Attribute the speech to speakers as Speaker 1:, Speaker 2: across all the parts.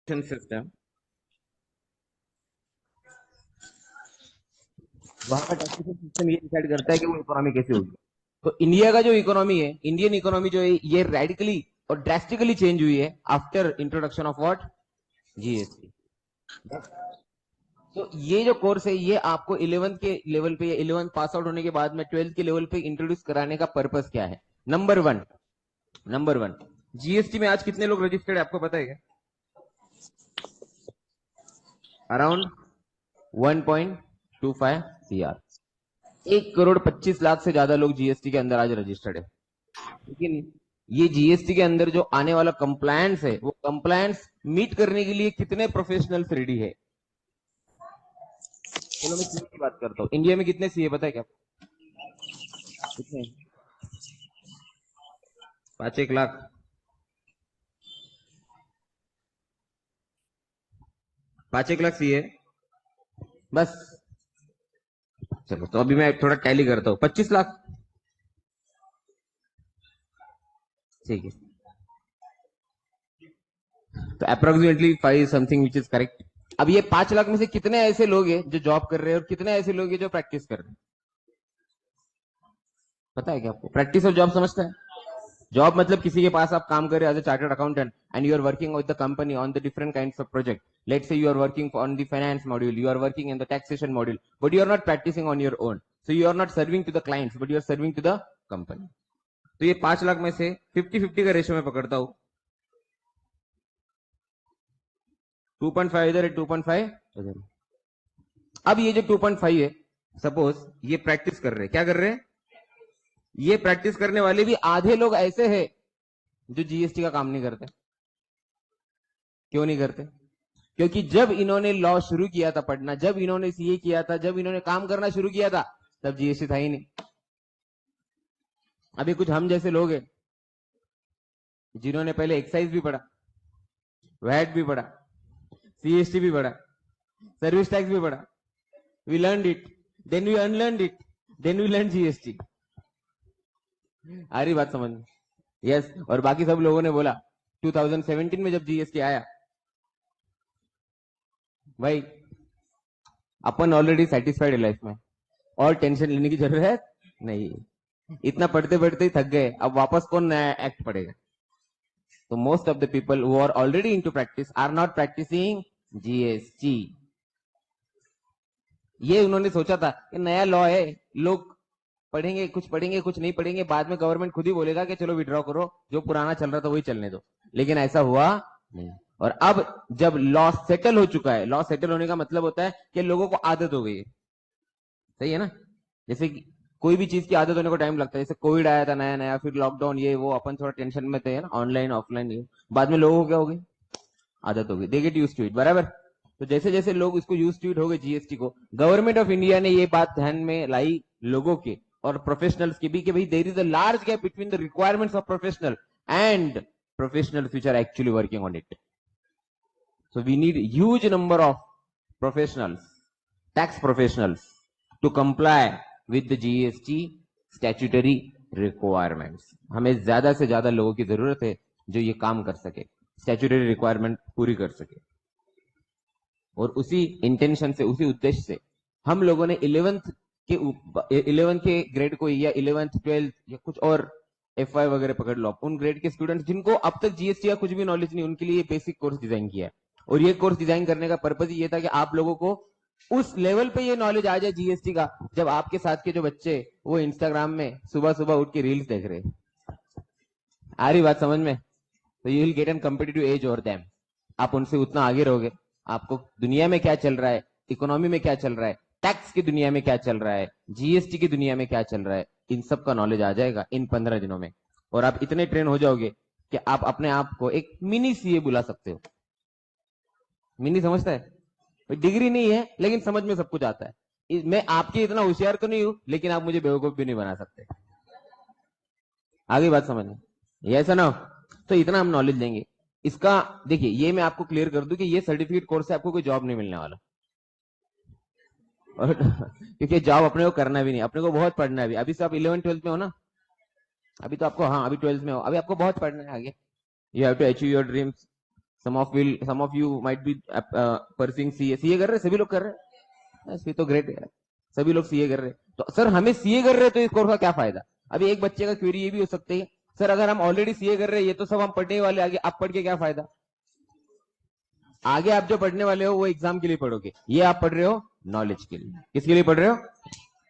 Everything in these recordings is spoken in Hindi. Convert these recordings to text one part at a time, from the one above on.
Speaker 1: सिस्टम, वहां का टैक्सेशन सिस्टम ये डिसाइड करता है कि वो इकोनॉमी कैसे होगी। तो इंडिया का जो इकोनॉमी है, इंडियन इकोनॉमी जो है, ये रेडिकली और ड्रेस्टिकली चेंज हुई है after introduction of what, GST. तो ये जो कोर्स है, ये आपको 11th के लेवल पे या 11th पास आउट होने के बाद में 12th के लेवल पे इंट्रोड्यूस कराने का पर्पस क्या है? नंबर वन, जीएसटी में आज कितने लोग रजिस्टर्ड है आपको पता है क्या? अराउंड 1.25 सीआर, 1 करोड़ 25 लाख से ज्यादा लोग जीएसटी के अंदर आज रजिस्टर्ड है। लेकिन ये जीएसटी के अंदर जो आने वाला कंप्लायंस है, वो कंप्लायंस मीट करने के लिए कितने प्रोफेशनल्स रेडी है? चलो मैं सीए की बात करता हूँ। इंडिया में कितने सीए पता है क्या? कितने? 5-1 लाख। 5-1 लाख सीए बस। चलो तो अभी मैं थोड़ा टैली करता हूँ, 25 लाख। ठीक है, तो approximately 5 something which is correct. अब ये 5 लाख में से कितने ऐसे लोग हैं जो जॉब कर रहे हैं और कितने ऐसे लोग हैं जो प्रैक्टिस कर रहे हैं? पता है क्या आपको? प्रैक्टिस और जॉब समझता है? जॉब मतलब किसी के पास आप काम कर रहे हो as a chartered accountant and you are working with the company on the different kinds of project. Let's say you are working on the finance module, you are working in the taxation module, but you are not practising on your own. So you are not serving to the clients, but you are serving to the company. तो ये 5 लाख में से 50-50 का रेशियो में पकड़ता हूं। 2.5 इधर है, 2.5 इधर। अब ये जो 2.5 है, सपोज ये प्रैक्टिस कर रहे हैं, क्या कर रहे हैं? ये प्रैक्टिस करने वाले भी आधे लोग ऐसे हैं जो जीएसटी का काम नहीं करते। क्यों नहीं करते? क्योंकि जब इन्होंने लॉ शुरू किया था पढ़ना, जब इन्होंने सीए किया था, जब इन्होंने काम करना शुरू किया था, तब जीएसटी था ही नहीं। अभी कुछ हम जैसे लोग हैं जिन्होंने पहले एक्साइज भी पढ़ा, वैट भी पढ़ा, सीएसटी भी पढ़ा, सर्विस टैक्स भी पढ़ा। We learn it, then we unlearn it, then we learn GST. आ रही बात समझ में? यस। और बाकी सब लोगों ने बोला 2017 में जब जीएसटी आया, भाई अपन ऑलरेडी सेटिस्फाइड है लाइफ में, और टेंशन लेने की जरूरत नहीं। इतना पढ़ते पढ़ते ही थक गए, अब वापस कौन नया एक्ट पढ़ेगा? तो most of the people who are already into practice are not practising GST. ये उन्होंने सोचा था कि नया लॉ है, लोग पढ़ेंगे कुछ नहीं पढ़ेंगे, बाद में गवर्नमेंट खुद ही बोलेगा कि चलो विड्रॉ करो, जो पुराना चल रहा था वही चलने दो। लेकिन ऐसा हुआ नहीं। और अब जब लॉ सेटल हो चुका है, लॉ सेटल होने का मतलब होता है कि लोगों को आदत हो गई है। सही है ना? जैसे कि कोई भी चीज की आदत होने को टाइम लगता है। जैसे कोविड आया था नया नया, फिर लॉकडाउन, ये वो, अपन थोड़ा टेंशन में थे ना, ऑनलाइन ऑफलाइन, ये बाद में लोगों को क्या हो गई? आदत हो गई, they get used to it, बराबर। तो जैसे जैसे लोग इसको यूज टू इट हो गए जीएसटी को, गवर्नमेंट ऑफ इंडिया ने ये बात ध्यान में लाई लोगों के और प्रोफेशनल्स के भी कि भाई there is a large gap between the requirements of professional and professionals which are actually working on it. So we need huge number of professionals, tax professionals, to comply with the GST statutory requirements. हमें ज्यादा से ज्यादा लोगों की जरूरत है जो ये काम कर सके, स्टैट्यूटरी रिक्वायरमेंट पूरी कर सके। और उसी इंटेंशन से, उसी उद्देश्य से हम लोगों ने 11th के ग्रेड को या 11th 12th या कुछ और FY वगैरह पकड़ लो, उन ग्रेड के स्टूडेंट्स जिनको अब तक जीएसटी का कुछ भी नॉलेज नहीं, उनके लिए बेसिक कोर्स डिजाइन किया है। और ये कोर्स डिजाइन करने का पर्पज ये था कि आप लोगों को उस लेवल पे ये नॉलेज आ जाए जीएसटी का, जब आपके साथ के जो बच्चे वो इंस्टाग्राम में सुबह सुबह उठ के रील्स देख रहे हैं। आ रही बात समझ में? तो you will get an competitive edge over them. आप उनसे उतना आगे रहोगे, आपको दुनिया में क्या चल रहा है, इकोनॉमी में क्या चल रहा है, टैक्स की दुनिया में क्या चल रहा है, जीएसटी की दुनिया में क्या चल रहा है, इन सब का नॉलेज आ जाएगा इन 15 दिनों में। और आप इतने ट्रेन हो जाओगे कि आप अपने आप को एक मिनी सीए बुला सकते हो। मिनी समझता है? डिग्री नहीं है लेकिन समझ में सब कुछ आता है। मैं आपके इतना होशियार तो नहीं हूं, लेकिन आप मुझे बेवकूफ भी नहीं बना सकते। आगे बात समझ में? ये ऐसा ना हो। तो इतना हम नॉलेज देंगे इसका। देखिए, ये मैं आपको क्लियर कर दूं कि ये सर्टिफिकेट कोर्स से आपको कोई जॉब नहीं मिलने वाला। और क्योंकि जॉब अपने को करना भी नहीं, अपने को बहुत पढ़ना है। अभी से आप 11th 12th में हो ना, अभी तो आपको, हाँ अभी 12th में हो, अभी आपको बहुत पढ़ना है आगे। You have to achieve your dreams, some of you might be pursuing CA कर रहे, सभी लोग कर रहे हैं, सी तो ग्रेट है, सभी लोग सीए कर रहे हैं। तो सर हमें सीए कर रहे हैं तो इस कोर्स का क्या फायदा? अभी एक बच्चे का क्वेरी ये भी हो सकती है, सर अगर हम ऑलरेडी सीए कर रहे हैं, ये तो सब हम पढ़ने वाले, आगे आप पढ़ के क्या फायदा? आगे आप जो पढ़ने वाले हो वो एग्जाम के लिए पढ़ोगे, ये आप पढ़ रहे हो नॉलेज के लिए। किसके लिए पढ़ रहे हो?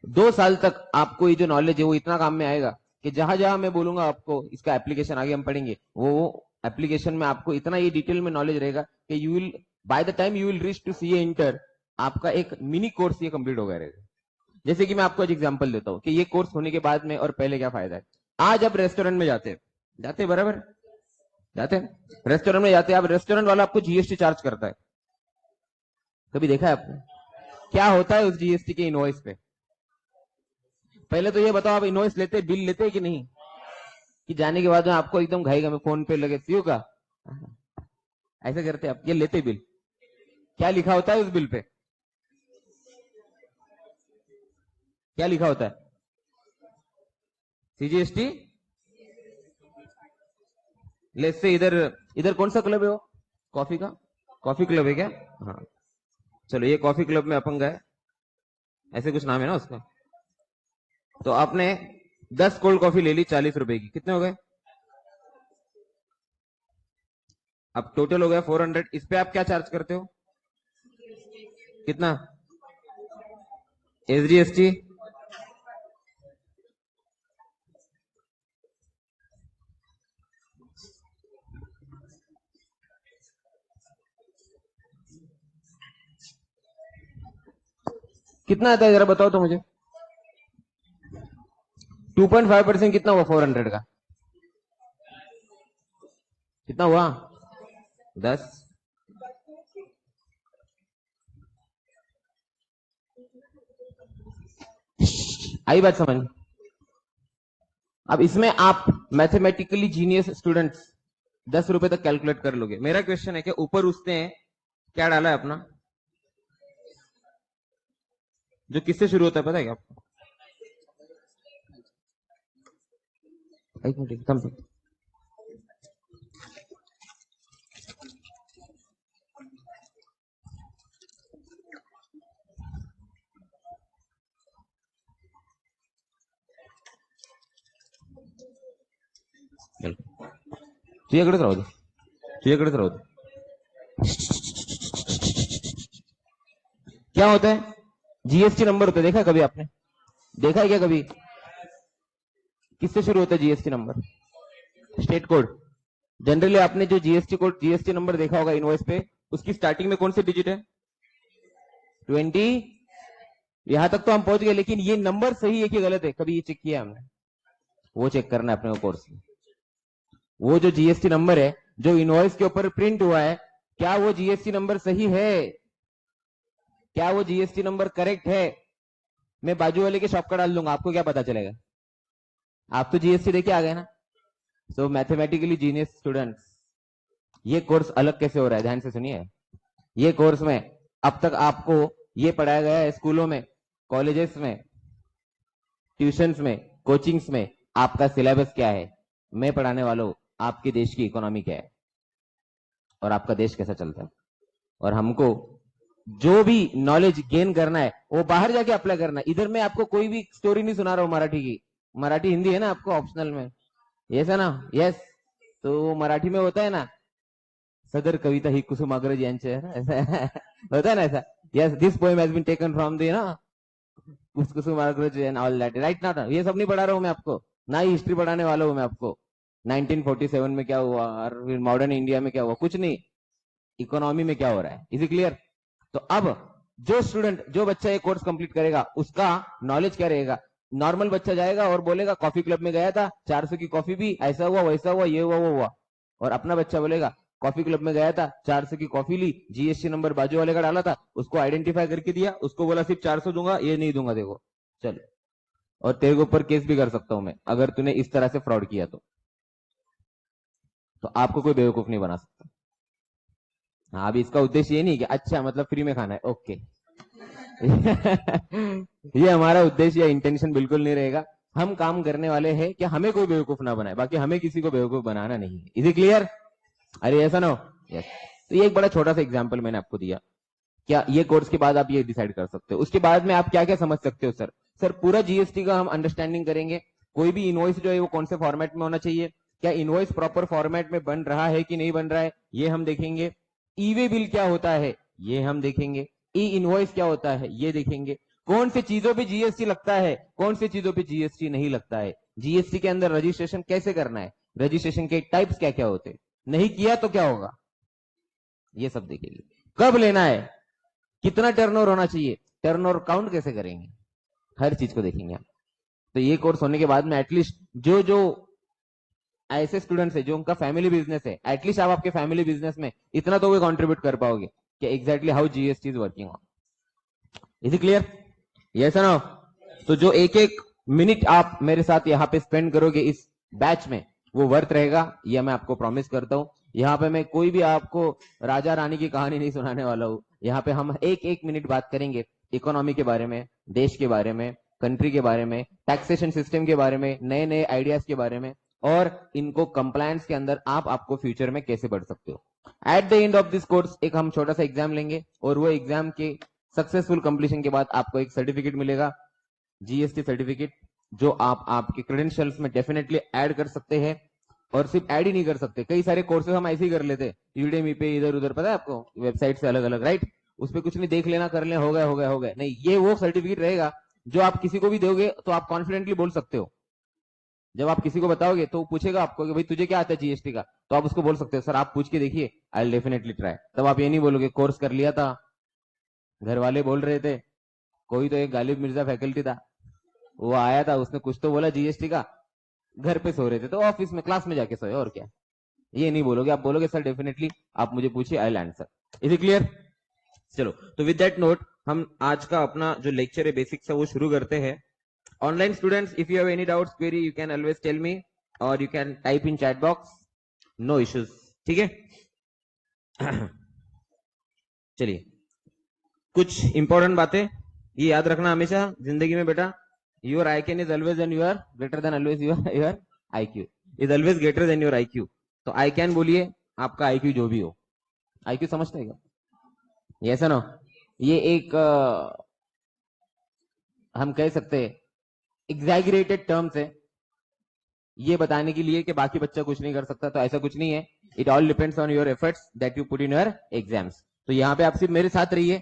Speaker 1: 2 साल तक आपको ये जो नॉलेज है वो इतना काम में आएगा कि जहां जहां मैं बोलूंगा आपको इसका एप्लीकेशन आगे हम पढ़ेंगे, वो एप्लीकेशन में आपको इतना ये डिटेल में नॉलेज रहेगा कि you will by the time you will reach to CA inter, आपका एक मिनी कोर्स ये कंप्लीट हो गया रहेगा। जैसे कि मैं आपको एक एग्जांपल देता हूं कि ये कोर्स होने के बाद में और पहले क्या फायदा है। आज आप रेस्टोरेंट में जाते बराबर, जाते हैं रेस्टोरेंट में, जाते हैं आप, रेस्टोरेंट वाला आपको जीएसटी चार्ज करता है, कभी देखा है आपने? क्या होता है उस जीएसटी के इनवॉइस पे? पहले तो ये बताओ, आप इनवॉइस लेते, बिल लेते कि नहीं? कि जाने के बाद में आपको एकदम घाई में फोन पे लगे सीओ का, ऐसे करते आप, ये लेते बिल, क्या लिखा होता है उस बिल पे? क्या लिखा होता है? सीजीएसटी। लेट्स से इधर इधर कौन सा क्लब है वो? कॉफी का, कॉफी क्लब है क्या? हाँ चलो, ये कॉफी क्लब में अपन गए, ऐसे कुछ नाम है ना उसका। तो आपने 10 कोल्ड कॉफी ले ली 40 रुपए की, कितने हो गए? अब टोटल हो गया 400। इस पे आप क्या चार्ज करते हो? कितना? एसजीएसटी। कितना आता है जरा बताओ तो मुझे। 2.5% कितना हुआ 400 का? कितना हुआ? 10। आई बात समझ? अब इसमें आप मैथमेटिकली जीनियस स्टूडेंट्स 10 रुपए तक कैलकुलेट कर लोगे। मेरा क्वेश्चन है कि ऊपर उसने क्या डाला है अपना, जो किससे शुरू होता है पता है क्या आपको? एक मिनट कम से। तुझ्याकडेच राहू दे, तुझ्याकडेच राहू दे। क्या होता है? जीएसटी नंबर होता है, देखा कभी आपने? देखा है क्या कभी? किससे शुरू होता है GST number? State code. Generally आपने जो जीएसटी कोड, जीएसटी नंबर देखा होगा इनवॉइस पे, उसकी स्टार्टिंग में कौन से डिजिट है? 20। यहां तक तो हम पहुंच गए, लेकिन ये नंबर सही है कि गलत है, कभी ये चेक किया हमने? वो चेक करना है अपने को कोर्स में। वो जो जीएसटी नंबर है जो इनवॉइस के ऊपर प्रिंट हुआ है, क्या वो जीएसटी नंबर सही है? क्या वो जीएसटी नंबर करेक्ट है? मैं बाजू वाले के शॉप का डाल दूंगा, आपको क्या पता चलेगा? आप तो जीएसटी देके आ गए ना। सो मैथमेटिकली जीनियस स्टूडेंट्स, ये कोर्स अलग कैसे हो रहा है, ध्यान से सुनिए। ये कोर्स में अब तक आपको ये पढ़ाया गया है स्कूलों में, कॉलेजेस में, ट्यूशंस में, कोचिंग्स में, आपका सिलेबस क्या है, मैं पढ़ाने वाला हूं आपके देश की इकोनॉमी क्या है और आपका देश कैसा चलता है। और हमको जो भी नॉलेज गेन करना है वो बाहर जाके अप्लाई करना है। इधर मैं आपको कोई भी स्टोरी नहीं सुना रहा हूं मराठी की, मराठी हिंदी है ना आपको ऑप्शनल में, यस है ना? यस। तो मराठी में होता है ना, सदर कविता ही कुसुमाग्रज यांचे होता है ना ऐसा, yes this poem has been taken from the ना Kusumagraj and all that, right ना? ये सब नहीं पढ़ा रहा हूं मैं आपको, ना ही हिस्ट्री पढ़ाने वाला हूं मैं आपको। 1947 में क्या हुआ और फिर मॉडर्न इंडिया में क्या हुआ, कुछ नहीं, इकोनॉमी में क्या हो रहा है। Is clear? तो अब जो स्टूडेंट, जो बच्चा ये कोर्स कंप्लीट करेगा उसका नॉलेज क्या रहेगा? नॉर्मल बच्चा जाएगा और बोलेगा कॉफी क्लब में गया था, 400 की कॉफी भी, ऐसा हुआ वैसा हुआ, ये हुआ वो हुआ। और अपना बच्चा बोलेगा कॉफी क्लब में गया था, 400 की कॉफी ली, जीएसटी नंबर बाजू वाले का डाला था, उसको आइडेंटिफाई करके दिया, उसको बोला सिर्फ 400 दूंगा, ये नहीं दूंगा देखो, चल, और तेरे के ऊपर केस भी कर सकता हूं मैं अगर तूने इस तरह से फ्रॉड किया तो आपको कोई बेवकूफ नहीं बना सकता। हाँ, अभी इसका उद्देश्य ये नहीं कि अच्छा मतलब फ्री में खाना है, ओके ये हमारा उद्देश्य या इंटेंशन बिल्कुल नहीं रहेगा। हम काम करने वाले हैं कि हमें कोई बेवकूफ ना बनाए, बाकी हमें किसी को बेवकूफ बनाना नहीं है। Is it clear? अरे ऐसा ना हो, यस। तो ये एक बड़ा छोटा सा एग्जाम्पल मैंने आपको दिया। क्या ये कोर्स के बाद आप ये डिसाइड कर सकते हो। उसके बाद में आप क्या क्या समझ सकते हो सर? सर पूरा जीएसटी का हम अंडरस्टैंडिंग करेंगे। कोई भी इनवॉइस जो है वो कौन से फॉर्मेट में होना चाहिए, क्या इनवॉइस प्रॉपर फॉर्मेट में बन रहा है कि नहीं बन रहा है, ये हम देखेंगे। ई वे बिल क्या होता है ये हम देखेंगे। ई इनवॉइस क्या होता है ये देखेंगे। कौन सी चीजों पे जीएसटी लगता है, कौन सी चीजों पे जीएसटी नहीं लगता है। जीएसटी के अंदर रजिस्ट्रेशन कैसे करना है, रजिस्ट्रेशन के टाइप्स क्या क्या होते हैं, नहीं किया तो क्या होगा, ये सब देखेंगे। कब लेना है, कितना टर्नओवर होना चाहिए, टर्नओवर काउंट कैसे करेंगे, हर चीज को देखेंगे आप। तो ये कोर्स होने के बाद में एटलीस्ट जो जो ऐसे स्टूडेंट्स है जो उनका फैमिली बिजनेस है, एटलीस्ट आप आपके फैमिली बिजनेस में इतना तो वो कंट्रीब्यूट कर पाओगे कि exactly how GST is working on. Is it clear? Yes no? तो जो एक एक मिनट आप मेरे साथ यहाँ पे स्पेंड करोगे इस बैच में, वो वर्थ रहेगा, ये मैं आपको प्रॉमिस करता हूँ। यहाँ पे मैं कोई भी आपको राजा रानी की कहानी नहीं सुनाने वाला हूँ। यहाँ पे हम एक एक मिनट बात करेंगे इकोनॉमी के बारे में, देश के बारे में, कंट्री के बारे में, टैक्सेशन सिस्टम के बारे में, नए नए आइडियाज के बारे में, और इनको कंप्लायंस के अंदर आपको फ्यूचर में कैसे बढ़ सकते हो। At the end of this course एक हम छोटा सा एग्जाम लेंगे और वो एग्जाम के सक्सेसफुल कंप्लीशन के बाद आपको एक सर्टिफिकेट मिलेगा, जीएसटी सर्टिफिकेट, जो आप आपके क्रेडेंशियल्स में डेफिनेटली ऐड कर सकते हैं। और सिर्फ ऐड ही नहीं कर सकते, कई सारे कोर्सेज हम ऐसे ही कर लेते यूडेमी पे, इधर उधर, पता है आपको, वेबसाइट से अलग अलग, राइट? उस पर कुछ नहीं, देख लेना, कर लेना, हो गया हो गया हो गया, नहीं, ये वो सर्टिफिकेट रहेगा जो आप किसी को भी दोगे तो आप कॉन्फिडेंटली बोल सकते हो। जब आप किसी को बताओगे तो पूछेगा आपको कि भाई तुझे क्या आता है जीएसटी का, तो आप उसको बोल सकते हो सर आप पूछ के देखिए, आई विल डेफिनेटली ट्राई। तब आप ये नहीं बोलोगे कोर्स कर लिया था, घर वाले बोल रहे थे, कोई तो एक गालिब मिर्जा फैकल्टी था, वो आया था, उसने कुछ तो बोला जीएसटी का, घर पे सो रहे थे तो ऑफिस में क्लास में जाके सोए, और क्या। ये नहीं बोलोगे, आप बोलोगे सर डेफिनेटली आप मुझे पूछिए, I will answer. Is it clear? चलो, तो विद दैट नोट हम आज का अपना जो लेक्चर है बेसिक्स है वो शुरू करते हैं। Online students, if you have any doubts, query, you can always tell me और you can type in chat box, no issues, ठीक है? चलिए, कुछ इंपॉर्टेंट बातें ये याद रखना हमेशा जिंदगी में बेटा, your IQ is always and your greater than always your IQ is always greater than your IQ। तो आई कैन बोलिए, आपका IQ जो भी हो, IQ समझते हैं क्या? Yes no? ये एक हम कह सकते हैं एग्जैगरेटेड टर्म्स है, ये बताने के लिए कि बाकी बच्चा कुछ नहीं कर सकता, तो ऐसा कुछ नहीं है। It all depends on your efforts that you put in your exams. तो यहाँ पे आप सिर्फ मेरे साथ रहिए,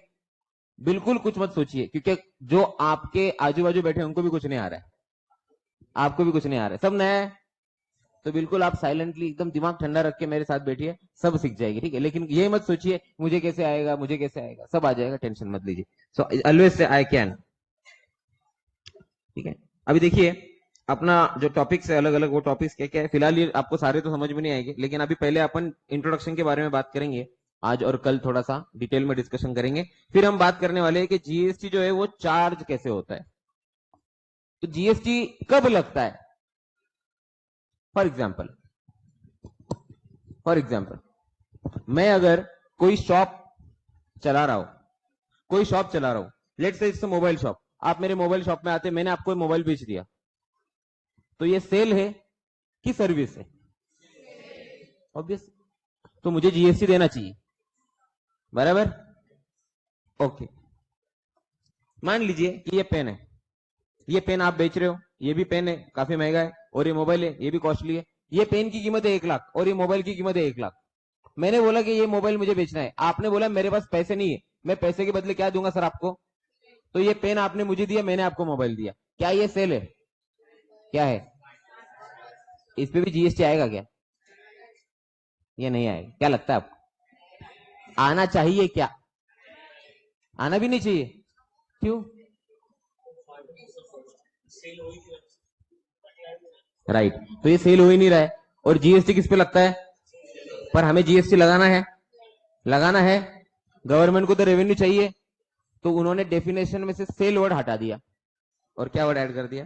Speaker 1: बिल्कुल कुछ मत सोचिए, क्योंकि जो आपके आजू बाजू बैठे उनको भी कुछ नहीं आ रहा है, आपको भी कुछ नहीं आ रहा है, सब नया है। तो बिल्कुल आप साइलेंटली एकदम दिमाग ठंडा रख के मेरे साथ बैठिए, सब सीख जाएगी, ठीक है? लेकिन ये मत सोचिए मुझे कैसे आएगा, मुझे कैसे आएगा, सब आ जाएगा, टेंशन मत लीजिए। So always say I can, ठीक है? अभी देखिए अपना जो टॉपिक्स है अलग अलग, वो टॉपिक्स क्या क्या है, फिलहाल ये आपको सारे तो समझ में नहीं आएंगे, लेकिन अभी पहले अपन इंट्रोडक्शन के बारे में बात करेंगे आज, और कल थोड़ा सा डिटेल में डिस्कशन करेंगे। फिर हम बात करने वाले हैं कि जीएसटी जो है वो चार्ज कैसे होता है, तो जीएसटी कब लगता है। फॉर एग्जाम्पल मैं अगर कोई शॉप चला रहा हूं, let's say it's mobile shop, आप मेरे मोबाइल शॉप में आते, मैंने आपको मोबाइल बेच दिया, तो ये सेल है कि सर्विस है? ऑब्वियस, तो मुझे जीएसटी देना चाहिए, बराबर? ओके, मान लीजिए कि ये पेन है, ये पेन आप बेच रहे हो, ये भी पेन है, काफी महंगा है, और ये मोबाइल है, ये भी कॉस्टली है। ये पेन की कीमत है 1 लाख और ये मोबाइल की कीमत है 1 लाख। मैंने बोला कि ये मोबाइल मुझे बेचना है, आपने बोला मेरे पास पैसे नहीं है, मैं पैसे के बदले क्या दूंगा सर आपको? तो ये पेन आपने मुझे दिया, मैंने आपको मोबाइल दिया, क्या ये सेल है? क्या है? इस पे भी जीएसटी आएगा क्या? ये नहीं आएगा, क्या लगता है आपको? आना चाहिए क्या? आना भी नहीं चाहिए, क्यों? राइट, तो ये सेल हो ही नहीं रहा है, और जीएसटी किस पे लगता है? पर हमें जीएसटी लगाना है, गवर्नमेंट को तो रेवेन्यू चाहिए, तो उन्होंने डेफिनेशन में से सेल वर्ड हटा दिया और क्या वर्ड ऐड कर दिया?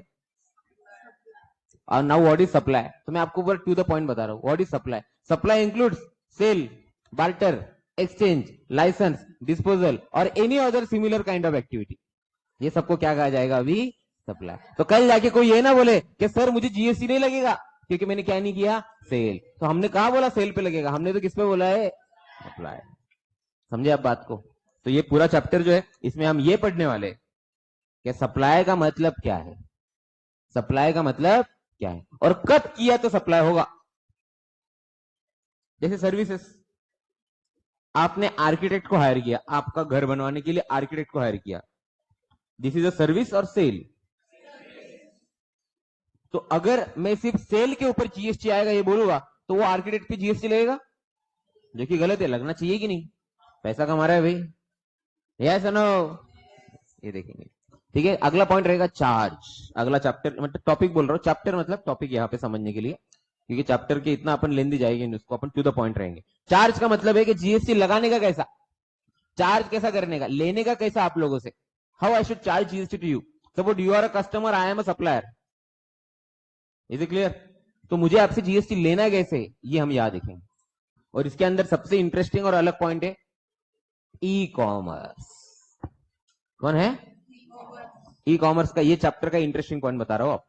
Speaker 1: और नाउ व्हाट इज सप्लाई? तो मैं आपको टू द पॉइंट बता रहा हूं, what is supply? Supply includes sale, barter, exchange, licence, disposal और any other similar kind of activity. ये सबको क्या कहा जाएगा अभी? सप्लाई। तो कल जाके कोई ये ना बोले कि सर मुझे जीएसटी नहीं लगेगा क्योंकि मैंने क्या नहीं किया? सेल। तो हमने कहा बोला सेल पे लगेगा, हमने तो किस पे बोला है? सप्लाई। समझे आप बात को? तो ये पूरा चैप्टर जो है इसमें हम ये पढ़ने वाले हैं कि सप्लाई का मतलब क्या है, सप्लाई का मतलब क्या है और कब किया तो सप्लाई होगा। जैसे सर्विसेज, आपने आर्किटेक्ट को हायर किया, आपका घर बनवाने के लिए आर्किटेक्ट को हायर किया, दिस इज अ सर्विस और सेल। तो अगर मैं सिर्फ सेल के ऊपर जीएसटी आएगा ये बोलूंगा तो वो आर्किटेक्ट पे जीएसटी लगेगा, जो कि गलत है, लगना चाहिए कि नहीं, पैसा कमा रहा है भाई। यस नो, ये देखेंगे। ठीक है, अगला पॉइंट रहेगा चार्ज। अगला चैप्टर मतलब टॉपिक बोल रहा हूं, चैप्टर मतलब टॉपिक यहाँ पे समझने के लिए, क्योंकि चैप्टर के इतना अपन लेंदी जाएगी नहीं, उसको अपन टू द पॉइंट रहेंगे। चार्ज का मतलब है कि जीएसटी लगाने का कैसा, चार्ज कैसा करने का, लेने का कैसा आप लोगों से, how I should charge GST to you. Suppose you are a customer, I am a supplier, is it clear? तो मुझे आपसे जीएसटी लेना कैसे, ये हम याद देखेंगे। और इसके अंदर सबसे इंटरेस्टिंग और अलग पॉइंट है ई कॉमर्स। कौन है? ई कॉमर्स का ये चैप्टर का इंटरेस्टिंग पॉइंट बता रहा हूं आप।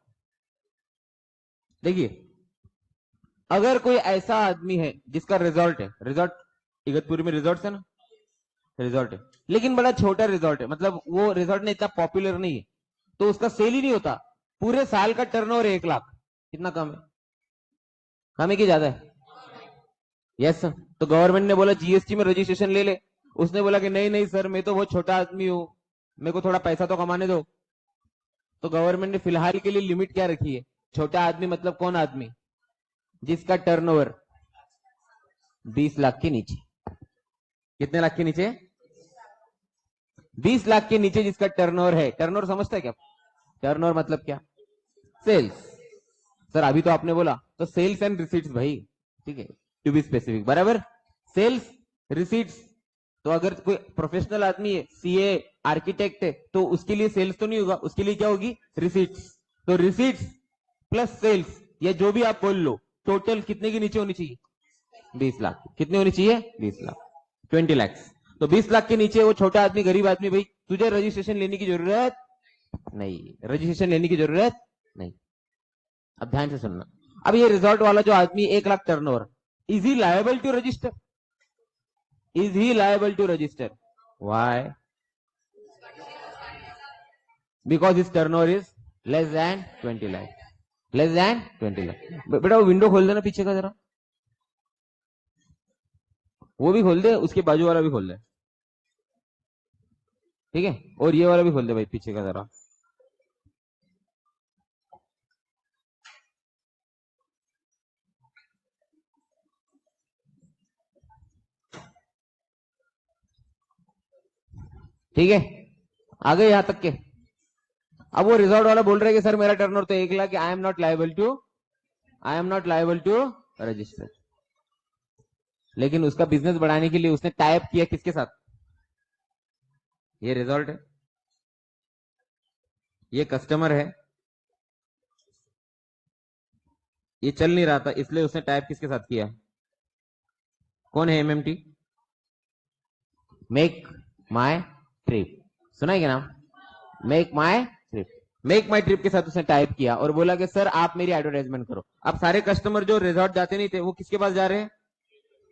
Speaker 1: देखिए, अगर कोई ऐसा आदमी है जिसका रिजॉर्ट है, रिजॉर्ट इगतपुरी में रिजॉर्ट है ना, रिजॉर्ट है, लेकिन बड़ा छोटा रिजॉर्ट है, मतलब वो रिजॉर्ट ने इतना पॉपुलर नहीं है, तो उसका सेल ही नहीं होता, पूरे साल का टर्नओवर 1 लाख, कितना कम है? कम है कि ज्यादा है? Yes sir. तो गवर्नमेंट ने बोला जीएसटी में रजिस्ट्रेशन ले ले, उसने बोला कि नहीं नहीं सर, मैं तो बहुत छोटा आदमी हूं, मेरे को थोड़ा पैसा तो कमाने दो। तो गवर्नमेंट ने फिलहाल के लिए लिमिट क्या रखी है, छोटा आदमी मतलब कौन आदमी, जिसका टर्नओवर 20 लाख के नीचे। कितने लाख के नीचे? 20 लाख के नीचे जिसका टर्नओवर है। टर्नओवर समझता है क्या? टर्नओवर मतलब क्या? सेल्स। सर अभी तो आपने बोला, तो सेल्स एंड रिसीट्स भाई, ठीक है, टू बी स्पेसिफिक, बराबर, सेल्स रिसीट्स। तो अगर कोई प्रोफेशनल आदमी है, सीए आर्किटेक्ट है, तो उसके लिए सेल्स तो नहीं होगा, उसके लिए क्या होगी? रिसीट्स। तो रिसीट्स प्लस सेल्स या जो भी आप बोल लो, टोटल कितने के नीचे होनी चाहिए? 20 लाख। कितने होनी चाहिए? 20 लाख, 20 लाख। तो 20 लाख के नीचे वो छोटा आदमी, गरीब आदमी, भाई तुझे रजिस्ट्रेशन लेने की जरूरत नहीं, रजिस्ट्रेशन लेने की जरूरत नहीं। अब ध्यान से सुनना, अब ये रिजॉर्ट वाला जो आदमी 1 lakh turnover, is he liable to register? Is he liable to register? Why? Because is turnover is less than 20 lakh, less than 20 lakh. बेटा वो विंडो खोल देना पीछे का जरा, वो भी खोल दे, उसके बाजू वाला भी खोल दे, ठीक है, और ये वाला भी खोल दे भाई पीछे का जरा। ठीक है, आ गए यहां तक के? अब वो रिजॉर्ट वाला बोल रहे कि सर मेरा टर्नओवर तो 1 lakh, I am not liable to, I am not liable to register. लेकिन उसका बिजनेस बढ़ाने के लिए उसने टाइप किया किसके साथ? ये रिजॉर्ट है, ये कस्टमर है, ये चल नहीं रहा था, इसलिए उसने टाइप किसके साथ किया? कौन है? एमएमटी, मेक माई ट्रिप, सुना है क्या नाम? मेक माई ट्रिप, मेक माई ट्रिप के साथ उसने टाइप किया और बोला कि सर आप मेरी एडवर्टाइजमेंट करो। अब सारे कस्टमर जो रिजॉर्ट जाते नहीं थे वो किसके पास जा रहे हैं?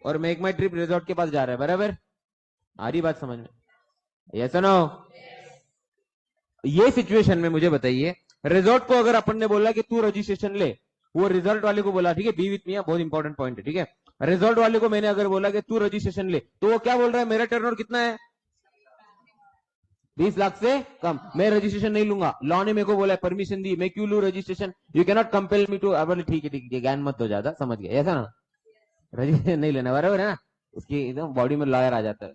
Speaker 1: और मेक माई ट्रिप रिजॉर्ट के पास जा रहा है, बराबर? आ रही बात समझ में? Yes no? ये सिचुएशन में मुझे बताइए, रिजॉर्ट को अगर अपन ने बोला कि तू रजिस्ट्रेशन ले, वो रिजल्ट वाले को बोला, ठीक है, बी विथ मी, बहुत इंपॉर्टेंट पॉइंट है, ठीक है, रिजल्ट वाले को मैंने अगर बोला कि तू रजिस्ट्रेशन ले, तो वो क्या बोल रहा है? मेरा टर्नओवर कितना है? 20 लाख से कम, मैं रजिस्ट्रेशन नहीं लूंगा। लॉ ने मेरे को बोला, परमिशन दी, मैं क्यों लू registration? You cannot compel me to. अब ठीक है ठीक है, ज्ञान मत दो ज्यादा, समझ गया, ऐसा ना, रजिस्ट्रेशन नहीं लेना, बराबर है ना? उसकी एकदम बॉडी में लॉयर आ जाता है।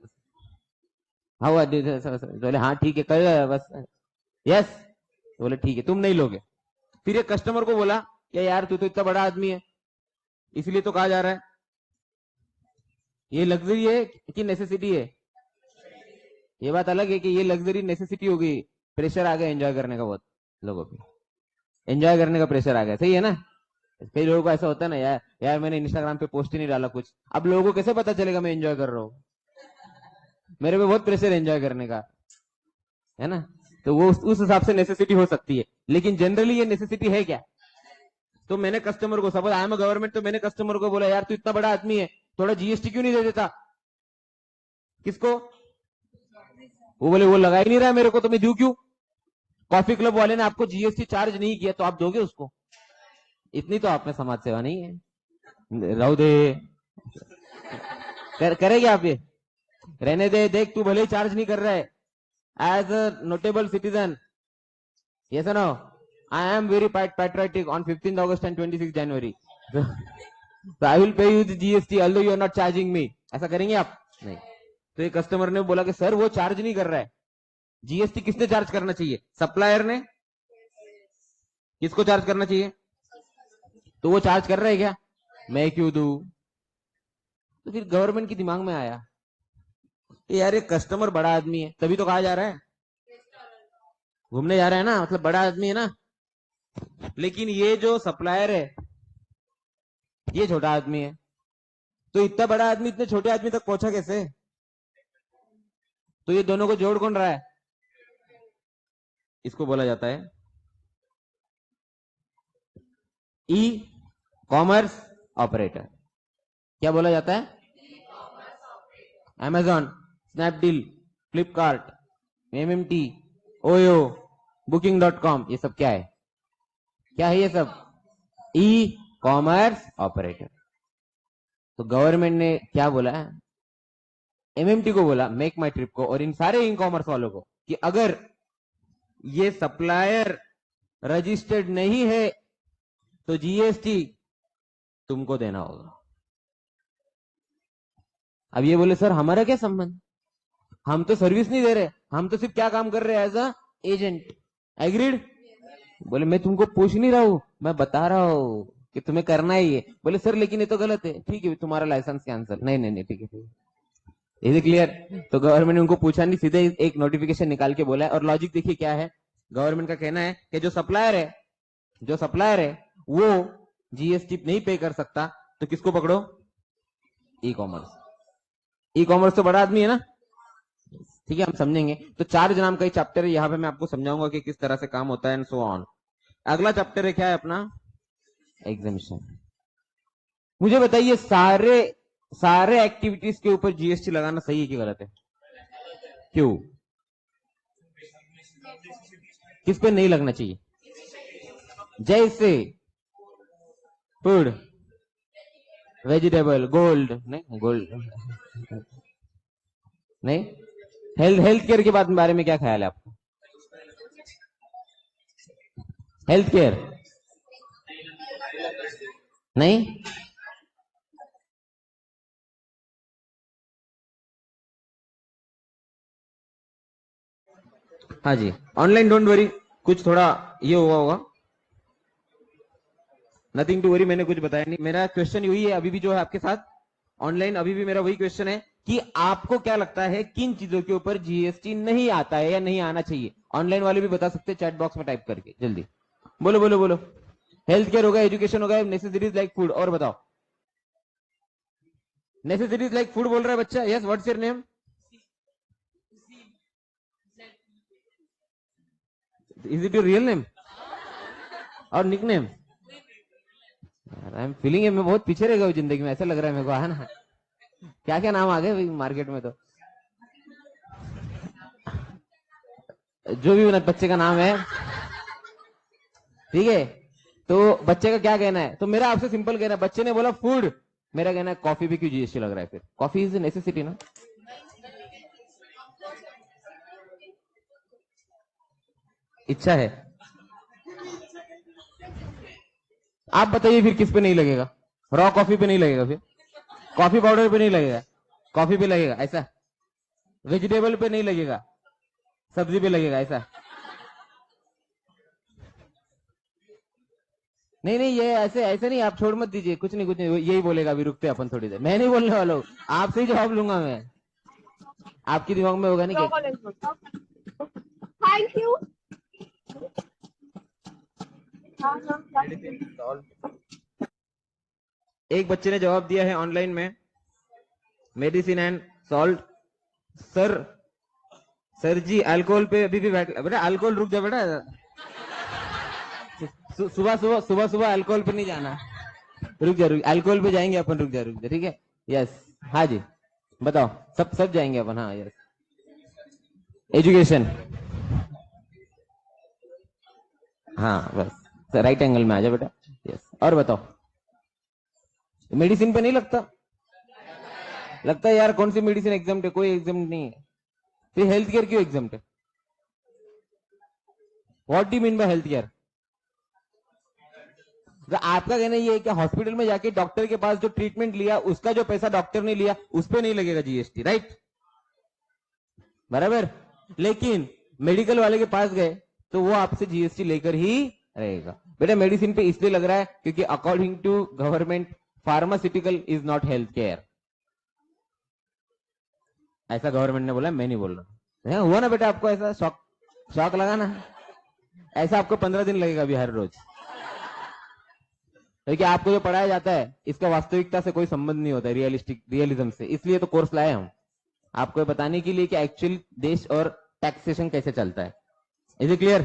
Speaker 1: हाँ बोले हाँ ठीक है कर बस, यस, बोले ठीक है तुम नहीं लोगे। फिर ये कस्टमर को बोला क्या यार तू तो इतना बड़ा आदमी है, इसलिए तो कहा जा रहा है, ये लग्जरी है कि नेसेसिटी है? ये बात अलग है कि ये लग्जरी नेसेसिटी हो गई, प्रेशर आ गया एंजॉय करने का, बहुत लोगों पे एंजॉय करने का प्रेशर आ गया, सही है ना? कई लोगों को ऐसा होता है ना, यार यार मैंने इंस्टाग्राम पे पोस्ट ही नहीं डाला कुछ, अब लोगों को कैसे पता चलेगा मैं एंजॉय कर रहा हूँ? मेरे पे बहुत प्रेशर एंजॉय करने का, है ना? तो वो उस हिसाब से नेसेसिटी हो सकती है, लेकिन जनरली ये नेसेसिटी है क्या? तो मैंने कस्टमर को, suppose I am a government, तो मैंने कस्टमर को बोला यार तू इतना बड़ा आदमी है, थोड़ा जीएसटी क्यों नहीं दे देता? किसको? वो बोले वो लगा ही नहीं रहा है मेरे को, तो मैं दूं क्यों? कॉफी क्लब वाले ने आपको जीएसटी चार्ज नहीं किया तो आप दोगे उसको? इतनी तो आप में समाज सेवा नहीं है। रहो दे, करेंगे आप ये? रहने दे, देख तू भले ही चार्ज नहीं कर रहा है, as a notable citizen, yes or no, I am very patriotic on 15th August and 26th January. So I will pay you the GST although you are not charging me. ऐसा करेंगे आप? नहीं। तो ये कस्टमर ने बोला कि सर वो चार्ज नहीं कर रहा है। जीएसटी किसने चार्ज करना चाहिए? सप्लायर ने। किसको चार्ज करना चाहिए? तो वो चार्ज कर रहा है क्या? मैं क्यों दूं? तो फिर गवर्नमेंट के दिमाग में आया यार ये कस्टमर बड़ा आदमी है, तभी तो कहा जा रहा है, घूमने जा रहा है ना, मतलब बड़ा आदमी है ना। लेकिन ये जो सप्लायर है ये छोटा आदमी है, तो इतना बड़ा आदमी इतने छोटे आदमी तक पहुंचा कैसे? तो ये दोनों को जोड़ कौन रहा है? इसको बोला जाता है ई कॉमर्स ऑपरेटर। क्या बोला जाता है? Amazon, Snapdeal, Flipkart, MMT, OYO, बुकिंग.com, ये सब क्या है? क्या है ये सब? E commerce operator. तो गवर्नमेंट ने क्या बोला है? एमएमटी को बोला, मेक माई ट्रिप को और इन सारे ई कॉमर्स वालों को, कि अगर ये सप्लायर रजिस्टर्ड नहीं है तो जीएसटी तुमको देना होगा। अब ये बोले सर हमारा क्या संबंध, हम तो सर्विस नहीं दे रहे, हम तो सिर्फ क्या काम कर रहे हैं? As a agent. एग्रीड? बोले मैं तुमको पूछ नहीं रहा हूं, मैं बता रहा हूं कि तुम्हें करना ही है। बोले सर लेकिन ये तो गलत है। ठीक है तुम्हारा लाइसेंस कैंसिल। नहीं नहीं नहीं, ठीक है ठीक है। Is it clear? तो गवर्नमेंट ने उनको पूछा नहीं, सीधे एक नोटिफिकेशन निकाल के बोला है। और लॉजिक देखिए क्या है, गवर्नमेंट का कहना है कि जो सप्लायर है वो जीएसटी नहीं पे कर सकता, तो किसको पकड़ो? E commerce. ई कॉमर्स तो बड़ा आदमी है ना, ठीक है हम समझेंगे। तो चार्ज नाम का एक चैप्टर है, यहां पे मैं आपको समझाऊंगा कि किस तरह से काम होता है एंड सो ऑन। अगला चैप्टर है क्या है अपना? एग्जामिशन। मुझे बताइए सारे एक्टिविटीज के ऊपर जीएसटी लगाना सही है कि गलत है? क्यों? किस पे नहीं लगना चाहिए? जैसे फूड, वेजिटेबल, गोल्ड नहीं। हेल्थ केयर के बारे में क्या ख्याल है आपका? हेल्थ केयर नहीं। हाँ जी, ऑनलाइन डोंट वरी, कुछ थोड़ा ये हुआ होगा, नथिंग टू वरी। मैंने कुछ बताया नहीं। मेरा क्वेश्चन यही है अभी भी जो है आपके साथ ऑनलाइन, अभी भी मेरा वही क्वेश्चन है कि आपको क्या लगता है किन चीजों के ऊपर जीएसटी नहीं आता है या नहीं आना चाहिए? ऑनलाइन वाले भी बता सकते हैं चैट बॉक्स में टाइप करके, जल्दी बोलो बोलो बोलो। हेल्थ केयर हो गया, एजुकेशन हो गया, नेसेसरीज लाइक फूड, और बताओ। नेसेसरीज लाइक फूड बोल रहा है बच्चा। Yes, what's your name? Is it your real name और nickname? I am feeling मैं बहुत पीछे रह गया जिंदगी में, ऐसा लग रहा है मेरे को, है ना? क्या क्या नाम आ गए मार्केट में। तो जो भी बच्चे का नाम है, ठीक है। तो बच्चे का क्या कहना है? तो मेरा आपसे सिंपल कहना है, बच्चे ने बोला फूड, मेरा कहना है कॉफी भी क्यों जीएसटी लग रहा है? फिर कॉफी इज नेसेसिटी ना। इच्छा है। आप बताइए फिर किस पे नहीं लगेगा? रॉ कॉफी पे नहीं लगेगा, फिर कॉफी पाउडर पे नहीं लगेगा, कॉफी पे लगेगा ऐसा, वेजिटेबल पे नहीं लगेगा, सब्जी पे लगेगा ऐसा। नहीं नहीं, ये ऐसे ऐसे नहीं, आप छोड़ मत दीजिए, कुछ नहीं यही बोलेगा। अभी रुकते अपन थोड़ी देर, मैं नहीं बोलने वाला हूँ, आपसे ही जवाब लूंगा मैं। आपके दिमाग में होगा नहीं क्या?
Speaker 2: Thank you.
Speaker 1: एक बच्चे ने जवाब दिया है ऑनलाइन में, medicine and salt. Sir ji alcohol पे अभी भी बेटा अल्कोहल रुक जा बेटा, सुबह अल्कोहल पे नहीं जाना। रुक जा, अल्कोहल पे जाएंगे अपन, रुक जा ठीक है। यस, हाँ जी। बताओ, सब सब जाएंगे अपन। हाँ यस, एजुकेशन। हाँ बस राइट एंगल में आ जाओ बेटा। यस, और बताओ, मेडिसिन पे नहीं लगता? लगता है यार, कौन सी मेडिसिन एग्जाम है? कोई एग्जाम नहीं है। फिर हेल्थ केयर क्यों एग्जाम है? What do mean by health care? तो आपका कहना ये है कि हॉस्पिटल में जाके डॉक्टर के पास जो ट्रीटमेंट लिया, उसका जो पैसा डॉक्टर ने लिया, उस पर नहीं लगेगा जीएसटी, राइट? बराबर। लेकिन मेडिकल वाले के पास गए तो वो आपसे जीएसटी लेकर ही रहेगा। बेटा मेडिसिन पे इसलिए लग रहा है क्योंकि according to government pharmaceutical is not health care. ऐसा गवर्नमेंट ने बोला, मैं नहीं बोल रहा। हुआ ना बेटा आपको ऐसा शॉक? शॉक लगा ना? ऐसा आपको 15 दिन लगेगा अभी हर रोज, क्योंकि आपको जो पढ़ाया जाता है इसका वास्तविकता से कोई संबंध नहीं होता, रियलिज्म से। इसलिए तो कोर्स लाए हम आपको बताने के लिए कि एक्चुअल देश और टैक्सेशन कैसे चलता है। Is it clear?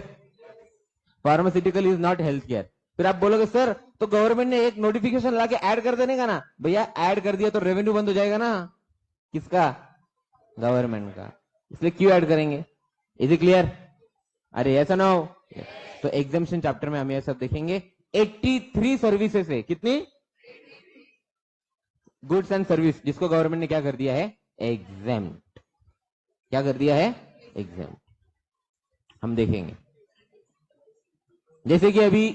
Speaker 1: Pharmaceutical is not health care. फिर आप बोलोगे सर तो गवर्नमेंट ने एक नोटिफिकेशन लाके ऐड कर देने का ना। भैया ऐड कर दिया तो रेवेन्यू बंद हो जाएगा ना। किसका? गवर्नमेंट का। इसलिए क्यों ऐड करेंगे? Is it clear? अरे ऐसा ना हो। तो एग्जामिशन चैप्टर में हम ये सब देखेंगे। 83 सर्विसेज है। कितनी? गुड्स एंड सर्विस, जिसको गवर्नमेंट ने क्या कर दिया है? एग्जेम्प्ट। क्या कर दिया है? एग्जेम्प्ट। हम देखेंगे जैसे कि अभी,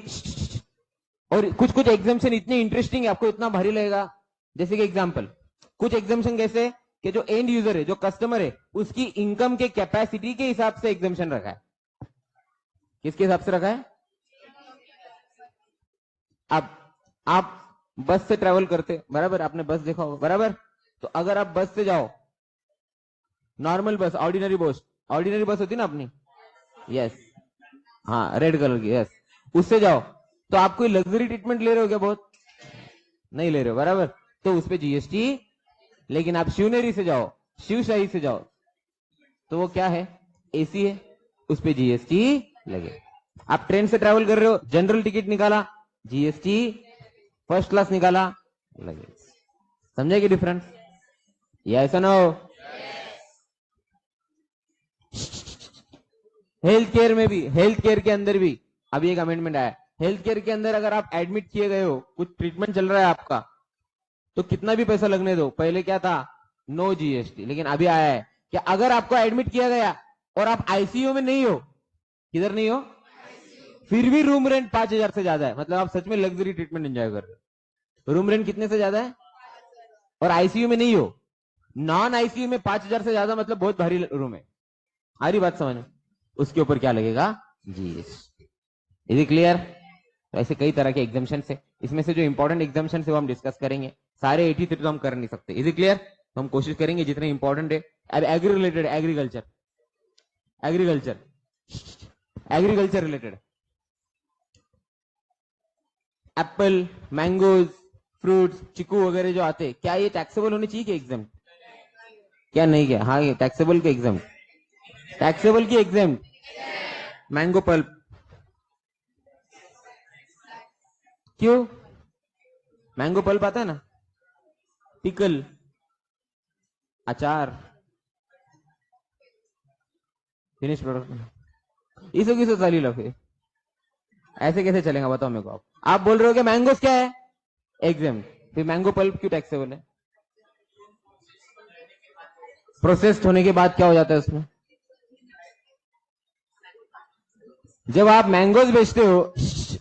Speaker 1: और कुछ कुछ एग्जाम्शन इतने इंटरेस्टिंग है आपको इतना भारी लगेगा। जैसे कि एग्जांपल, कुछ एग्जाम्शन कैसे कि जो एंड यूजर है, जो कस्टमर है, उसकी इनकम के कैपेसिटी के हिसाब से एग्जाम्शन रखा है। किसके हिसाब से रखा है? अब आप बस से ट्रेवल करते, बराबर? आपने बस देखा होगा, बराबर? तो अगर आप बस से जाओ, नॉर्मल बस, ऑर्डिनरी बस होती ना अपनी, यस, हाँ रेड कलर की, यस, उससे जाओ तो आप कोई लग्जरी ट्रीटमेंट ले रहे हो क्या? बहुत नहीं ले रहे हो, बराबर? तो उस पर जीएसटी। लेकिन आप शिवनेरी से जाओ, शिवशाही से जाओ, तो वो क्या है? एसी है, उस पर जीएसटी लगे। आप ट्रेन से ट्रैवल कर रहे हो, जनरल टिकट निकाला, जीएसटी। फर्स्ट क्लास निकाला, लगे। समझे कि डिफरेंस? या ऐसा ना हो? हेल्थ केयर में भी, हेल्थ केयर के अंदर भी अभी एक अमेंडमेंट आया। हेल्थ केयर के अंदर अगर आप एडमिट किए गए हो, कुछ ट्रीटमेंट चल रहा है आपका, तो कितना भी पैसा लगने दो। पहले क्या था? No GST. लेकिन अभी आया है कि अगर आपको एडमिट किया गया और आप आईसीयू में नहीं हो, किधर नहीं हो, फिर भी रूम रेंट 5,000 से ज्यादा है, मतलब आप सच में लग्जरी ट्रीटमेंट एंजॉय कर रहे हो। रूम रेंट कितने से ज्यादा है? और आईसीयू में नहीं हो, नॉन आईसीयू में 5,000 से ज्यादा, मतलब बहुत भारी रूम है। आ रही बात समझ में? उसके ऊपर क्या लगेगा? जीएसटी। Is clear? तो ऐसे कई तरह के एग्जाम्शन है। इसमें से जो इंपॉर्टेंट एग्जाम्शन है वो हम डिस्कस करेंगे। सारे 83 तो हम कर नहीं सकते। Is clear? तो हम कोशिश करेंगे जितने इंपॉर्टेंट है। अब agri related, agriculture, agriculture, agriculture related, apple, mangoes, fruits, चिकू वगैरह जो आते हैं, क्या ये टैक्सेबल होने चाहिए कि एग्जाम? क्या नहीं? क्या? हाँ, ये टैक्सेबल के एग्जाम, टैक्सेबल की एग्जाम। मैंगो पल्प क्यों? मैंगो पल्प आता है ना, पिकल, अचार, फिनिश प्रोडक्ट, इसे किसे चाली लगे? ऐसे कैसे चलेगा बताओ मेरे को। आप बोल रहे हो कि मैंगोस क्या है? एग्जाम। फिर मैंगो पल्प क्यों टैक्सेबल है? प्रोसेस्ड होने के बाद क्या हो जाता है उसमें? जब आप मैंगोज बेचते हो,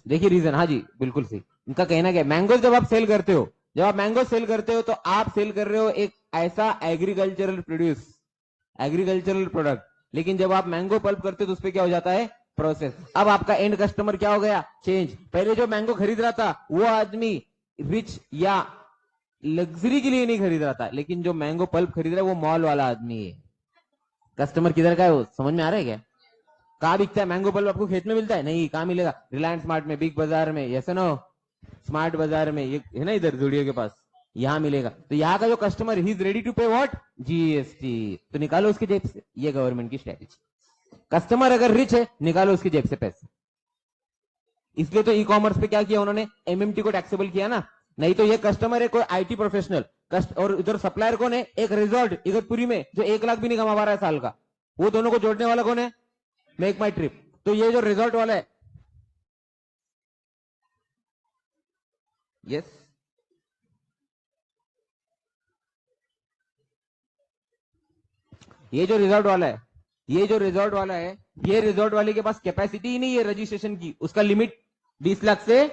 Speaker 1: देखिए रीजन, हाँ जी बिल्कुल सही, इनका कहना क्या है, मैंगोज जब आप सेल करते हो, जब आप मैंगो सेल करते हो तो आप सेल कर रहे हो एक ऐसा एग्रीकल्चरल प्रोड्यूस, एग्रीकल्चरल प्रोडक्ट। लेकिन जब आप मैंगो पल्प करते हो तो उसपे क्या हो जाता है? प्रोसेस। अब आपका एंड कस्टमर क्या हो गया? चेंज। पहले जो मैंगो खरीद रहा था वो आदमी रिच या लग्जरी के लिए नहीं खरीद रहा था, लेकिन जो मैंगो पल्प खरीद रहा है वो मॉल वाला आदमी है। कस्टमर किधर का है वो समझ में आ रहा है क्या? कहाँ बिकता है मैंगो पल्प? आपको खेत में मिलता है? नहीं, कहाँ मिलेगा? रिलायंस स्मार्ट में, बिग बाजार में, यस नो, स्मार्ट बाजार में, ये है ना इधर जूडियो के पास, यहां मिलेगा। तो यहाँ का जो customer he is ready to pay what? GST. तो निकालो उसकी जेब से, ये गवर्नमेंट की स्ट्रेटेजी। कस्टमर अगर रिच है, निकालो उसकी जेब से पैसे। इसलिए तो ई कॉमर्स पे क्या किया उन्होंने? एमएमटी को टैक्सेबल किया ना। नहीं तो ये कस्टमर है कोई आईटी प्रोफेशनल, और इधर सप्लायर कौन है? एक रिजॉर्ट इगतपुरी में जो 1 लाख भी नहीं कमा पा रहा है साल का, वो दोनों को जोड़ने वाला कौन है? मेक माई ट्रिप। तो ये जो रिजॉर्ट वाला है, यस, ये जो रिजॉर्ट वाला है, ये जो रिजॉर्ट वाला है, ये रिजॉर्ट वाले के पास कैपेसिटी ही नहीं है रजिस्ट्रेशन की, उसका लिमिट 20 लाख से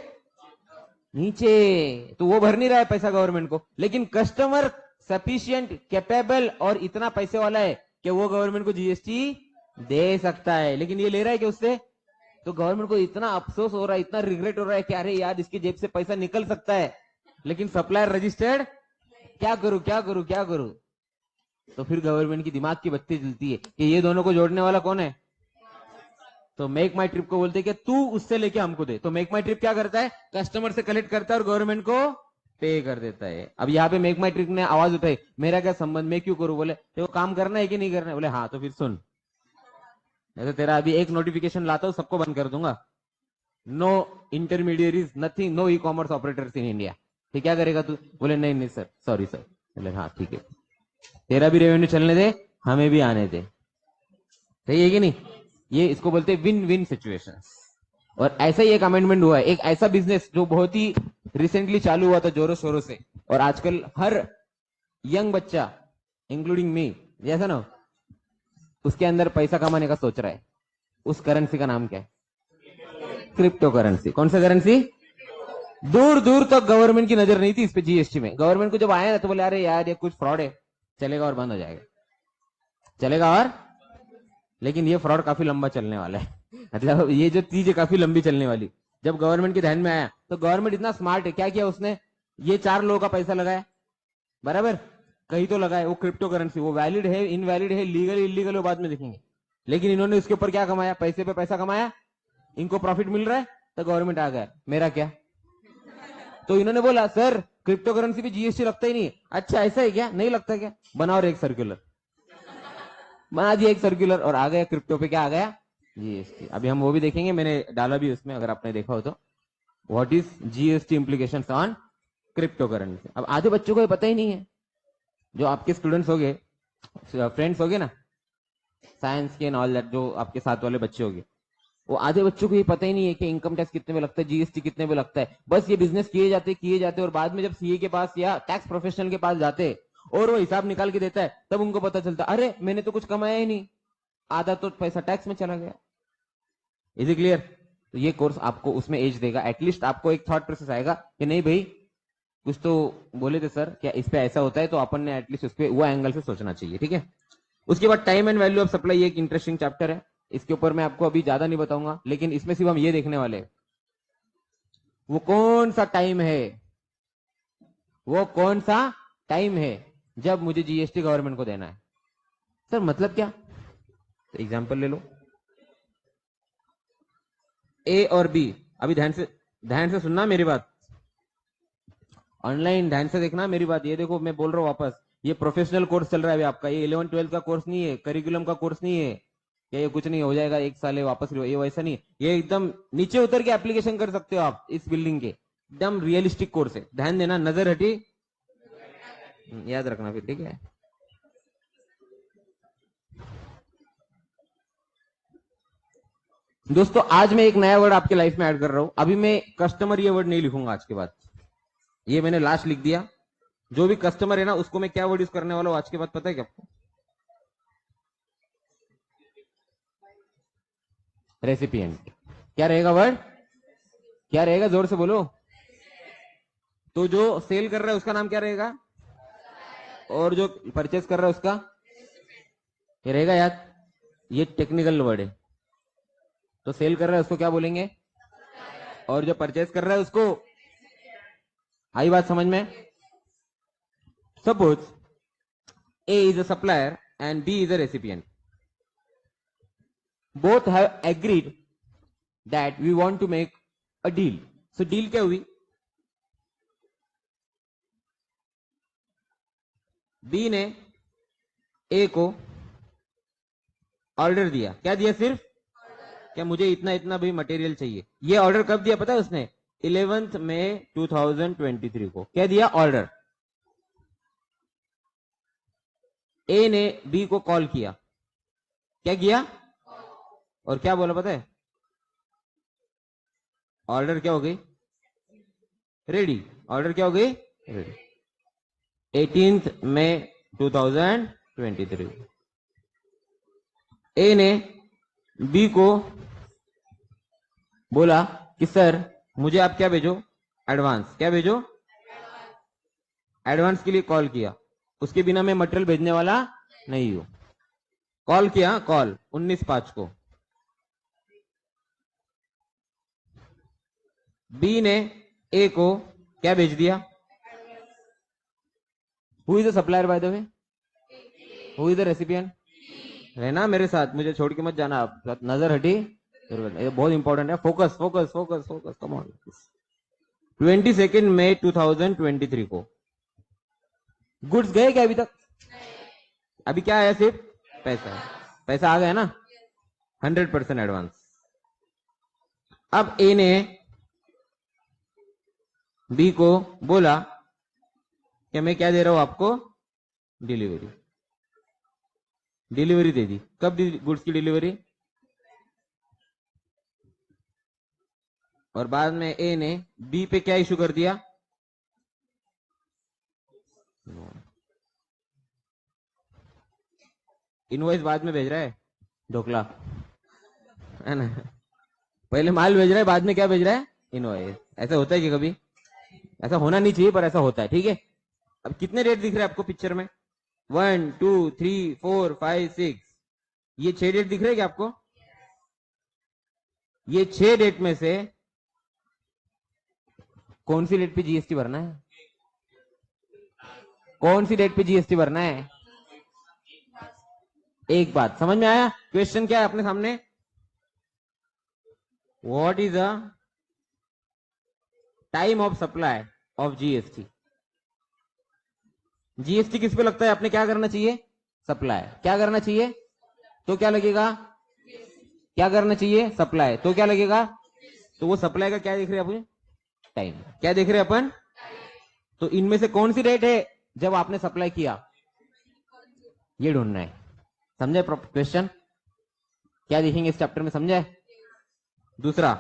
Speaker 1: नीचे, तो वो भर नहीं रहा है पैसा गवर्नमेंट को। लेकिन कस्टमर सफिशिएंट, कैपेबल और इतना पैसे वाला है कि वो गवर्नमेंट को जीएसटी दे सकता है, लेकिन ये ले रहा है कि उससे, तो गवर्नमेंट को इतना अफसोस हो रहा है, इतना रिग्रेट हो रहा है कि अरे यार इसकी जेब से पैसा निकल सकता है, लेकिन सप्लायर रजिस्टर्ड, क्या करूं क्या करूं क्या करूं। तो फिर गवर्नमेंट की दिमाग की बत्ती जलती है कि ये दोनों को जोड़ने वाला कौन है? तो मेक माई ट्रिप को बोलते हैं कि तू उससे लेके हमको दे। तो मेक माई ट्रिप क्या करता है? कस्टमर से कलेक्ट करता है और गवर्नमेंट को पे कर देता है। अब यहाँ पे मेक माई ट्रिप ने आवाज उठाई, मेरा क्या संबंध, मैं क्यों करूं? बोले तो काम करना है कि नहीं करना है? बोले हाँ। तो फिर सुन, तो तेरा अभी एक नोटिफिकेशन लाता हूं, सबको बंद कर दूंगा। No intermediaries, nothing, no e commerce operators in India. तो क्या करेगा तू? बोले नहीं नहीं सर, सॉरी सर। बोले हाँ ठीक है, तेरा भी रेवेन्यू चलने दे, हमें भी आने दे। सही है कि नहीं? ये इसको बोलते हैं विन विन सिचुएशंस। और ऐसा ही एक अमेंडमेंट हुआ है, एक ऐसा बिजनेस जो बहुत ही रिसेंटली चालू हुआ था जोरों शोरों से, और आजकल हर यंग बच्चा इंक्लूडिंग मी, जैसा ना, उसके अंदर पैसा कमाने का सोच रहा है। उस करेंसी का नाम क्या है? Crypto currency. कौन सा करेंसी? दूर दूर तक गवर्नमेंट की नजर नहीं थी इस पे जीएसटी में। गवर्नमेंट को जब आया ना तो बोले अरे यार ये कुछ फ्रॉड है, चलेगा और बंद हो जाएगा, चलेगा और, लेकिन ये फ्रॉड काफी लंबा चलने वाला है। मतलब ये जो चीज है काफी लंबी चलने वाली। जब गवर्नमेंट के ध्यान में आया तो गवर्नमेंट इतना स्मार्ट है, क्या किया उसने? ये 4 लोगों का पैसा लगाया, बराबर, कहीं तो लगाया वो क्रिप्टो करेंसी, वो वैलिड है इनवैलिड है, लीगल इलीगल, वो बाद में देखेंगे। लेकिन इन्होंने उसके ऊपर क्या कमाया? पैसे पे पैसा कमाया, इनको प्रॉफिट मिल रहा है, तो गवर्नमेंट आ गया मेरा क्या। तो इन्होंने बोला सर क्रिप्टो करेंसी पे जीएसटी लगता ही नहीं। अच्छा ऐसा है क्या? नहीं लगता क्या? बनाओ एक सर्कुलर, बना दिया एक सर्कुलर और आ गया क्रिप्टो पे क्या आ गया? जीएसटी। अभी हम वो भी देखेंगे, मैंने डाला भी उसमें, अगर आपने देखा हो तो, what is GST implications on crypto currency. अब आधे बच्चों को ये पता ही नहीं है, जो आपके स्टूडेंट्स हो गए, फ्रेंड्स हो गए ना, साइंस के ऑल दैट, जो आपके साथ वाले बच्चे हो गए, वो आधे बच्चों को ये पता ही नहीं है कि इनकम टैक्स कितने में लगता है, जीएसटी कितने में लगता है। बस ये बिजनेस किए जाते और बाद में जब सीए के पास या टैक्स प्रोफेशनल के पास जाते और वो हिसाब निकाल के देता है, तब उनको पता चलता अरे मैंने तो कुछ कमाया ही नहीं, आधा तो पैसा टैक्स में चला गया। Is it clear? तो ये कोर्स आपको उसमें एज देगा, एटलीस्ट आपको एक थॉट प्रोसेस आएगा कि नहीं भाई कुछ तो बोले थे सर, क्या इस पे ऐसा होता है, तो अपन ने एटलीस्ट उस पे वो एंगल से सोचना चाहिए। ठीक है। उसके बाद time and value of supply, एक इंटरेस्टिंग चैप्टर है, इसके ऊपर मैं आपको अभी ज्यादा नहीं बताऊंगा, लेकिन इसमें सिर्फ हम ये देखने वाले हैं वो कौन सा टाइम है, वो कौन सा टाइम है जब मुझे जीएसटी गवर्नमेंट को देना है। सर मतलब क्या? तो एग्जांपल ले लो, ए और बी। अभी ध्यान से सुनना मेरी बात, ऑनलाइन ध्यान से देखना मेरी बात। ये देखो मैं बोल रहा हूं वापस, ये प्रोफेशनल कोर्स चल रहा है अभी आपका, ये 11-12 का कोर्स नहीं है, करिकुलम का कोर्स नहीं है, क्या ये कुछ नहीं हो जाएगा एक साल है वापस, ये वैसा नहीं, ये एकदम नीचे उतर के एप्लीकेशन कर सकते हो आप इस बिल्डिंग के, एकदम रियलिस्टिक कोर्स है। ध्यान देना, नजर हटी याद रखना फिर, ठीक है। दोस्तों आज मैं एक नया वर्ड आपके लाइफ में ऐड कर रहा हूं। अभी मैं कस्टमर ये वर्ड नहीं लिखूंगा आज के बाद, ये मैंने लास्ट लिख दिया। जो भी कस्टमर है ना उसको मैं क्या वर्ड यूज करने वाला हूं आज के बाद, पता है क्या आपको? रेसिपिएंट। क्या रहेगा वर्ड? क्या रहेगा? जोर से बोलो। तो जो सेल कर रहा है उसका नाम क्या रहेगा? और जो परचेस कर रहा है उसका ये रहेगा याद। ये टेक्निकल वर्ड है। तो सेल कर रहा है उसको क्या बोलेंगे? और जो परचेस कर रहा है उसको, आई बात समझ में? Suppose A is a supplier and B is a recipient. Both have agreed that we want to make a deal. So deal क्या हुई? B ने A को ऑर्डर दिया। क्या दिया? सिर्फ क्या मुझे इतना इतना भी मटेरियल चाहिए। ये ऑर्डर कब दिया पता है उसने? 11 मई 2023 को। क्या दिया? ऑर्डर। ए ने बी को कॉल किया, क्या किया और क्या बोला पता है? ऑर्डर क्या हो गई? रेडी। ऑर्डर क्या हो गई? रेडी। 18 मई 2023। ए ने बी को बोला कि सर मुझे आप क्या भेजो? एडवांस। क्या भेजो? एडवांस के लिए कॉल किया, उसके बिना मैं मटेरियल भेजने वाला नहीं हूं। कॉल किया, कॉल 19/5 को। बी ने ए को क्या भेज दिया? Who is the supplier by the way? Who is the recipient? रहना मेरे साथ, मुझे छोड़ के मत जाना आप। नजर हटी, ये बहुत इंपॉर्टेंट है। Focus focus focus focus, come on. 22 मई 2023 को गुड्स गए क्या अभी तक? अभी क्या आया? सिर्फ पैसा। पैसा आ गया ना? 100% एडवांस। अब ए ने बी को बोला कि मैं क्या दे रहा हूं आपको? डिलीवरी। डिलीवरी दे दी। कब दी गुड्स की डिलीवरी? और बाद में ए ने बी पे क्या इशू कर दिया? इनवॉइस बाद में भेज रहा है, ढोकला है ना? पहले माल भेज रहा है, बाद में क्या भेज रहा है? इनवॉइस। ऐसा होता है कि कभी? ऐसा होना नहीं चाहिए पर ऐसा होता है, ठीक है। अब कितने रेट दिख रहे हैं आपको पिक्चर में? 1 2 3 4 5 6। ये 6 डेट दिख रहे हैं क्या आपको? ये 6 डेट में से कौन सी डेट पे जीएसटी भरना है? कौन सी डेट पे जीएसटी भरना है? एक बात समझ में आया? क्वेश्चन क्या है अपने सामने? What is the time of supply of GST? GST किस पे लगता है? आपने क्या करना चाहिए? सप्लाई। क्या करना चाहिए? तो क्या लगेगा? क्या करना चाहिए? सप्लाई। तो क्या लगेगा? तो वो सप्लाई का क्या देख रहे हैं अपन? टाइम। क्या देख रहे हैं अपन? तो इनमें से कौन सी डेट है जब आपने सप्लाई किया? ये ढूंढना है। समझे क्वेश्चन? क्या देखेंगे इस चैप्टर में, समझे? दूसरा,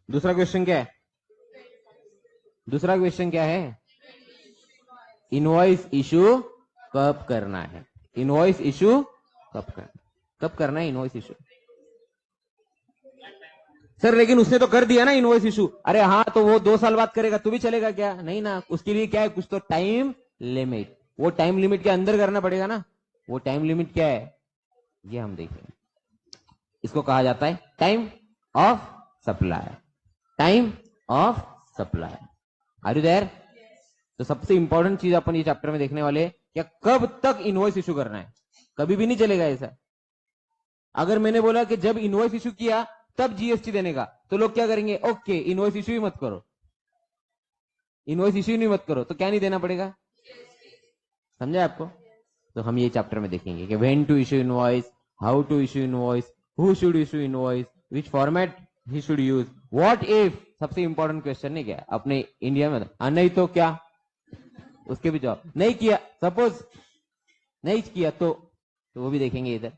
Speaker 1: दूसरा क्वेश्चन क्या है? दूसरा क्वेश्चन क्या है? इनवॉइस इशू कब करना है? इनवॉइस इशू कब करना है इनवॉइस इशू? सर लेकिन उसने तो कर दिया ना इनवॉइस इशू। अरे हाँ, तो वो 2 साल बाद करेगा तो भी चलेगा क्या? नहीं ना, उसके लिए क्या है? कुछ तो टाइम लिमिट। वो टाइम लिमिट के अंदर करना पड़ेगा ना। वो टाइम लिमिट क्या है? ये हम देखेंगे। इसको कहा जाता है time of supply. Time of supply. Are you there? तो सबसे इंपॉर्टेंट चीज अपन ये चैप्टर में देखने वाले, क्या कब तक इनवॉइस इशू करना है। कभी भी नहीं चलेगा ऐसा। अगर मैंने बोला कि जब इनवॉइस इशू किया तब जीएसटी देने का, तो लोग क्या करेंगे? ओके, इनवॉइस इशू ही मत करो। इनवॉइस इशू नहीं मत करो तो क्या नहीं देना पड़ेगा? समझे आपको? तो हम ये चैप्टर में देखेंगे कि when to issue invoice, how to issue invoice, who should issue invoice, which format he should use, what if. सबसे इंपॉर्टेंट क्वेश्चन नहीं क्या अपने इंडिया में? नहीं तो क्या? उसके भी जवाब। नहीं किया, सपोज नहीं किया तो वो भी देखेंगे इधर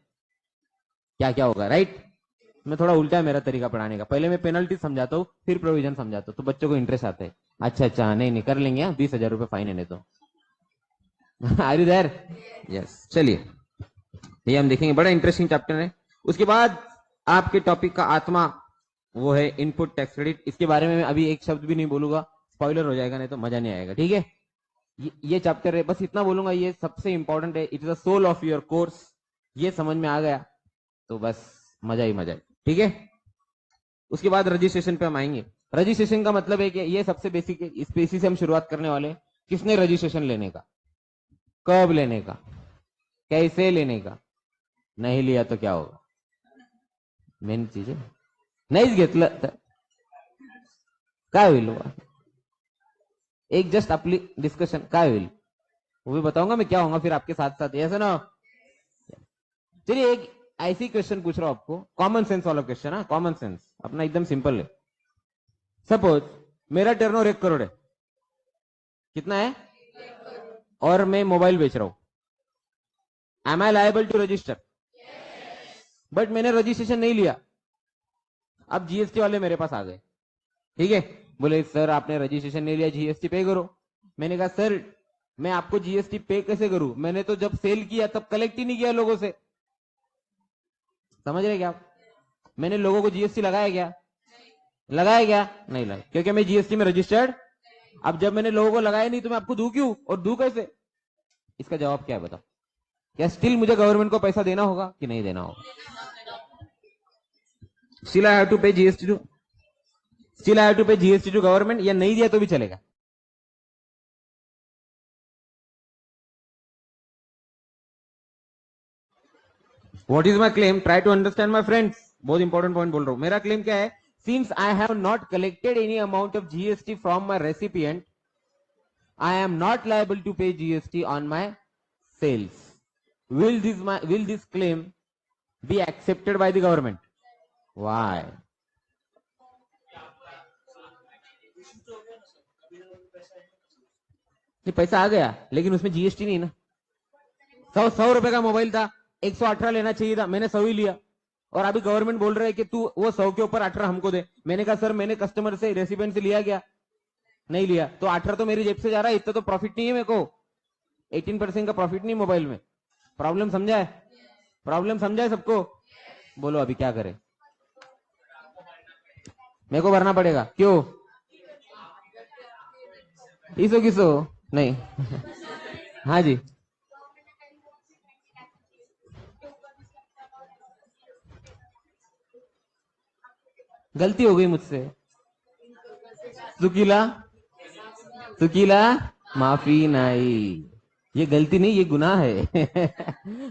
Speaker 1: क्या क्या होगा, राइट? मैं थोड़ा उल्टा है मेरा तरीका पढ़ाने का। पहले मैं पेनल्टी समझाता हूँ, फिर प्रोविजन समझाता हूँ, तो बच्चों को इंटरेस्ट आता है। अच्छा अच्छा, नहीं नहीं कर लेंगे, 20,000 रुपए फाइन है तो। Are you there? यस। चलिए, ये हम देखेंगे, बड़ा इंटरेस्टिंग चैप्टर है। उसके बाद आपके टॉपिक का आत्मा वो है इनपुट टैक्स क्रेडिट। इसके बारे में अभी एक शब्द भी नहीं बोलूंगा, स्पॉइलर हो जाएगा, नहीं तो मजा नहीं आएगा, ठीक है? ये चैप्टर है, बस इतना बोलूंगा, ये सबसे इंपॉर्टेंट है। It is the soul of your course. ये समझ में आ गया तो बस मजा ही मजा है, ठीक है? उसके बाद रजिस्ट्रेशन पे हम आएंगे। रजिस्ट्रेशन का मतलब है कि ये सबसे बेसिक है, इस पे इसी से हम शुरुआत करने वाले। किसने रजिस्ट्रेशन लेने का, कब लेने का, कैसे लेने का, नहीं लिया तो क्या होगा, मेन चीज है। नाहीच घेतलं तर काय होईल? एक जस्ट आपली डिस्कशन काय होईल वो भी बताऊंगा मैं क्या होगा फिर आपके साथ साथ, ऐसा ना। चलिए, एक ऐसी क्वेश्चन पूछ रहा हूं आपको, कॉमन सेंस वाला क्वेश्चन है, कॉमन सेंस अपना एकदम सिंपल है। सपोज मेरा टर्नओवर 1 करोड़ है, कितना है, और मैं मोबाइल बेच रहा हूं, am I liable to register? But मैंने रजिस्ट्रेशन नहीं लिया। अब जीएसटी वाले मेरे पास आ गए, ठीक है, बोले सर आपने रजिस्ट्रेशन नहीं लिया, जीएसटी पे करो। मैंने कहा सर मैं आपको जीएसटी पे कैसे करूं, मैंने तो जब सेल किया तब कलेक्ट ही नहीं किया लोगों से। समझ रहे क्या आप? मैंने लोगों को जीएसटी लगाया क्या? लगाया क्या? नहीं लगाया, क्योंकि मैं जीएसटी में रजिस्टर्ड। अब जब मैंने लोगों को लगाया नहीं तो मैं आपको दूं क्यों, और दूं कैसे? इसका जवाब क्या है बताओ? क्या स्टिल मुझे गवर्नमेंट को पैसा देना होगा कि नहीं देना होगा? Still I have to pay GST to, still I have to pay GST to government, या नहीं दिया तो भी चलेगा? What is my claim? Try to understand my friends, बहुत इंपॉर्टेंट पॉइंट बोल रहा हूं। मेरा क्लेम क्या है? Since I have not collected any amount of GST from my recipient, I am not liable to pay GST on my sales. Will this claim be accepted by the government? Why? ये पैसा आ गया लेकिन उसमें जीएसटी नहीं ना। 100 रुपए का मोबाइल था, 118 लेना चाहिए था, मैंने 100 ही लिया, और अभी गवर्नमेंट बोल रहा है कि तू वो 100 के ऊपर 18 हमको दे। मैंने कहा सर मैंने कस्टमर से, रेसिपिएंट से लिया क्या? नहीं लिया, तो 18 तो मेरी जेब से जा रहा है, इतना तो प्रॉफिट नहीं है मेरे को, 18% का प्रॉफिट नहीं मोबाइल में। प्रॉब्लम समझा है? प्रॉब्लम समझा है सबको? बोलो अभी क्या करें? मेरे को भरना पड़ेगा, क्यों? इसो किसो नहीं। हाँ जी, गलती हो गई मुझसे, चुकीला चुकीला माफी नहीं। ये गलती नहीं, ये गुनाह है।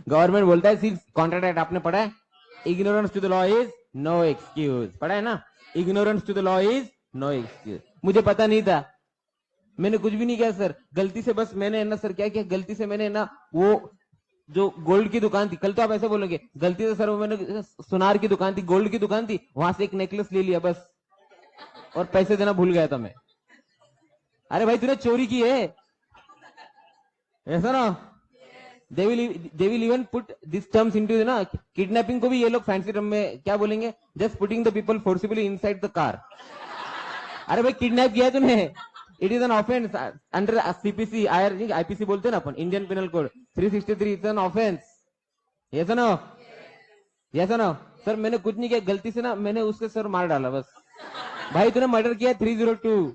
Speaker 1: गवर्नमेंट बोलता है सिर्फ कॉन्ट्रैक्ट एक्ट आपने पढ़ा है, ignorance to the law is no excuse, पढ़ा है ना? Ignorance to the law is no excuse. मुझे पता नहीं था, मैंने कुछ भी नहीं किया सर, गलती से बस मैंने ना सर क्या किया, गलती से मैंने ना वो जो गोल्ड की दुकान थी, कल तो आप ऐसे बोलोगे गलती से सर वो मैंने सुनार की दुकान थी, गोल्ड की दुकान थी, वहां से एक नेकलेस ले लिया बस, और पैसे देना भूल गया था मैं। अरे भाई तूने चोरी की है, ऐसा ना? They will even put this terms into ना, किडनैपिंग को भी ये लोग फैंसी टर्म में क्या बोलेंगे, just putting the people forcibly inside the car. अरे भाई किडनैप किया है तूने, it is an offence under CPC, IPC बोलते हैं ना अपन, Indian penal code 363, it's an offence. Yes no? Yes no? Sir मैंने कुछ नहीं किया, गलती से ना मैंने उसके सर मार डाला बस। भाई तूने मर्डर किया 302,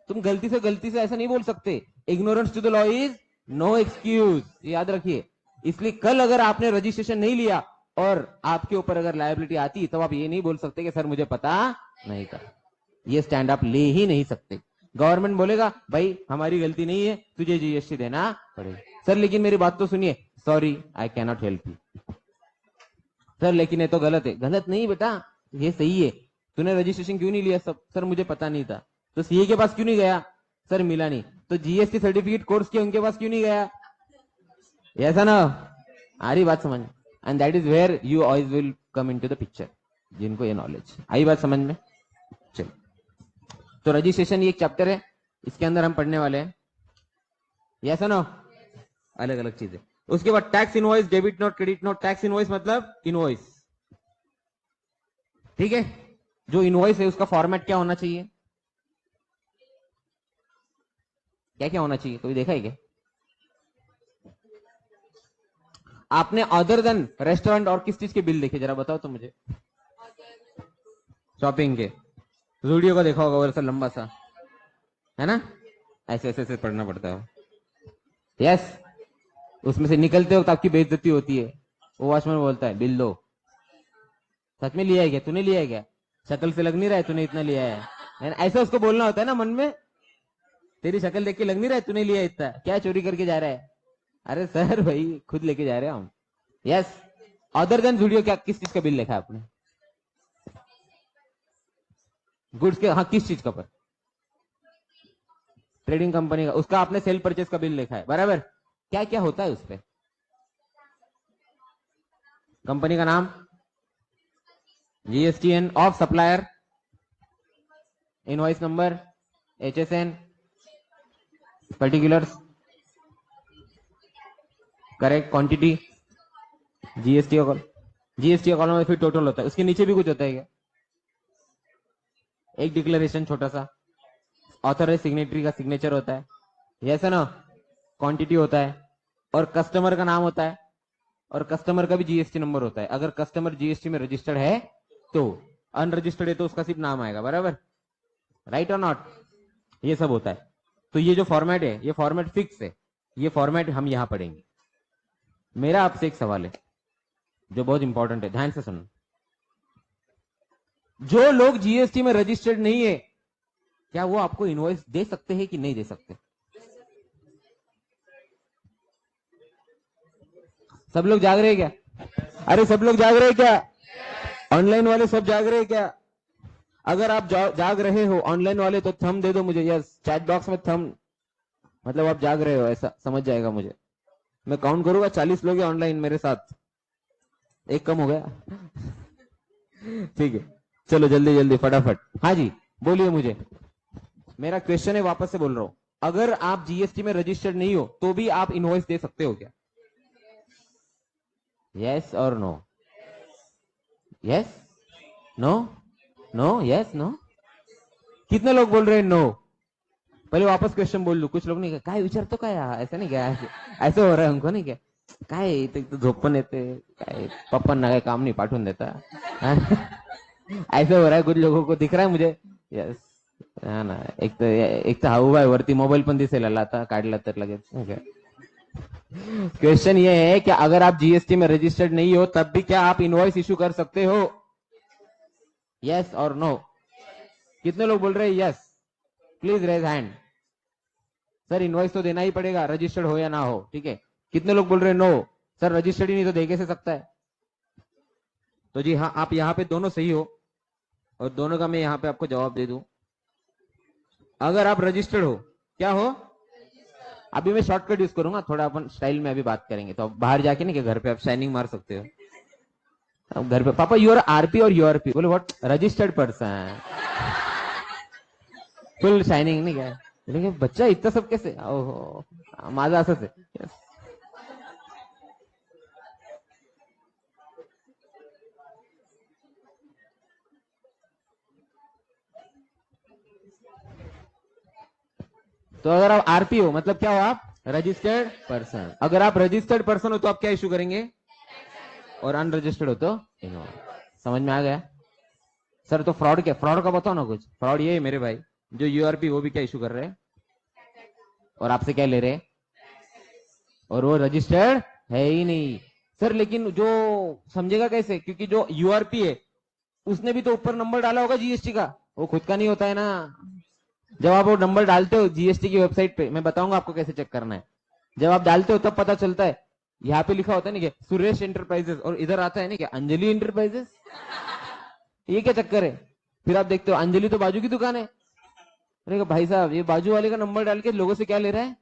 Speaker 1: तुम गलती से ऐसा नहीं बोल सकते। Ignorance to the law is no excuse, याद रखिए। इसलिए कल अगर आपने रजिस्ट्रेशन नहीं लिया और आपके ऊपर अगर लायबिलिटी आती तो आप ये नहीं बोल सकते कि सर मुझे पता नहीं था। ये स्टैंड आप ले ही नहीं सकते। गवर्नमेंट बोलेगा भाई हमारी गलती नहीं है, तुझे जीएसटी देना पड़ेगा। सर लेकिन मेरी बात तो सुनिए, sorry I can not help you. Sir लेकिन ये तो गलत है। गलत नहीं बेटा, ये सही है। तूने रजिस्ट्रेशन क्यों नहीं लिया? सब सर मुझे पता नहीं था। तो सीए के पास क्यों नहीं गया? सर मिला नहीं। तो जीएसटी सर्टिफिकेट कोर्स के उनके पास क्यों नहीं गया? ऐसा ना, आ रही बात समझ? And that is where you always will come into the picture, जिनको ये नॉलेज आई बात समझ में। चलो, तो रजिस्ट्रेशन ये एक चैप्टर है, इसके अंदर हम पढ़ने वाले हैं, ऐसा ना, अलग अलग चीजें। उसके बाद tax invoice, debit note, credit note. Tax invoice मतलब इनवॉइस, ठीक है? जो इनवॉइस है उसका फॉर्मेट क्या होना चाहिए? क्या क्या होना चाहिए, कभी देखा है क्या आपने? अदर देन रेस्टोरेंट और किस चीज के बिल देखे, जरा बताओ तो मुझे। शॉपिंग के, वीडियो का देखा होगा वैसा लंबा सा, है ना? ऐसे ऐसे ऐसे पढ़ना पड़ता है। यस, उसमें से निकलते वक्त आपकी बेइज्जती होती है, वो वॉचमैन बोलता है बिल दो। सच में लिया है क्या? तूने लिया है क्या? शक्ल से लग नहीं रहा है तूने इतना लिया है, ऐसा उसको बोलना होता है ना मन में। तेरी शक्ल देख के लग नहीं रहा है तूने लिया इतना, क्या चोरी करके जा रहा है? अरे सर भाई खुद लेके जा रहे हैं हम। यस, अदर देन वीडियो, क्या किस चीज का बिल लिखा है आपने? गुड्स के, हाँ किस चीज का? पर ट्रेडिंग कंपनी का, उसका आपने सेल परचेज का बिल लिखा है, बराबर? क्या क्या होता है उस पर? कंपनी का नाम, GSTN of supplier, invoice number, HSN, particulars, correct, quantity, GST का जीएसटी का कॉलम में फिर टोटल होता है, उसके नीचे भी कुछ होता है क्या? एक डिक्लेरेशन छोटा सा, ऑथराइज सिग्नेटरी का सिग्नेचर होता है, यस है ना, क्वांटिटी होता है, और कस्टमर का नाम होता है, और कस्टमर का भी जीएसटी नंबर होता है। अगर कस्टमर जीएसटी में रजिस्टर्ड है तो, अनरजिस्टर्ड है तो उसका सिर्फ नाम आएगा, बराबर, राइट और नॉट, ये सब होता है। तो ये जो फॉर्मेट है, ये फॉर्मेट फिक्स है, ये फॉर्मेट हम यहां पढ़ेंगे। मेरा आपसे एक सवाल है जो बहुत इंपॉर्टेंट है, ध्यान से सुनो। जो लोग जीएसटी में रजिस्टर्ड नहीं है, क्या वो आपको इनवॉइस दे सकते हैं कि नहीं दे सकते? सब लोग जाग रहे हैं क्या? अरे सब लोग जाग रहे हैं क्या? ऑनलाइन वाले सब जाग रहे हैं क्या? अगर आप जाग रहे हो ऑनलाइन वाले तो थंब दे दो मुझे, यस, चैट बॉक्स में थंब, मतलब आप जाग रहे हो, ऐसा समझ जाएगा मुझे। मैं काउंट करूंगा, 40 लोग हैं ऑनलाइन मेरे साथ, एक कम हो गया। ठीक है, चलो जल्दी जल्दी फटाफट, हाँ जी बोलिए मुझे। मेरा क्वेश्चन है, वापस से बोल रहा हूं, अगर आप जीएसटी में रजिस्टर्ड नहीं हो तो भी आप इनवॉइस दे सकते हो क्या? यस और no? Yes, no, no, yes, no. कितने लोग बोल रहे हैं नो? पहले वापस क्वेश्चन बोल लू, कुछ लोग नहीं काय विचार तो काय, ऐसा नहीं क्या, ऐसे हो रहा है हमको नाही क्या, काय इथे झोप पण येते, काय पप्पांना काय काम नाही पाठवून देता, ऐसे हो रहा है कुछ लोगों को, दिख रहा है मुझे, यस, हा ना, एक तर हा उभा आहे वरती, मोबाईल पण दिसेल आता काढला तर लगेच। क्वेश्चन ये है कि अगर आप जीएसटी में रजिस्टर्ड नहीं हो तब भी क्या आप इनवॉइस इशू कर सकते हो? यस और नो? कितने लोग बोल रहे हैं yes? Please raise hand. Sir invoice तो देना ही पड़ेगा, रजिस्टर्ड हो या ना हो, ठीक है। कितने लोग बोल रहे हैं नो, सर रजिस्टर्ड ही नहीं तो दे कैसे सकता है? तो जी हाँ, आप यहाँ पे दोनों सही हो, और दोनों का मैं यहाँ पे आपको जवाब दे दूं। अगर आप रजिस्टर्ड हो, क्या हो? अभी मैं शॉर्टकट यूज करूंगा, थोड़ा अपन स्टाइल में अभी बात करेंगे, तो बाहर जाके नहीं, कि घर पे आप शाइनिंग मार सकते हो। अब घर पे पापा यू आर आरपी और यू आरपी, बोले what, registered person, full shining नहीं क्या? लेकिन बच्चा इतना सब कैसे, ओहो, माझं असंच आहे। Yes. तो अगर आप आरपी हो मतलब क्या हो आप? Registered person. अगर आप रजिस्टर्ड पर्सन हो तो आप क्या इशू करेंगे? और अनरजिस्टर्ड हो तो इनो। समझ में आ गया? सर तो फ्रॉड क्या, फ्रॉड का बताओ ना कुछ। फ्रॉड ये है मेरे भाई, जो यूआरपी वो भी क्या इशू कर रहे हैं और आपसे क्या ले रहे हैं, और वो रजिस्टर्ड है ही नहीं। सर लेकिन जो समझेगा कैसे, क्योंकि जो यूआरपी है उसने भी तो ऊपर नंबर डाला होगा जीएसटी का, वो खुद का नहीं होता है ना। जब आप वो नंबर डालते हो जीएसटी की वेबसाइट पे, मैं बताऊंगा आपको कैसे चेक करना है, जब आप डालते हो तब पता चलता है। यहाँ पे लिखा होता है ना क्या, सुरेश एंटरप्राइजेस, और इधर आता है ना क्या, अंजलि एंटरप्राइजेस। ये क्या चक्कर है? फिर आप देखते हो अंजलि तो बाजू की दुकान है। अरे भाई साहब, ये बाजू वाले का नंबर डाल के लोगों से क्या ले रहा है?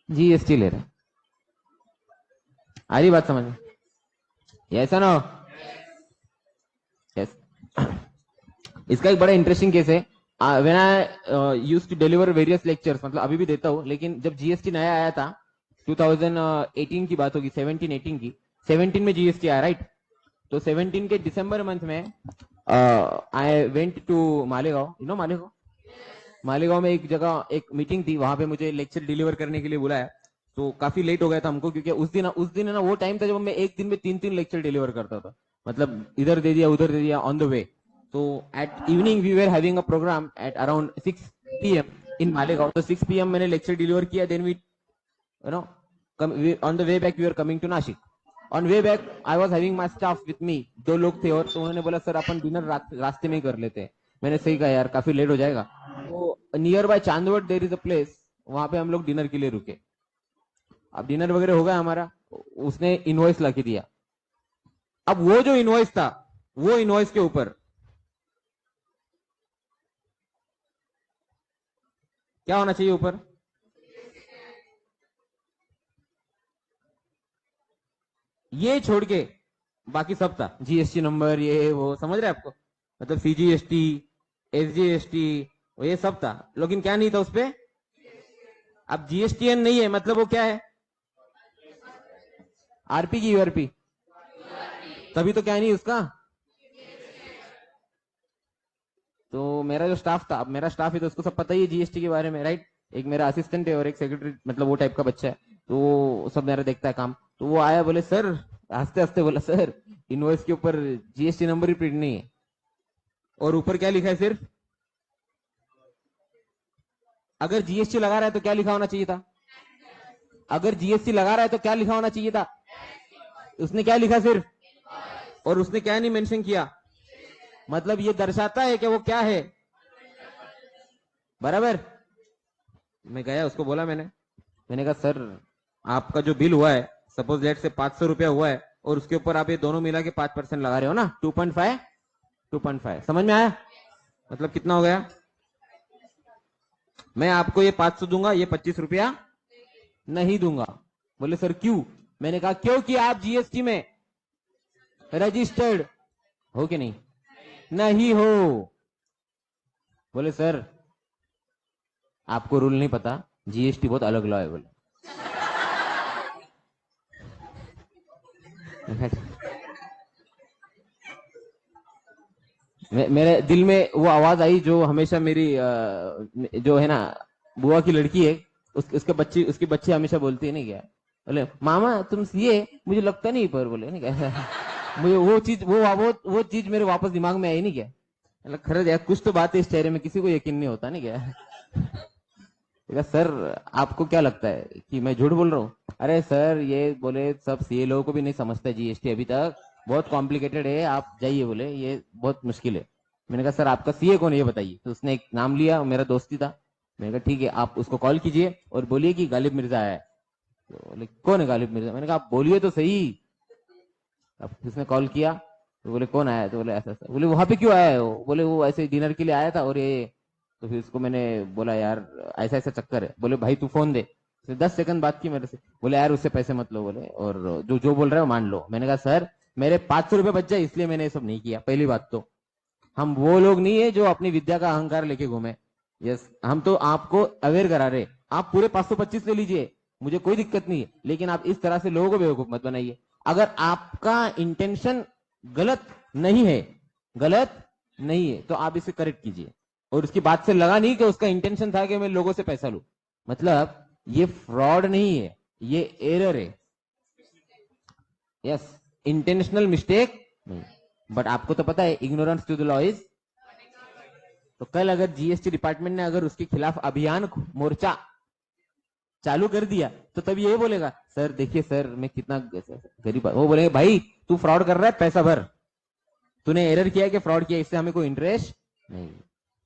Speaker 1: जीएसटी ले रहा है। आ रही बात समझ में? ऐसा ना? यस। इसका एक बड़ा इंटरेस्टिंग केस है। When I used to deliver various lectures, मतलब अभी भी देता हूं, लेकिन जब जीएसटी नया आया था 2018 की बात होगी, 17-18 की, 17 में जीएसटी आया, राइट? तो 17 के दिसंबर मंथ में I went to Malegaon, you know Malegaon, Malegaon में एक जगह एक मीटिंग थी, वहां पे मुझे लेक्चर डिलीवर करने के लिए बुलाया। तो काफी लेट हो गया था हमको, क्योंकि उस दिन है ना वो टाइम था जब मैं एक दिन में 3-3 लेक्चर डिलीवर करता था, मतलब इधर दे दिया उधर दे दिया ऑन द वे। तो at evening we were having a programme at around 6 PM इन मालेगांव। तो 6 PM मैंने लेक्चर डिलीवर किया, then we you know on the way back we are coming to Nashik. On way back I was having my staff with me, 2 लोग थे, और तो उन्होंने बोला सर अपन डिनर रास्ते में ही कर लेते हैं। मैंने सही कहा यार, काफी लेट हो जाएगा। तो near by Chandwad there is a place, वहां पे हम लोग डिनर के लिए रुके। अब डिनर वगैरह हो गया हमारा, उसने इनवॉइस ला के दिया। अब वो जो इनवॉइस था, वो इनवॉइस के ऊपर क्या होना चाहिए ऊपर? ये छोड़ के बाकी सब था, जीएसटी नंबर ये वो, समझ रहे आपको, मतलब सीजीएसटी, एसजीएसटी, ये सब था, लेकिन क्या नहीं था उसपे। अब जीएसटीएन नहीं है, मतलब वो क्या है, आरपी की यूआरपी, तभी तो क्या नहीं उसका। तो मेरा जो स्टाफ था, अब मेरा स्टाफ है तो उसको सब पता ही है जीएसटी के बारे में, राइट। एक मेरा असिस्टेंट है और एक सेक्रेटरी, मतलब वो टाइप का बच्चा है, तो वो सब मेरा देखता है काम। तो वो आया, बोले सर, हंसते हंसते बोला, सर इनवॉइस के ऊपर जीएसटी नंबर ही प्रिंट नहीं है, और ऊपर क्या लिखा है सिर्फ, अगर जीएसटी लगा रहा है तो क्या लिखा होना चाहिए था, अगर जीएसटी लगा रहा है तो क्या लिखा होना चाहिए था, उसने क्या लिखा सिर्फ, और उसने क्या नहीं मेंशन किया, मतलब ये दर्शाता है कि वो क्या है, बराबर। मैं गया, उसको बोला, मैंने कहा सर आपका जो बिल हुआ है, सपोज लेट से 500 रुपया हुआ है, और उसके ऊपर आप ये दोनों मिला के 5% लगा रहे हो ना, 2.5, समझ में आया, मतलब कितना हो गया। मैं आपको ये 500 दूंगा, ये 25 रुपया नहीं दूंगा। बोले सर क्यों, मैंने कहा क्योंकि आप जीएसटी में रजिस्टर्ड हो कि नहीं, नहीं हो। बोले सर आपको रूल नहीं पता, जीएसटी बहुत अलग लॉ है, बोले। मेरे दिल में वो आवाज आई जो हमेशा मेरी जो है ना, बुआ की लड़की है, उसके बच्चे हमेशा बोलती है, नहीं क्या, बोले मामा तुम सीए, मुझे लगता नहीं पर, बोले नहीं क्या। मुझे वो चीज मेरे वापस दिमाग में आई, नहीं क्या, मतलब खरंच यार, कुछ तो बात है इस चेहरे में, किसी को यकीन नहीं होता, नहीं क्या। सर आपको क्या लगता है कि मैं झूठ बोल रहा हूँ, अरे सर ये बोले सब सीए लोगों को भी नहीं समझता जीएसटी अभी तक, बहुत कॉम्प्लिकेटेड है, आप जाइए, बोले ये बहुत मुश्किल है। मैंने कहा सर आपका सीए कौन है ये बताइए, तो उसने एक नाम लिया, मेरा दोस्त ही था। मैंने कहा ठीक है, आप उसको कॉल कीजिए और बोलिए कि गालिब मिर्जा आया है। तो बोले कौन है गालिब मिर्जा, मैंने कहा आप बोलिए तो सही। अब उसने कॉल किया, तो बोले कौन आया है? तो बोले ऐसा ऐसा। बोले वहां पे क्यों आया है वो? बोले वो ऐसे डिनर के लिए आया था और ये, तो फिर उसको मैंने बोला यार ऐसा ऐसा चक्कर है। बोले भाई तू फोन दे। फिर 10 सेकंड बात की मेरे से, बोले यार उससे पैसे मत लो, बोले और जो जो बोल रहा है वो मान लो। मैंने कहा सर मेरे 500 रुपये बच जाए इसलिए मैंने ये सब नहीं किया, पहली बात तो। हम वो लोग नहीं है जो अपनी विद्या का अहंकार लेके घूमे। यस, हम तो आपको अवेयर करा रहे, आप पूरे 525 ले लीजिए, मुझे कोई दिक्कत नहीं है, लेकिन आप इस तरह से लोगों को बेवकूफ मत बनाइए। अगर आपका इंटेंशन गलत नहीं है, गलत नहीं है, तो आप इसे करेक्ट कीजिए। और उसकी बात से लगा नहीं कि उसका इंटेंशन था कि मैं लोगों से पैसा लूं, मतलब ये फ्रॉड नहीं है, ये एरर है। यस, इंटेंशनल मिस्टेक नहीं। बट आपको तो पता है ignorance to the law is. तो कल अगर जीएसटी डिपार्टमेंट ने अगर उसके खिलाफ अभियान मोर्चा चालू कर दिया, तो तब ये बोलेगा सर देखिए सर मैं कितना गरीब, वो बोलेंगे भाई तू फ्रॉड कर रहा है, पैसा भर, तूने एरर किया कि फ्रॉड किया, इससे हमें कोई इंटरेस्ट नहीं।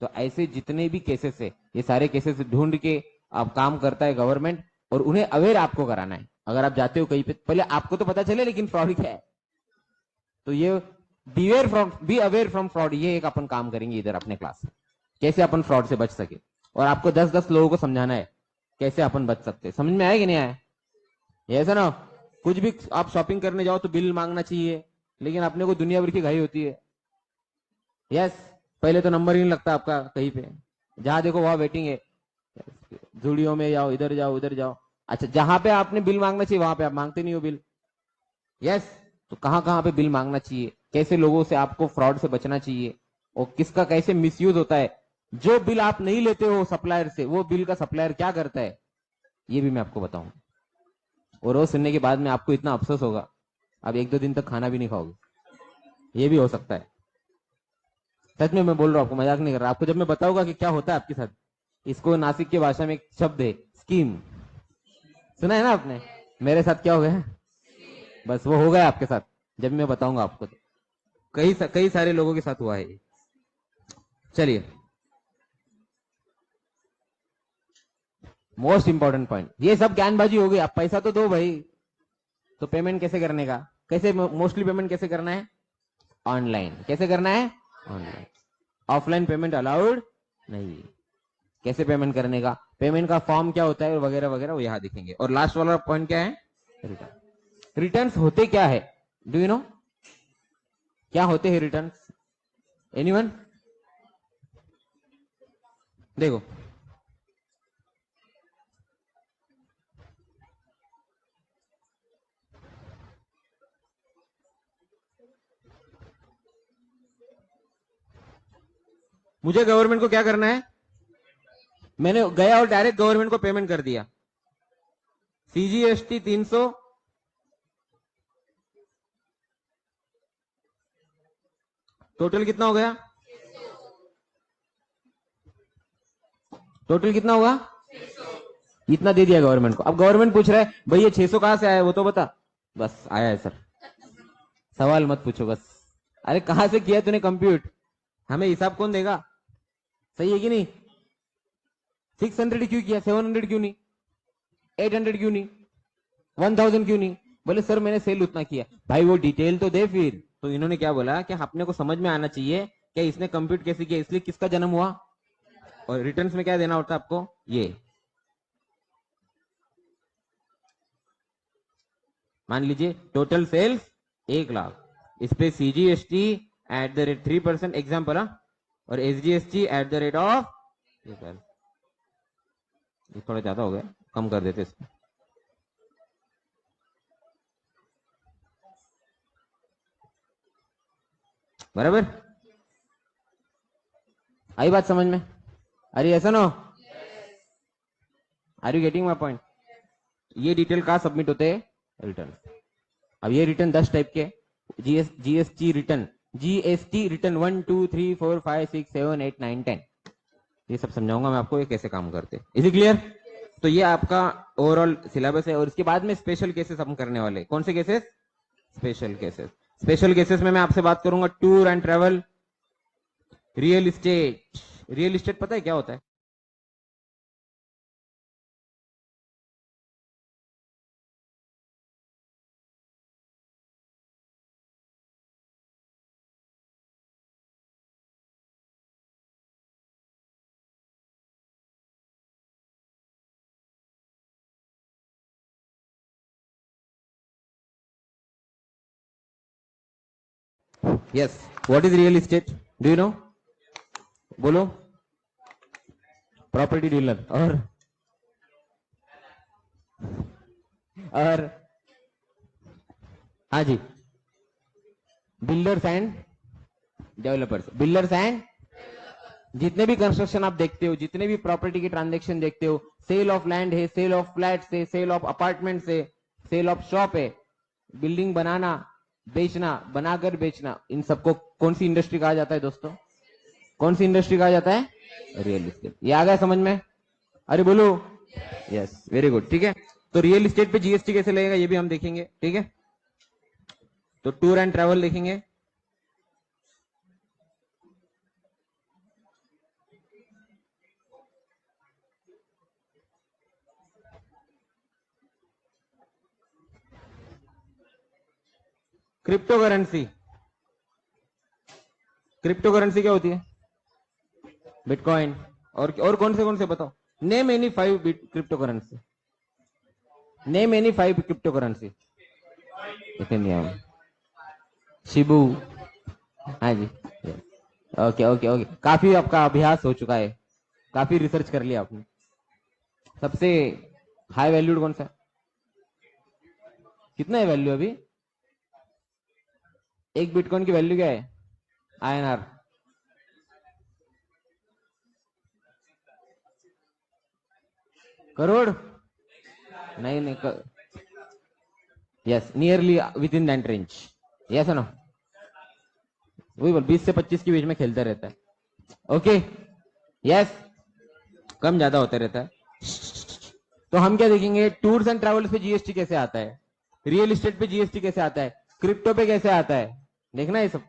Speaker 1: तो ऐसे जितने भी केसेस है, ये सारे केसेस ढूंढ के आप काम करता है गवर्नमेंट, और उन्हें अवेयर आपको कराना है। अगर आप जाते हो कहीं पे, पहले आपको तो पता चले लेकिन फ्रॉड क्या है, तो ये बी अवेयर फ्रॉम फ्रॉड, ये एक अपन काम करेंगे इधर अपने क्लास में, कैसे अपन फ्रॉड से बच सके। और आपको 10-10 लोगों को समझाना है कैसे अपन बच सकते हैं। समझ में आया कि नहीं आया? ये ऐसा ना, कुछ भी आप शॉपिंग करने जाओ तो बिल मांगना चाहिए, लेकिन अपने को दुनिया भर की घाई होती है। यस, पहले तो नंबर ही नहीं लगता आपका कहीं पे, जहां देखो वहां वेटिंग है, जूडियो में जाओ, इधर जाओ उधर जाओ। अच्छा, जहां पे आपने बिल मांगना चाहिए वहां पे आप मांगते नहीं हो बिल। यस, तो कहां कहां पे बिल मांगना चाहिए, कैसे लोगों से आपको फ्रॉड से बचना चाहिए, और किसका कैसे मिसयूज होता है। जो बिल आप नहीं लेते हो सप्लायर से, वो बिल का सप्लायर क्या करता है, ये भी मैं आपको बताऊंगा। और वो सुनने के बाद में आपको इतना अफसोस होगा, आप 1-2 दिन तक खाना भी नहीं खाओगे, ये भी हो सकता है। सच में मैं बोल रहा हूँ, आपको मजाक नहीं कर रहा। आपको जब मैं बताऊंगा कि क्या होता है आपके साथ, इसको नासिक की भाषा में एक शब्द है स्कीम, सुना है ना आपने, मेरे साथ क्या हो गया, बस वो हो गया आपके साथ, जब मैं बताऊंगा आपको। तो कई सारे लोगों के साथ हुआ है। चलिए, मोस्ट इंपॉर्टेंट पॉइंट, ये सब ज्ञानबाजी हो गई, आप पैसा तो दो भाई। तो पेमेंट कैसे करने का, कैसे मोस्टली पेमेंट कैसे करना है, ऑनलाइन। कैसे करना है, ऑनलाइन। ऑफलाइन पेमेंट अलाउड नहीं। कैसे पेमेंट करने का, पेमेंट का फॉर्म क्या होता है वगैरह वगैरह, वो यहां दिखेंगे। और लास्ट वाला पॉइंट क्या है, रिटर्न। रिटर्न्स होते क्या है, डू यू नो? क्या होते हैं रिटर्न्स? एनीवन? देखो, मुझे गवर्नमेंट को क्या करना है? मैंने गया और डायरेक्ट गवर्नमेंट को पेमेंट कर दिया। सीजीएसटी 300, टोटल कितना हो गया? टोटल कितना होगा? इतना दे दिया गवर्नमेंट को। अब गवर्नमेंट पूछ रहा है भाई ये 600 कहां से आया, वो तो बता। बस आया है सर, सवाल मत पूछो बस। अरे कहां से किया तूने कंप्यूट? हमें हिसाब कौन देगा? सही है कि नहीं? 600 क्यों किया, 700 क्यों नहीं, 800 क्यों नहीं, 1000 क्यों नहीं? बोले सर मैंने सेल उतना किया। भाई वो डिटेल तो दे फिर। तो इन्होंने क्या बोला कि अपने को समझ में आना चाहिए कि इसने कंप्यूट कैसे किया, इसलिए किसका जन्म हुआ, और रिटर्न्स में क्या देना होता है आपको, ये। मान लीजिए टोटल सेल्स 1 लाख, इस पे CGST at the rate 3% example, और SGST at the rate of, ये थोड़ा ज्यादा हो गया, कम कर देते इसको। बराबर? आई बात समझ में? अरे ऐसा ना, are you getting my point? ये डिटेल कहाँ सबमिट होते हैं? रिटर्न। अब ये रिटर्न 10 टाइप के, जीएसटी रिटर्न, जीएसटी रिटर्न 1 2 3 4 5 6 7 8 9 10, ये सब समझाऊंगा मैं आपको ये कैसे काम करते। Is it clear? तो ये आपका ओवरऑल सिलेबस है, और इसके बाद में स्पेशल केसेस हम करने वाले। कौन से cases? Special cases. Special cases में मैं आपसे बात करूंगा tour and travel, real estate. Real estate पता है क्या होता है? Yes, what is real estate, do you know? बोलो। प्रॉपर्टी डीलर, और हाँ जी, builders and developers. Builders and, जितने भी कंस्ट्रक्शन आप देखते हो, जितने भी प्रॉपर्टी की ट्रांजेक्शन देखते हो, सेल ऑफ लैंड है, सेल ऑफ फ्लैट है, सेल ऑफ अपार्टमेंट है, सेल ऑफ शॉप है, बिल्डिंग बनाना, बेचना, बनाकर बेचना, इन सबको कौन सी इंडस्ट्री कहा जाता है दोस्तों? कौन सी इंडस्ट्री कहा जाता है? Real estate. ये आ गया समझ में? अरे बोलो। Yes, very good. ठीक है, तो रियल इस्टेट पे जीएसटी कैसे लगेगा ये भी हम देखेंगे। ठीक है, तो टूर एंड ट्रैवल देखेंगे। Crypto currency. क्रिप्टो करेंसी क्या होती है? बिटकॉइन। और कौन से बताओ? Name any 5 crypto currency. Name any 5 crypto currency. Shibu. हाँ जी। ओके ओके ओके, काफी आपका अभ्यास हो चुका है, काफी रिसर्च कर लिया आपने। सबसे हाई वैल्यूड कौन सा है? कितना है वैल्यू अभी? एक बिटकॉइन की वैल्यू क्या है? आईएनआर। करोड़? नहीं नहीं, yes, nearly with in that range. Yes no, वही बोल, 20 से 25 के बीच में खेलता रहता है। ओके, यस, कम ज्यादा होता रहता है। तो हम क्या देखेंगे? टूर्स एंड ट्रैवल्स पे जीएसटी कैसे आता है, रियल एस्टेट पे जीएसटी कैसे आता है, क्रिप्टो पे कैसे आता है, देखना ये सब।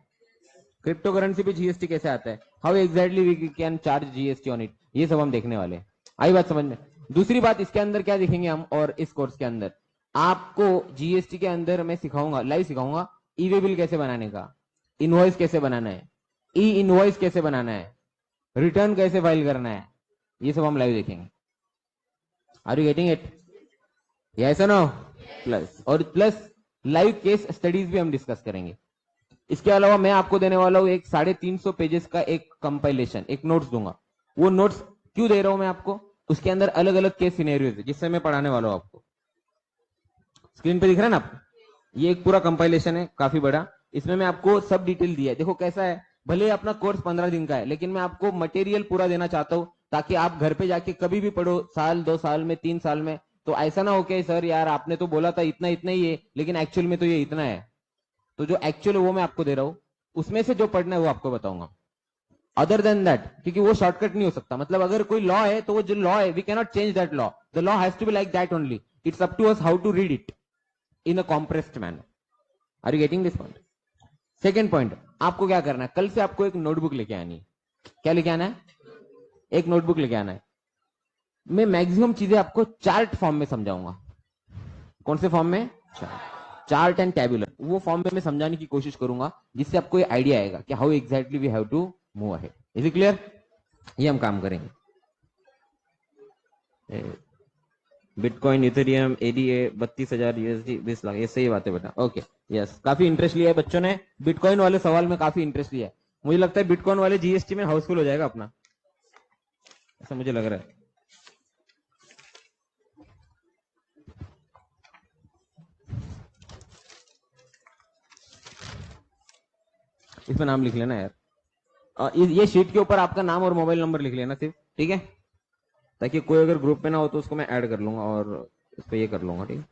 Speaker 1: क्रिप्टो करेंसी पे जीएसटी कैसे आता है, how exactly we can charge GST on it, ये सब हम देखने वाले हैं। आई बात समझ में? दूसरी बात इसके अंदर क्या देखेंगे हम, और इस कोर्स के अंदर आपको जीएसटी के अंदर मैं सिखाऊंगा, लाइव सिखाऊंगा, ई वे बिल कैसे बनाने का, इनवॉइस कैसे बनाना है, ई इनवॉइस कैसे बनाना है, रिटर्न कैसे फाइल करना है, ये सब हम लाइव देखेंगे। Are you getting it? Yes no? Plus, और प्लस लाइव केस स्टडीज भी हम डिस्कस करेंगे। इसके अलावा मैं आपको देने वाला हूं एक 350 पेजेस का एक कंपाइलेशन, एक नोट्स दूंगा। वो नोट्स क्यों दे रहा हूं मैं आपको, उसके अंदर अलग अलग केस सिनेरियोज है जिससे मैं पढ़ाने वाला हूं आपको। स्क्रीन पे दिख रहा है ना आपको, ये एक पूरा कंपाइलेशन है काफी बड़ा। इसमें मैं आपको सब डिटेल दिया है। देखो कैसा है, भले ही अपना कोर्स 15 दिन का है, लेकिन मैं आपको मटेरियल पूरा देना चाहता हूं ताकि आप घर पे जाके कभी भी पढ़ो, साल 2 साल में 3 साल में। तो ऐसा ना हो कि सर यार आपने तो बोला था इतना इतना ही है, लेकिन एक्चुअल में तो ये इतना है। तो जो एक्चुअल है वो मैं आपको दे रहा हूं, उसमें से जो पढ़ना है वो आपको बताऊंगा। अदर देन दैट, क्योंकि वो शॉर्टकट नहीं हो सकता। मतलब अगर कोई लॉ है तो वो जो लॉ है we cannot change that law, the law has to be like that only. It's up to us how to read it in a compressed manner. Are you getting this point? Second point, आपको क्या करना है, कल से आपको एक नोटबुक लेके आनी है। क्या लेके आना है? एक नोटबुक लेके आना है। मैं मैक्सिमम चीजें आपको चार्ट फॉर्म में समझाऊंगा। कौन से फॉर्म में? चार्ट एंड टेबुलर, वो फॉर्म में मैं समझाने की कोशिश करूंगा जिससे आपको ये आइडिया आएगा कि how exactly we have to move ahead. Is it clear? ये हम काम करेंगे। Bitcoin, Ethereum, ADA 32,000 USD 20 lakh, ये सही बात है बेटा। ओके, यस, काफी इंटरेस्ट लिया है बच्चों ने बिटकॉइन वाले सवाल में, काफी इंटरेस्ट लिया है। मुझे लगता है बिटकॉइन वाले जीएसटी में हाउसफुल हो जाएगा अपना, ऐसा मुझे लग रहा है। इसमें नाम लिख लेना यार, ये शीट के ऊपर आपका नाम और मोबाइल नंबर लिख लेना सिर्फ, ठीक है? ताकि कोई अगर ग्रुप पे ना हो तो उसको मैं ऐड कर लूंगा और इस पे ये कर लूंगा, ठीक है?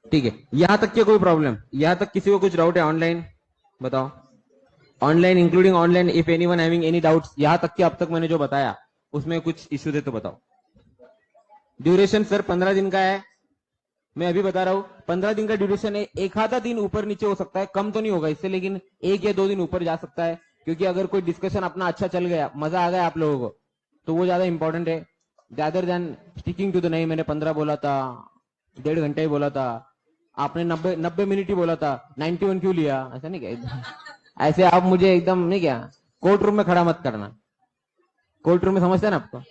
Speaker 1: ठीक है, यहां तक के कोई प्रॉब्लम, यहां तक किसी को कुछ डाउट है ऑनलाइन? बताओ। Online including online, if anyone having any doubts, यहां तक के अब तक मैंने जो बताया उसमें कुछ इश्यूज है तो बताओ। ड्यूरेशन सर 15 दिन का है, मैं अभी बता रहा हूं 15 दिन का ड्यूरेशन है। एक आधा दिन ऊपर नीचे हो सकता है, कम तो नहीं होगा इससे, लेकिन 1 या 2 दिन ऊपर जा सकता है। क्योंकि अगर कोई डिस्कशन अपना अच्छा चल गया, मजा आ गया आप लोगों को, तो वो ज्यादा इंपॉर्टेंट है ज्यादा देन स्टिकिंग टू द। नहीं, मैंने 15 बोला था, 1.5 घंटा ही बोला था, आपने 90 मिनट ही बोला था, 91 क्यों लिया? ऐसा नहीं क्या? ऐसे आप मुझे एकदम नहीं क्या, कोर्ट रूम में खड़ा मत करना। कोर्ट रूम में समझते हैं ना आपको,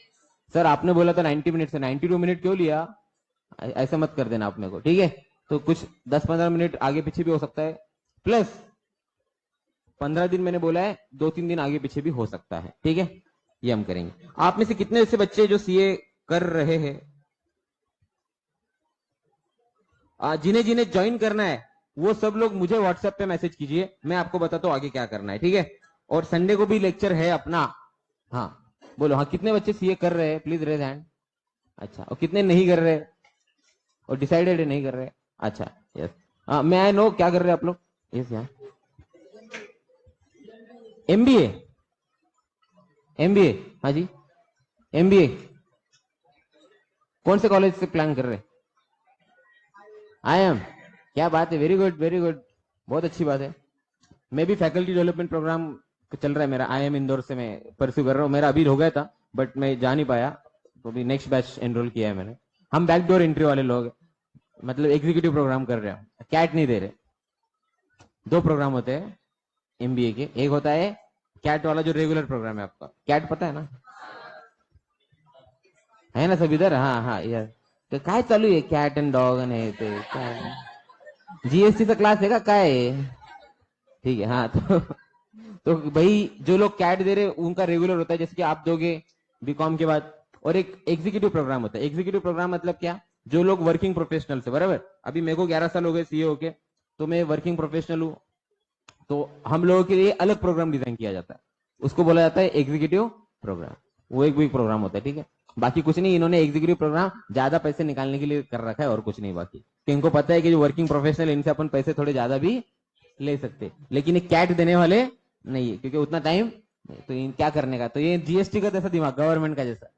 Speaker 1: सर आपने बोला था 90 मिनट से 92 मिनट क्यों लिया? ऐसा मत कर देना आप मेरे को, ठीक है? तो कुछ 10-15 मिनट आगे पीछे भी हो सकता है, प्लस 15 दिन मैंने बोला है, 2-3 दिन आगे पीछे भी हो सकता है, ठीक है? ये हम करेंगे। आप में से कितने ऐसे बच्चे जो सीए कर रहे हैं, जिन्हें जिन्हें ज्वाइन करना है वो सब लोग मुझे व्हाट्सएप पे मैसेज कीजिए, मैं आपको बताता हूँ आगे क्या करना है, ठीक है? और संडे को भी लेक्चर है अपना। हाँ बोलो, हाँ कितने बच्चे सीए कर रहे हैं, प्लीज रेज हैंड। अच्छा, और कितने नहीं कर रहे और डिसाइडेड है नहीं कर रहे? अच्छा, यस। मैं आई नो क्या कर रहे हैं आप लोग? यस, यहाँ एमबीए, एमबीए, हाँ जी, एमबीए कौन से कॉलेज से प्लान कर रहे हैं? आई एम, क्या बात है, वेरी गुड वेरी गुड, बहुत अच्छी बात है। मैं भी फैकल्टी डेवलपमेंट प्रोग्राम चल रहा है मेरा, आई एम इंदौर से मैं परस्यू कर रहा हूँ। मेरा अभी हो गया था बट मैं जा नहीं पाया, तो अभी नेक्स्ट बैच एनरोल किया है मैंने। हम बैकडोर एंट्री वाले लोग हैं, मतलब एग्जीक्यूटिव प्रोग्राम कर रहे हैं, कैट नहीं दे रहे। 2 प्रोग्राम होते हैं एमबीए के, एक होता है कैट वाला जो रेगुलर प्रोग्राम है आपका, कैट पता है ना? है ना सब इधर? हाँ हाँ यार, तो काय चालू है कैट एंड डॉग है तो काय जीएसटी का क्लास है का काय है? ठीक है, हाँ तो भाई जो लोग कैट दे रहे उनका रेगुलर होता है, जैसे कि आप दोगे बीकॉम के बाद। और एक एग्जीक्यूटिव प्रोग्राम होता है। एग्जीक्यूटिव प्रोग्राम मतलब क्या, जो लोग वर्किंग प्रोफेशनल से, बराबर, अभी मेरे को 11 साल हो गए सीए होके, तो मैं वर्किंग प्रोफेशनल हूँ। तो हम लोगों के लिए अलग प्रोग्राम डिजाइन किया जाता है, उसको बोला जाता है एग्जीक्यूटिव प्रोग्राम। वो एक वीक प्रोग्राम होता है, ठीक है? बाकी कुछ नहीं, इन्होंने एग्जीक्यूटिव प्रोग्राम ज्यादा पैसे निकालने के लिए कर रखा है और कुछ नहीं। बाकी कि इनको पता है कि जो वर्किंग प्रोफेशनल, इनसे अपन पैसे थोड़े ज्यादा भी ले सकते, लेकिन ये कैट देने वाले नहीं है क्योंकि उतना टाइम नहीं। तो इन क्या करने का, तो ये जीएसटी का जैसा दिमाग, गवर्नमेंट का जैसा,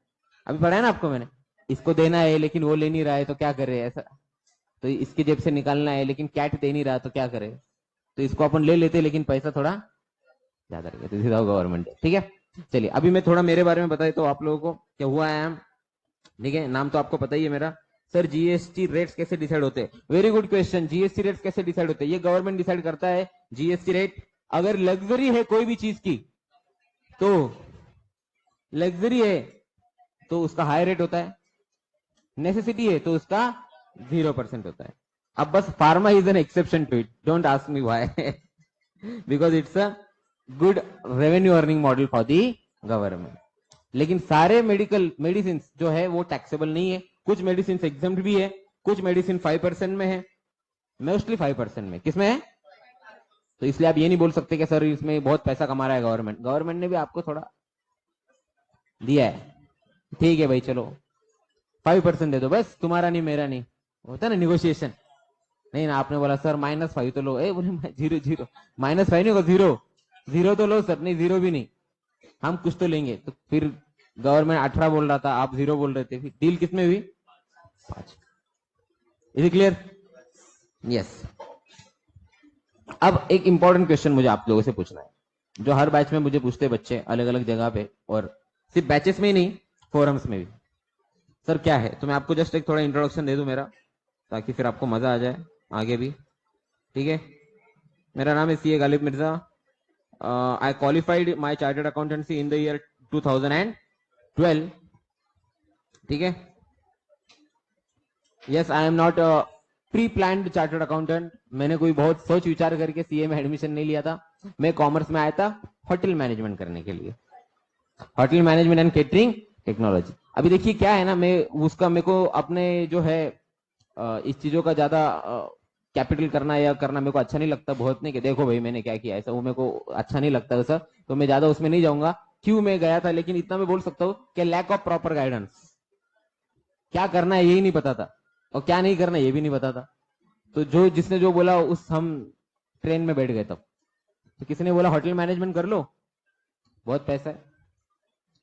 Speaker 1: अभी पढ़ा है ना आपको मैंने, इसको देना है लेकिन वो ले नहीं रहा है तो क्या करे ऐसा, तो इसकी जेब से निकालना है लेकिन कैट दे नहीं रहा तो क्या करे, तो इसको अपन ले लेते लेकिन पैसा थोड़ा ज्यादा लगेगा, तो गवर्नमेंट है, ठीक है? चलिए अभी मैं थोड़ा मेरे बारे में बता देता हूँ आप लोगों को, क्या हुआ है, ठीक है? नाम तो आपको पता ही है मेरा। सर जीएसटी रेट्स कैसे डिसाइड होते हैं? Very good question. GST rates कैसे डिसाइड होते हैं? ये गवर्नमेंट डिसाइड करता है जीएसटी रेट। अगर लग्जरी है कोई भी चीज की, तो लग्जरी है तो उसका हाई रेट होता है, नेसेसिटी है तो उसका 0% होता है। अब बस pharma is an exception to it, don't ask me why, because it's a good revenue earning model for the government. लेकिन सारे मेडिकल मेडिसिन जो है वो टैक्सेबल नहीं है, कुछ मेडिसिन एग्जाम्प्ट भी है, कुछ मेडिसिन 5% में है, मोस्टली 5% में। किसमें है? तो इसलिए आप ये नहीं बोल सकते कि सर इसमें बहुत पैसा कमा रहा है गवर्नमेंट। गवर्नमेंट ने भी आपको थोड़ा दिया है, ठीक है भाई चलो 5% दे दो, बस तुम्हारा नहीं मेरा नहीं, होता ना निगोशिएशन। नहीं ना, आपने बोला सर -5 तो लो, ए बोले 0 -5 नहीं होगा, 0 तो लो सर, नहीं 0 भी नहीं, हम कुछ तो लेंगे। तो फिर गवर्नमेंट 18 बोल रहा था, आप 0 बोल रहे थे, फिर डील किसमें हुई? 5। Is it clear? यस। अब एक इंपॉर्टेंट क्वेश्चन मुझे आप लोगों से पूछना है, जो हर बैच में मुझे पूछते हैं बच्चे अलग अलग जगह पे, और सिर्फ बैचेस में ही नहीं, फोरम्स में भी। सर क्या है? तो मैं आपको जस्ट एक थोड़ा इंट्रोडक्शन दे दूं मेरा, ताकि फिर आपको मजा आ जाए आगे भी। ठीक है, मेरा नाम है CA Ghalib Mirza. I qualified my chartered accountancy in the year 2012। ठीक है, yes I am not pre planned chartered accountant. मैंने कोई बहुत सोच विचार करके सीए में एडमिशन नहीं लिया था। मैं कॉमर्स में आया था होटल मैनेजमेंट करने के लिए, hotel management and catering technology. अभी देखिए क्या है ना, मैं उसका मेरे को अपने जो है इस चीजों का ज्यादा कैपिटल करना या करना मेरे को अच्छा नहीं लगता, बहुत नहीं कि देखो भाई मैंने क्या किया, ऐसा वो मेरे को अच्छा नहीं लगता वैसा, तो मैं ज्यादा उसमें नहीं जाऊंगा क्यों मैं गया था। लेकिन इतना मैं बोल सकता हूँ कि लैक ऑफ प्रॉपर गाइडेंस, क्या करना है यही नहीं पता था, और क्या नहीं करना ये भी नहीं पता था। तो जो जिसने जो बोला उस हम ट्रेन में बैठ गए। तब तो किसी ने बोला होटल मैनेजमेंट कर लो, बहुत पैसा है,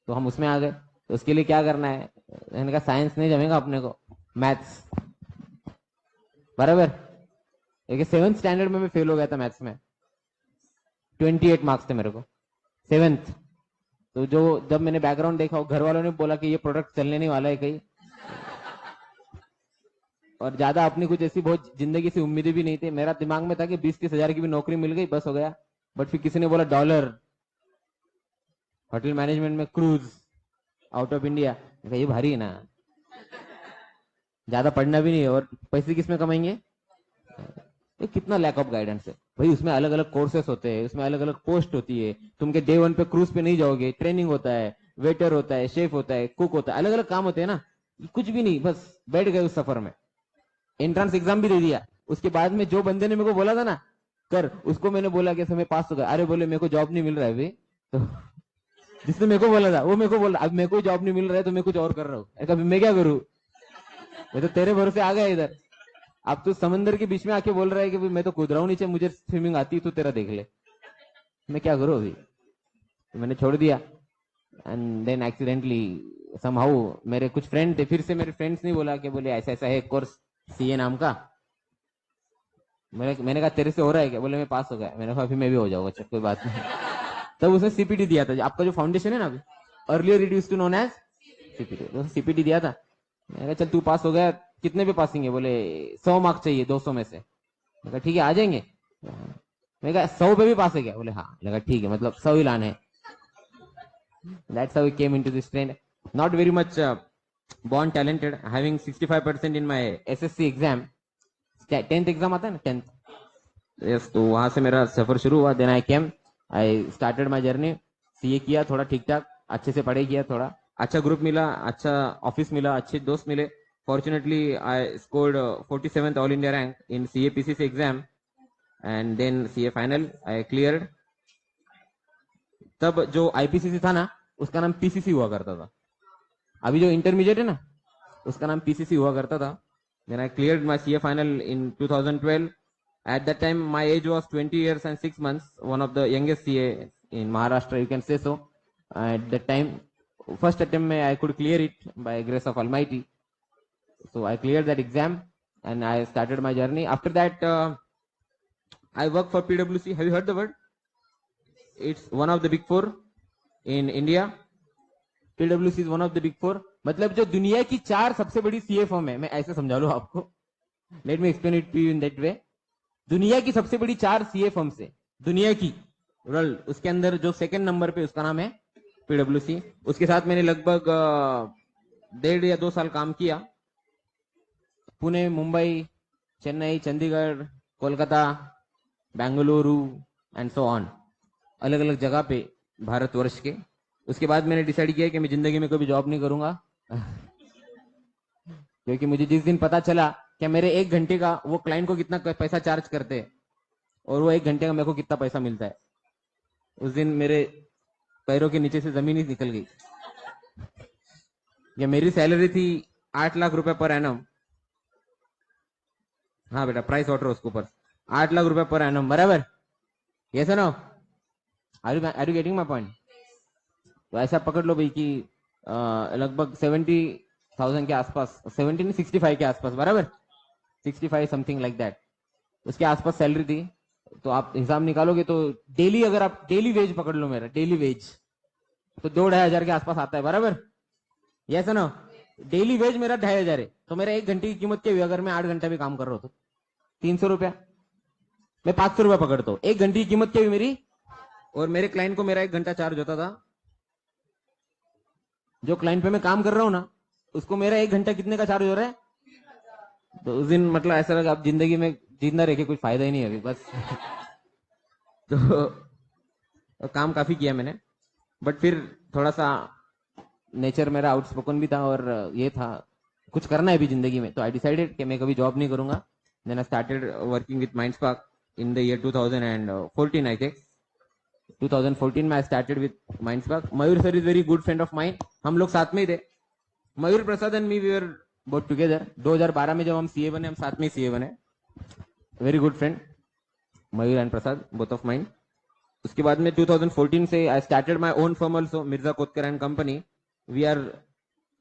Speaker 1: तो हम उसमें आ गए। तो उसके लिए क्या करना है? मैंने कहा साइंस नहीं जमेगा अपने को, मैथ्स बराबर। लेकिन 7th स्टैंडर्ड में मैं फेल हो गया था मैथ्स में, 28 मार्क्स थे मेरे को 7th। तो जो जब मैंने बैकग्राउंड देखा, घर वालों ने बोला कि ये प्रोडक्ट चलने नहीं वाला है कहीं, और ज्यादा अपनी कुछ ऐसी बहुत जिंदगी से उम्मीदें भी नहीं थी। मेरा दिमाग में था कि 20-30 हजार की भी नौकरी मिल गई बस हो गया। बट फिर किसी ने बोला डॉलर, होटल मैनेजमेंट में क्रूज, आउट ऑफ इंडिया, ये भारी है ना, ज्यादा पढ़ना भी नहीं है, और पैसे किस में कमाएंगे? ये कितना लैक ऑफ गाइडेंस है भाई। उसमें अलग अलग कोर्सेस होते हैं, उसमें अलग अलग पोस्ट होती है। तुम के डे 1 पे क्रूज पे नहीं जाओगे, ट्रेनिंग होता है, वेटर होता है, शेफ होता है, कुक होता है, अलग अलग काम होते हैं ना। कुछ भी नहीं, बस बैठ गए उस सफर में। एंट्रेंस एग्जाम भी दे दिया। उसके बाद में जो बंदे ने मेरे को बोला था ना कर, उसको मैंने बोला कि समय पास हो गया। अरे बोले मेरे को जॉब नहीं मिल रहा है भाई। तो जिसने मेरे को बोला था वो मेरे को बोला अब मेरे को जॉब नहीं मिल रहा है तो मैं कुछ और कर रहा हूँ। कभी मैं क्या करूँ, मैं तो तेरे भरोसे आ गया इधर। अब तू समंदर के बीच में आके बोल रहा है कि मैं तो कूद रहा हूँ नीचे, मुझे स्विमिंग आती, तू तेरा देख ले, मैं क्या करूँ अभी। तो मैंने छोड़ दिया। एंड देन एक्सीडेंटली समहाउ मेरे कुछ फ्रेंड थे, फिर से मेरे फ्रेंड्स ने बोला कि बोले ऐसा ऐसा है कोर्स सीए नाम का। मैंने कहा तेरे से हो रहा है क्या? बोले मैं पास हो गया। मैंने कहा अभी मैं भी हो जाऊंगा, चल कोई बात नहीं। तब उसने सीपीटी दिया था, आपका जो फाउंडेशन है ना अभी, earlier it used to known as CPT, तो सीपीटी दिया था। मैंने कहा चल तू पास हो गया, कितने पे पासिंग है? बोले 100 मार्क्स चाहिए 200 में से। मैंने कहा ठीक है आ जाएंगे। मैंने कहा 100 पे भी पास है क्या? बोले हाँ। मैंने कहा ठीक है, मतलब 100 ही लाने हैं। That's how we came into this trend. Not very much born talented, having 65% in my SSC exam, 10th exam आता है ना 10th, यस। तो वहां से मेरा सफर शुरू हुआ। Then I came, I started my journey. CA किया थोड़ा ठीक ठाक, अच्छे से पढ़ाई किया, थोड़ा अच्छा ग्रुप मिला, अच्छा ऑफिस मिला, अच्छे दोस्त मिले। Fortunately I scored 47th all India rank in CA PCC exam, and then CA final I cleared. तब जो आईपीसीसी था ना उसका नाम पीसीसी हुआ करता था। अभी जो इंटरमीडिएट है ना उसका नाम पीसीसी हुआ करता था। Then I cleared my CA final in 2012। At that time, my age was 20 years and 6 months, one of the youngest CA in Maharashtra, you can say so. At that time, first attempt, I could clear it by grace of Almighty. So I cleared that exam and I started my journey. After that, I worked for PwC. Have you heard the word? It's one of the big four in India. PwC is one of the big four. मतलब जो दुनिया की 4 सबसे बड़ी सीए फर्म है, मैं ऐसे समझा लूं आपको। Let me explain it to you in that way. दुनिया की सबसे बड़ी 4 सीए फर्म से, दुनिया की वर्ल्ड, उसके अंदर जो सेकंड नंबर पे उसका नाम है पीडब्ल्यूसी। उसके साथ मैंने लगभग 1.5 या 2 साल काम किया। Pune, Mumbai, Chennai, Chandigarh, Kolkata, Bengaluru and so on, अलग अलग जगह पे भारतवर्ष के। उसके बाद मैंने डिसाइड किया कि मैं जिंदगी में कभी जॉब नहीं करूंगा क्योंकि मुझे जिस दिन पता चला कि मेरे 1 घंटे का वो क्लाइंट को कितना पैसा चार्ज करते हैं और वो 1 घंटे का मेरे को कितना पैसा मिलता है, उस दिन मेरे पैरों के नीचे से जमीन ही निकल गई। या मेरी सैलरी थी 8 लाख रुपए पर एनम। हाँ बेटा, प्राइस ऑर्डर उसके ऊपर 8 लाख रुपए पर एनम, बराबर? Yes no? Are you getting my point? तो ऐसा पकड़ लो भाई कि लगभग 70,000 के आसपास, 70 नहीं 65 के आसपास, बराबर? 65 समथिंग लाइक दैट, उसके आसपास सैलरी थी। तो आप हिसाब निकालोगे तो डेली, अगर आप डेली वेज पकड़ लो, मेरा डेली वेज तो 2-2.5 हजार के आसपास आता है, बराबर? Yes no? डेली वेज मेरा 2.5 हजार है, तो मेरा 1 घंटे की कीमत क्या हुई? अगर मैं 8 घंटा भी काम कर रहा हूं तो 300 रुपया, मैं 500 रुपया पकड़ता हूं। 1 घंटे की कीमत क्या हुई मेरी? और मेरे क्लाइंट को मेरा 1 घंटा चार्ज होता था, जो क्लाइंट पे मैं काम कर रहा हूं ना, उसको मेरा 1 घंटा कितने का चार्ज हो रहा है? तो उस दिन मतलब ऐसा लगा अब जिंदगी में जिंदा रह के कुछ फायदा ही नहीं है अभी, बस तो काम काफी किया मैंने, बट फिर थोड़ा सा नेचर मेरा आउटस्पोकन भी था और ये था कुछ करना है भी जिंदगी में, तो आई डिसाइडेड कि मैं कभी जॉब नहीं करूंगा। Then I started working with Mindspark in the year 2014 I think. 2014 में I started with Mindspark. Mayur sir is very good friend of mine, हम लोग साथ में ही थे। Mayur Prasad and me we were both together. 2012 में जब हम सीए बने, हम साथ में ही सीए बने। Very good friend Mayur and Prasad, both of mine. उसके बाद में 2014 से आई started my own firm also, Mirza Kotkar and company. We are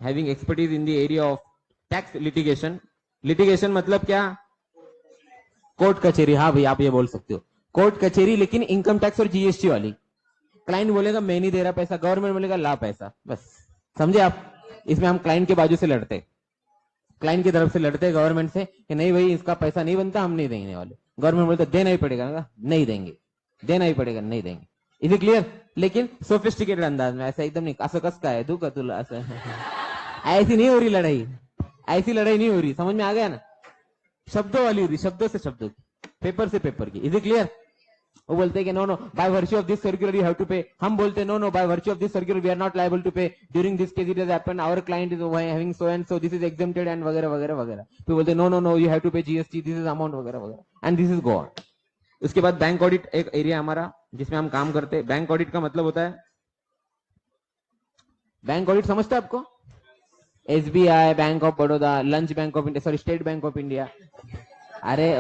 Speaker 1: having expertise in the area of tax litigation. Litigation मतलब क्या? कोर्ट कचेरी। हाँ भाई, आप ये बोल सकते हो, कोर्ट कचेरी, लेकिन इनकम टैक्स और जीएसटी वाली। क्लाइंट बोलेगा मैं नहीं दे रहा पैसा, गवर्नमेंट बोलेगा ला पैसा, बस समझे आप? इसमें हम क्लाइंट के बाजू से लड़ते, क्लाइंट की तरफ से लड़ते हैं गवर्नमेंट से कि नहीं भाई इसका पैसा नहीं बनता, हम नहीं देने वाले। गवर्नमेंट बोलते देना ही पड़ेगा, नहीं देंगे, देना ही पड़ेगा, नहीं देंगे। Is clear? लेकिन सोफिस्टिकेटेड अंदाज में, ऐसा एकदम नहीं असं कस का है दू का तुला असं ऐसी नहीं हो रही लड़ाई, ऐसी लड़ाई नहीं हो रही, समझ में आ गया ना? शब्दों वाली हो रही, शब्दों से शब्दों की, पेपर से पेपर की। Is it clear? वो बोलते हैं कि no no by virtue of this circular you have to pay. हम बोलते हैं no no by virtue of this circular we are not liable to pay, during this case it has happened, our client is having so and so, this is exempted and वगैरह वगैरह वगैरह। तो बोलते हैं no no no you have to pay GST, this is amount वगैरह वगैरह, and this is go on. उसके बाद बैंक ऑडिट एक एरिया हमारा जिसमें हम काम करते हैं। बैंक ऑडिट का मतलब होता है, बैंक ऑडिट समझते हैं आपको? SBI, bank of Baroda, lunch bank of India, sorry state bank of India. अरे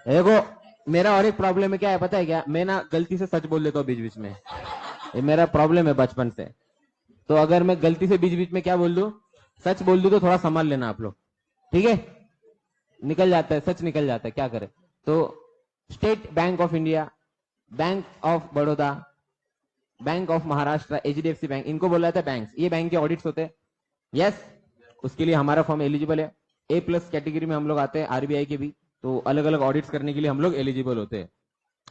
Speaker 1: देखो, मेरा और एक प्रॉब्लम है, क्या है पता है क्या? मैं ना गलती से सच बोल देता हूँ बीच बीच में, ये मेरा प्रॉब्लम है बचपन से। तो अगर मैं गलती से बीच बीच में क्या बोल दूं, सच बोल दूं, तो थोड़ा संभाल लेना आप लोग, ठीक है? निकल जाता है, सच निकल जाता है, क्या करें? तो state bank of India, bank of Baroda, bank of Maharashtra, HDFC bank, इनको बोला जाता है बैंक। ये बैंक के ऑडिट्स होते हैं। यस, उसके लिए हमारा फॉर्म एलिजिबल है। A+ कैटेगरी में हम लोग आते हैं, आरबीआई के भी, तो अलग अलग ऑडिट्स करने के लिए हम लोग एलिजिबल होते हैं,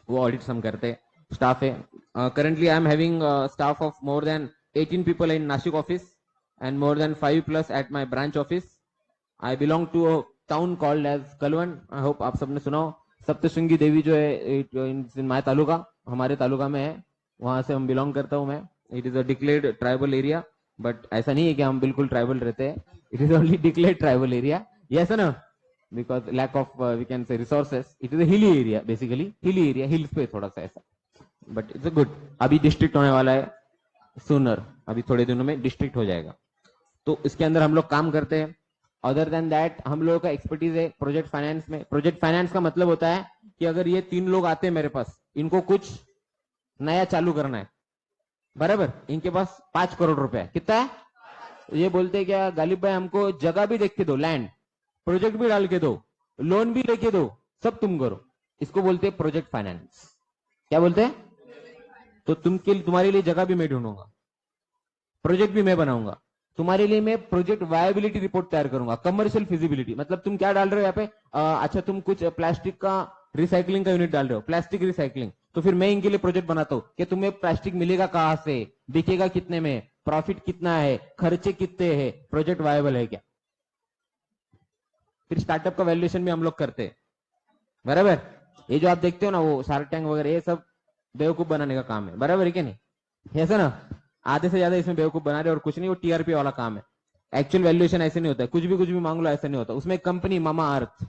Speaker 1: वो ऑडिट्स हम करते हैं। स्टाफ है, currently I am having staff of more than 18 people in Nashik office and more than 5+ at my branch office. I belong to a town called as Kalwan. I hope आप सबने सुना हो। सप्तशृंगी देवी जो है इन माय तालुका, हमारे तालुका में है, वहां से हम बिलोंग करता हूं मैं। It is a declared tribal area, but ऐसा नहीं है कि हम बिल्कुल ट्राइबल रहते हैं। It is only declared tribal area, yes ना? Because lack of we can say resources. It is a hilly area, basically hilly area, hills पे थोड़ा सा ऐसा, बट इट्स अ गुड। अभी डिस्ट्रिक्ट होने वाला है सूनर, अभी थोड़े दिनों में डिस्ट्रिक्ट हो जाएगा, तो इसके अंदर हम लोग काम करते हैं। अदर देन दैट हम लोगों का एक्सपर्टीज है प्रोजेक्ट फाइनेंस में। प्रोजेक्ट फाइनेंस का मतलब होता है कि अगर ये 3 लोग आते हैं मेरे पास, इनको कुछ नया चालू करना है, बराबर? इनके पास 5 करोड़ रुपए है, कितना है? ये बोलते हैं क्या गालिब भाई हमको जगह भी देख के दो, लैंड, प्रोजेक्ट भी डाल के दो, लोन भी लेके दो, सब तुम करो। इसको बोलते हैं प्रोजेक्ट फाइनेंस। क्या बोलते हैं? तो तुम्हारे लिए जगह भी मैं ढूंढूंगा, प्रोजेक्ट भी मैं बनाऊंगा, तुम्हारे लिए मैं प्रोजेक्ट वायबिलिटी रिपोर्ट तैयार करूंगा, कमर्शियल फिजिबिलिटी। मतलब तुम क्या डाल रहे हो यहाँ पे? अच्छा तुम कुछ प्लास्टिक का रिसाइकलिंग का यूनिट डाल रहे हो, प्लास्टिक रिसाइकलिंग, तो फिर मैं इनके लिए प्रोजेक्ट बनाता हूं कि तुम्हें प्लास्टिक मिलेगा कहां से, बिकेगा कितने में, प्रॉफिट कितना है, खर्चे कितने हैं, प्रोजेक्ट वायबल है क्या? फिर स्टार्टअप का वैल्यूएशन भी हम लोग करते हैं, बराबर। ये जो आप देखते हो ना वो शार्क टैंक वगैरह, ये सब बेवकूफ बनाने का काम है, बराबर है क्या नहीं, ऐसा ना। आधे से ज्यादा इसमें बेवकूफ बना रहे और कुछ नहीं, वो टीआरपी वाला काम है। एक्चुअल वैल्यूएशन ऐसे नहीं होता है, कुछ भी मांग लो ऐसा नहीं होता। उसमें एक कंपनी मामा अर्थ,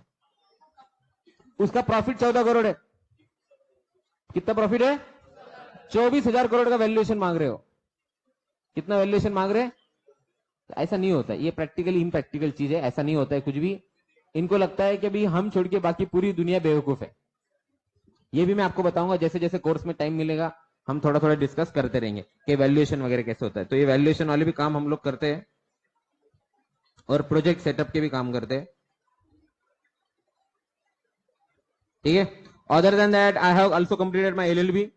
Speaker 1: उसका प्रॉफिट 14 करोड़ है। कितना प्रॉफिट है? 24,000 करोड़ का वैल्यूएशन मांग रहे हो। कितना वैल्यूएशन मांग रहे हैं? ऐसा नहीं होता, ये प्रैक्टिकली इम्प्रैक्टिकल चीज है, ऐसा नहीं होता है कुछ भी। इनको लगता है कि भाई हम छोड़ के बाकी पूरी दुनिया बेवकूफ है। ये भी मैं आपको बताऊंगा, जैसे जैसे कोर्स में टाइम मिलेगा हम थोड़ा थोड़ा डिस्कस करते रहेंगे कि वैल्यूएशन वगैरह कैसे होता है। तो ये वैल्यूएशन वाले भी काम हम लोग करते हैं और प्रोजेक्ट सेटअप के भी काम करते हैं, ठीक है। Other than that I have also completed my LLB,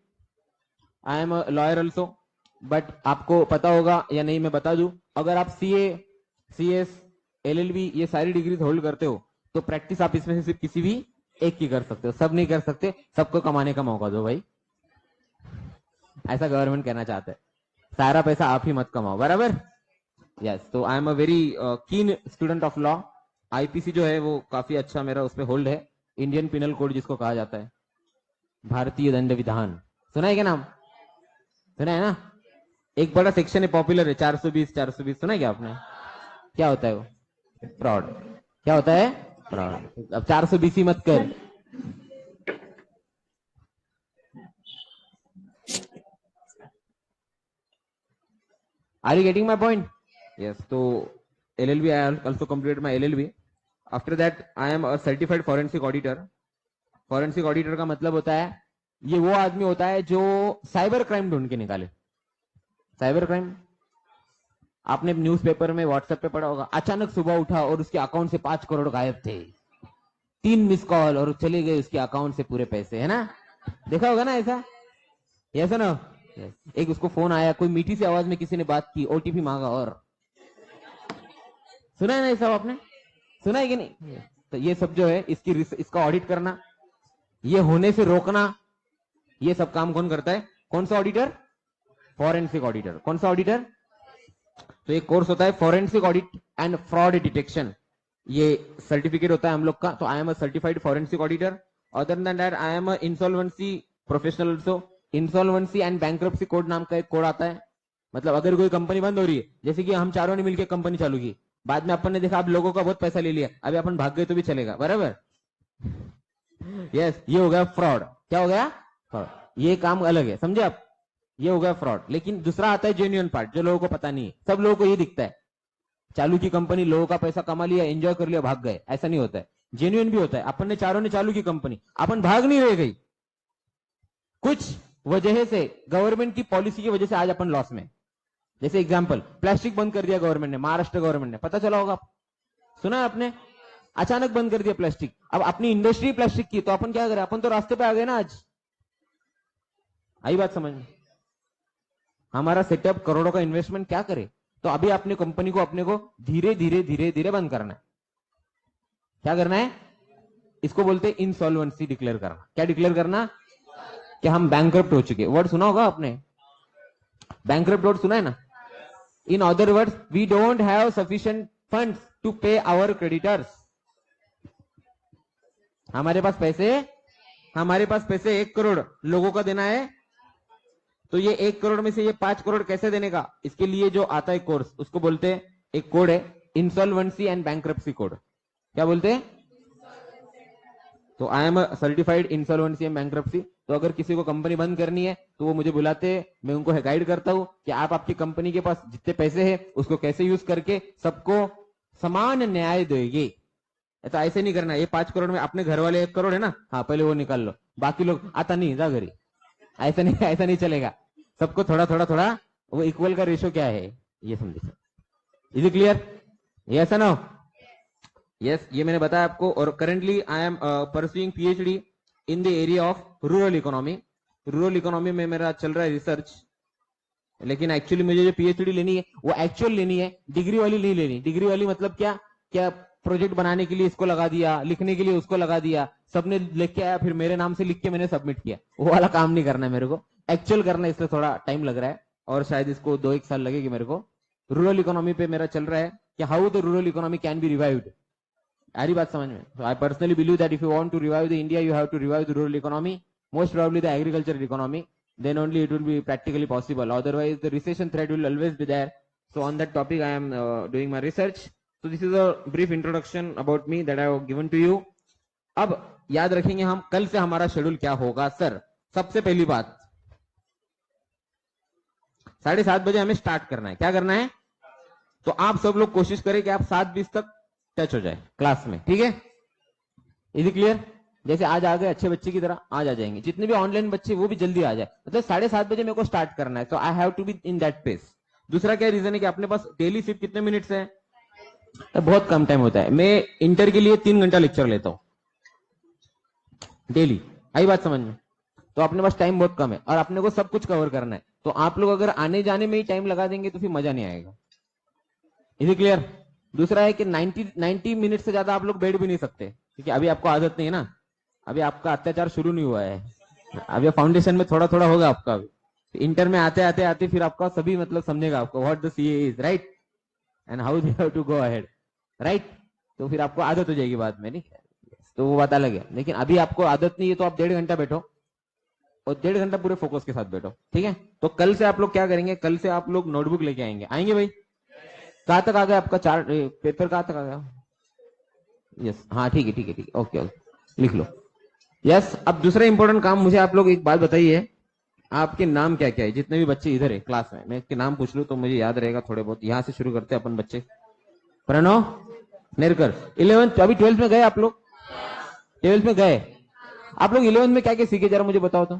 Speaker 1: I am a lawyer also. But आपको पता होगा या नहीं मैं बता दूं, अगर आप सीए, सीएस, एलएलबी ये सारी डिग्री होल्ड करते हो तो प्रैक्टिस आप इसमें से सिर्फ किसी भी एक की कर सकते हो, सब नहीं कर सकते। सबको कमाने का मौका दो भाई, ऐसा गवर्नमेंट कहना चाहता है। सारा पैसा आप ही मत कमाओ, बराबर। यस, तो आई am a very keen student of law. IPC जो है वो काफी अच्छा मेरा उसमें होल्ड है, इंडियन पिनल कोड जिसको कहा जाता है, भारतीय दंड विधान। सुना है क्या नाम? सुना है ना? एक बड़ा सेक्शन है पॉपुलर है, 420 420, सुना है क्या आपने? क्या होता है वो? फ्रॉड। क्या होता है? फ्रॉड। अब 420 ही मत कर। Are you getting my point? Yes, तो LLB I also completed my LLB. After that I am a certified forensic auditor. Forensic auditor का मतलब होता है, ये वो आदमी होता है जो साइबर क्राइम ढूंढ के निकाले। साइबर क्राइम आपने न्यूज़पेपर में व्हाट्सएप पे पढ़ा होगा, अचानक सुबह उठा और उसके अकाउंट से 5 करोड़ गायब थे, 3 मिस कॉल और चले गए उसके अकाउंट से पूरे पैसे, है ना? देखा होगा ना ऐसा, ऐसा ना। एक उसको फोन आया, कोई मीठी सी आवाज में किसी ने बात की, ओटीपी मांगा, और सुना है ना ये सब आपने? सुना है कि नहीं? तो ये सब जो है इसका ऑडिट करना, ये होने से रोकना, ये सब काम कौन करता है? कौन सा ऑडिटर? Forensic auditor. कौन सा ऑडिटर? तो एक कोर्स होता है forensic audit and fraud detection, ये सर्टिफिकेट होता है हम लोग का। तो आई am a certified forensic auditor. Other than that I am a insolvency professional also. Insolvency and bankruptcy code नाम का एक कोड आता है, मतलब अगर कोई कंपनी बंद हो रही है, जैसे कि हम चारों ने मिलकर कंपनी चालू की, बाद में अपन ने देखा आप लोगों का बहुत पैसा ले लिया, अभी अपन भाग गए तो भी चलेगा, बराबर। यस, ये हो गया फ्रॉड। क्या हो गया? फ्रॉड। ये काम अलग है, समझे आप? ये हो गया फ्रॉड। लेकिन दूसरा आता है जेन्युइन पार्ट, जो लोगों को पता नहीं है। सब लोगों को ये दिखता है चालू की कंपनी, लोगों का पैसा कमा लिया, एंजॉय कर लिया, भाग गए, ऐसा नहीं होता है। जेन्युइन भी होता है। अपन ने चारों ने चालू की कंपनी, अपन भाग नहीं रह गई, कुछ वजह से, गवर्नमेंट की पॉलिसी की वजह से आज अपन लॉस में। जैसे एग्जांपल, प्लास्टिक बंद कर दिया गवर्नमेंट ने, महाराष्ट्र गवर्नमेंट ने, पता चला होगा, सुना है आपने? अचानक बंद कर दिया प्लास्टिक। अब अपनी इंडस्ट्री प्लास्टिक की, तो अपन क्या करें? अपन तो रास्ते पे आ गए ना आज। आई बात समझ में? हमारा सेटअप करोड़ों का इन्वेस्टमेंट क्या करे? तो अभी अपनी कंपनी को अपने को धीरे धीरे धीरे धीरे बंद करना है। क्या करना है? इसको बोलते हैं इंसॉल्वेंसी डिक्लेयर करना। क्या डिक्लेयर करना? कि हम बैंकरप्ट हो चुके। वर्ड सुना होगा आपने, बैंकरप्ट वर्ड सुना है ना? In other words, we don't have sufficient funds to pay our creditors. हमारे पास पैसे 1 करोड़ लोगों का देना है, तो ये 1 करोड़ में से ये 5 करोड़ कैसे देने का? इसके लिए जो आता है कोर्स, उसको बोलते हैं, एक कोड है इंसॉल्वेंसी एंड बैंक्रप्सी कोड। क्या बोलते हैं? तो I am certified insolvency and bankruptcy. तो अगर किसी को कंपनी बंद करनी है तो वो मुझे बुलाते हैं, मैं उनको गाइड करता हूं कि आप आपकी कंपनी के पास जितने पैसे हैं उसको कैसे यूज करके सबको समान न्याय देंगे। तो ऐसे नहीं करना, ये 5 करोड़ में अपने घर वाले 1 करोड़ है ना, हाँ पहले वो निकाल लो, बाकी लोग आता नहीं, जा घरी। ऐसा नहीं चलेगा। सबको थोड़ा थोड़ा थोड़ा, वो इक्वल का रेशो क्या है ये समझिए। Is it clear? Yes no? Yes, ये मैंने बताया आपको। और currently I am pursuing PhD in the area of rural economy. Rural economy में मेरा चल रहा है रिसर्च, लेकिन एक्चुअली मुझे जो पीएचडी लेनी है वो एक्चुअल लेनी है, डिग्री वाली नहीं लेनी। डिग्री वाली मतलब क्या? क्या प्रोजेक्ट बनाने के लिए इसको लगा दिया, लिखने के लिए उसको लगा दिया, सबने लिख के आया, फिर मेरे नाम से लिख के मैंने सबमिट किया, वो वाला काम नहीं करना है मेरे को। एक्चुअल करना है, इसलिए थोड़ा टाइम लग रहा है और शायद इसको 2-1 साल लगेगी मेरे को। रूरल इकोनॉमी पे मेरा चल रहा है कि how the rural economy can be revived. सारी बात समझ में? So I personally believe that if you want to revive the India, you have to revive the rural economy, most probably the agricultural economy. Then only it will be practically possible. Otherwise, the recession threat will always be there. So on that topic, I am doing my research. So this is a brief introduction about me that I have given to you. अब याद रखेंगे हम कल से हमारा शेड्यूल क्या होगा सर। सबसे पहली बात 7:30 बजे हमें स्टार्ट करना है। क्या करना है? तो आप सब लोग कोशिश करें कि आप 7:20 तक टच हो जाए क्लास में, ठीक है? Is it clear? जैसे आज आ गए अच्छे बच्चे की तरह आज आ जाएंगे, जितने भी ऑनलाइन बच्चे वो भी जल्दी आ जाए। मतलब 7:30 बजे मेरे को स्टार्ट करना है, तो I have to be in that pace. दूसरा क्या रीजन है कि अपने पास डेली सिर्फ कितने मिनट्स है? तो बहुत कम टाइम होता है। मैं इंटर के लिए 3 घंटा लेक्चर लेता हूं डेली। आई बात समझ में? तो अपने पास टाइम बहुत कम है और अपने को सब कुछ कवर करना है। तो आप लोग अगर आने जाने में ही टाइम लगा देंगे तो फिर मजा नहीं आएगा। Is it clear? दूसरा है कि 90 मिनट से ज्यादा आप लोग बैठ भी नहीं सकते, क्योंकि अभी आपको आदत नहीं है ना, अभी आपका अत्याचार शुरू नहीं हुआ है, अभी फाउंडेशन में थोड़ा थोड़ा होगा आपका। इंटर में आते आते आते फिर आपका सभी मतलब समझेगा आपको what the CA is, right, and how they have to go ahead, right. तो फिर आपको आदत हो जाएगी बाद में, नहीं? तो वो बात अलग है। लेकिन अभी आपको आदत नहीं है तो आप 1.5 घंटा बैठो और 1.5 घंटा पूरे फोकस के साथ बैठो, ठीक है? तो कल से आप लोग क्या करेंगे? कल से आप लोग नोटबुक लेके आएंगे। आएंगे भाई? कहां तक आ गया आपका चार्ट पेपर? कहां तक आ गया? यस, हाँ ठीक है ठीक है ठीक है, ओके ओके, लिख लो। यस, अब दूसरा इंपॉर्टेंट काम, मुझे आप लोग एक बात बताइए, आपके नाम क्या क्या है? जितने भी बच्चे इधर है क्लास में, मैं इसके नाम पूछ लूं तो मुझे याद रहेगा थोड़े बहुत। यहां से शुरू करते हैं अपन बच्चे। प्रणव नेरकर, 11th, अभी 12th में गए आप लोग? 12th में गए आप लोग? 11th में क्या क्या सीखे जरा मुझे बताओ तो।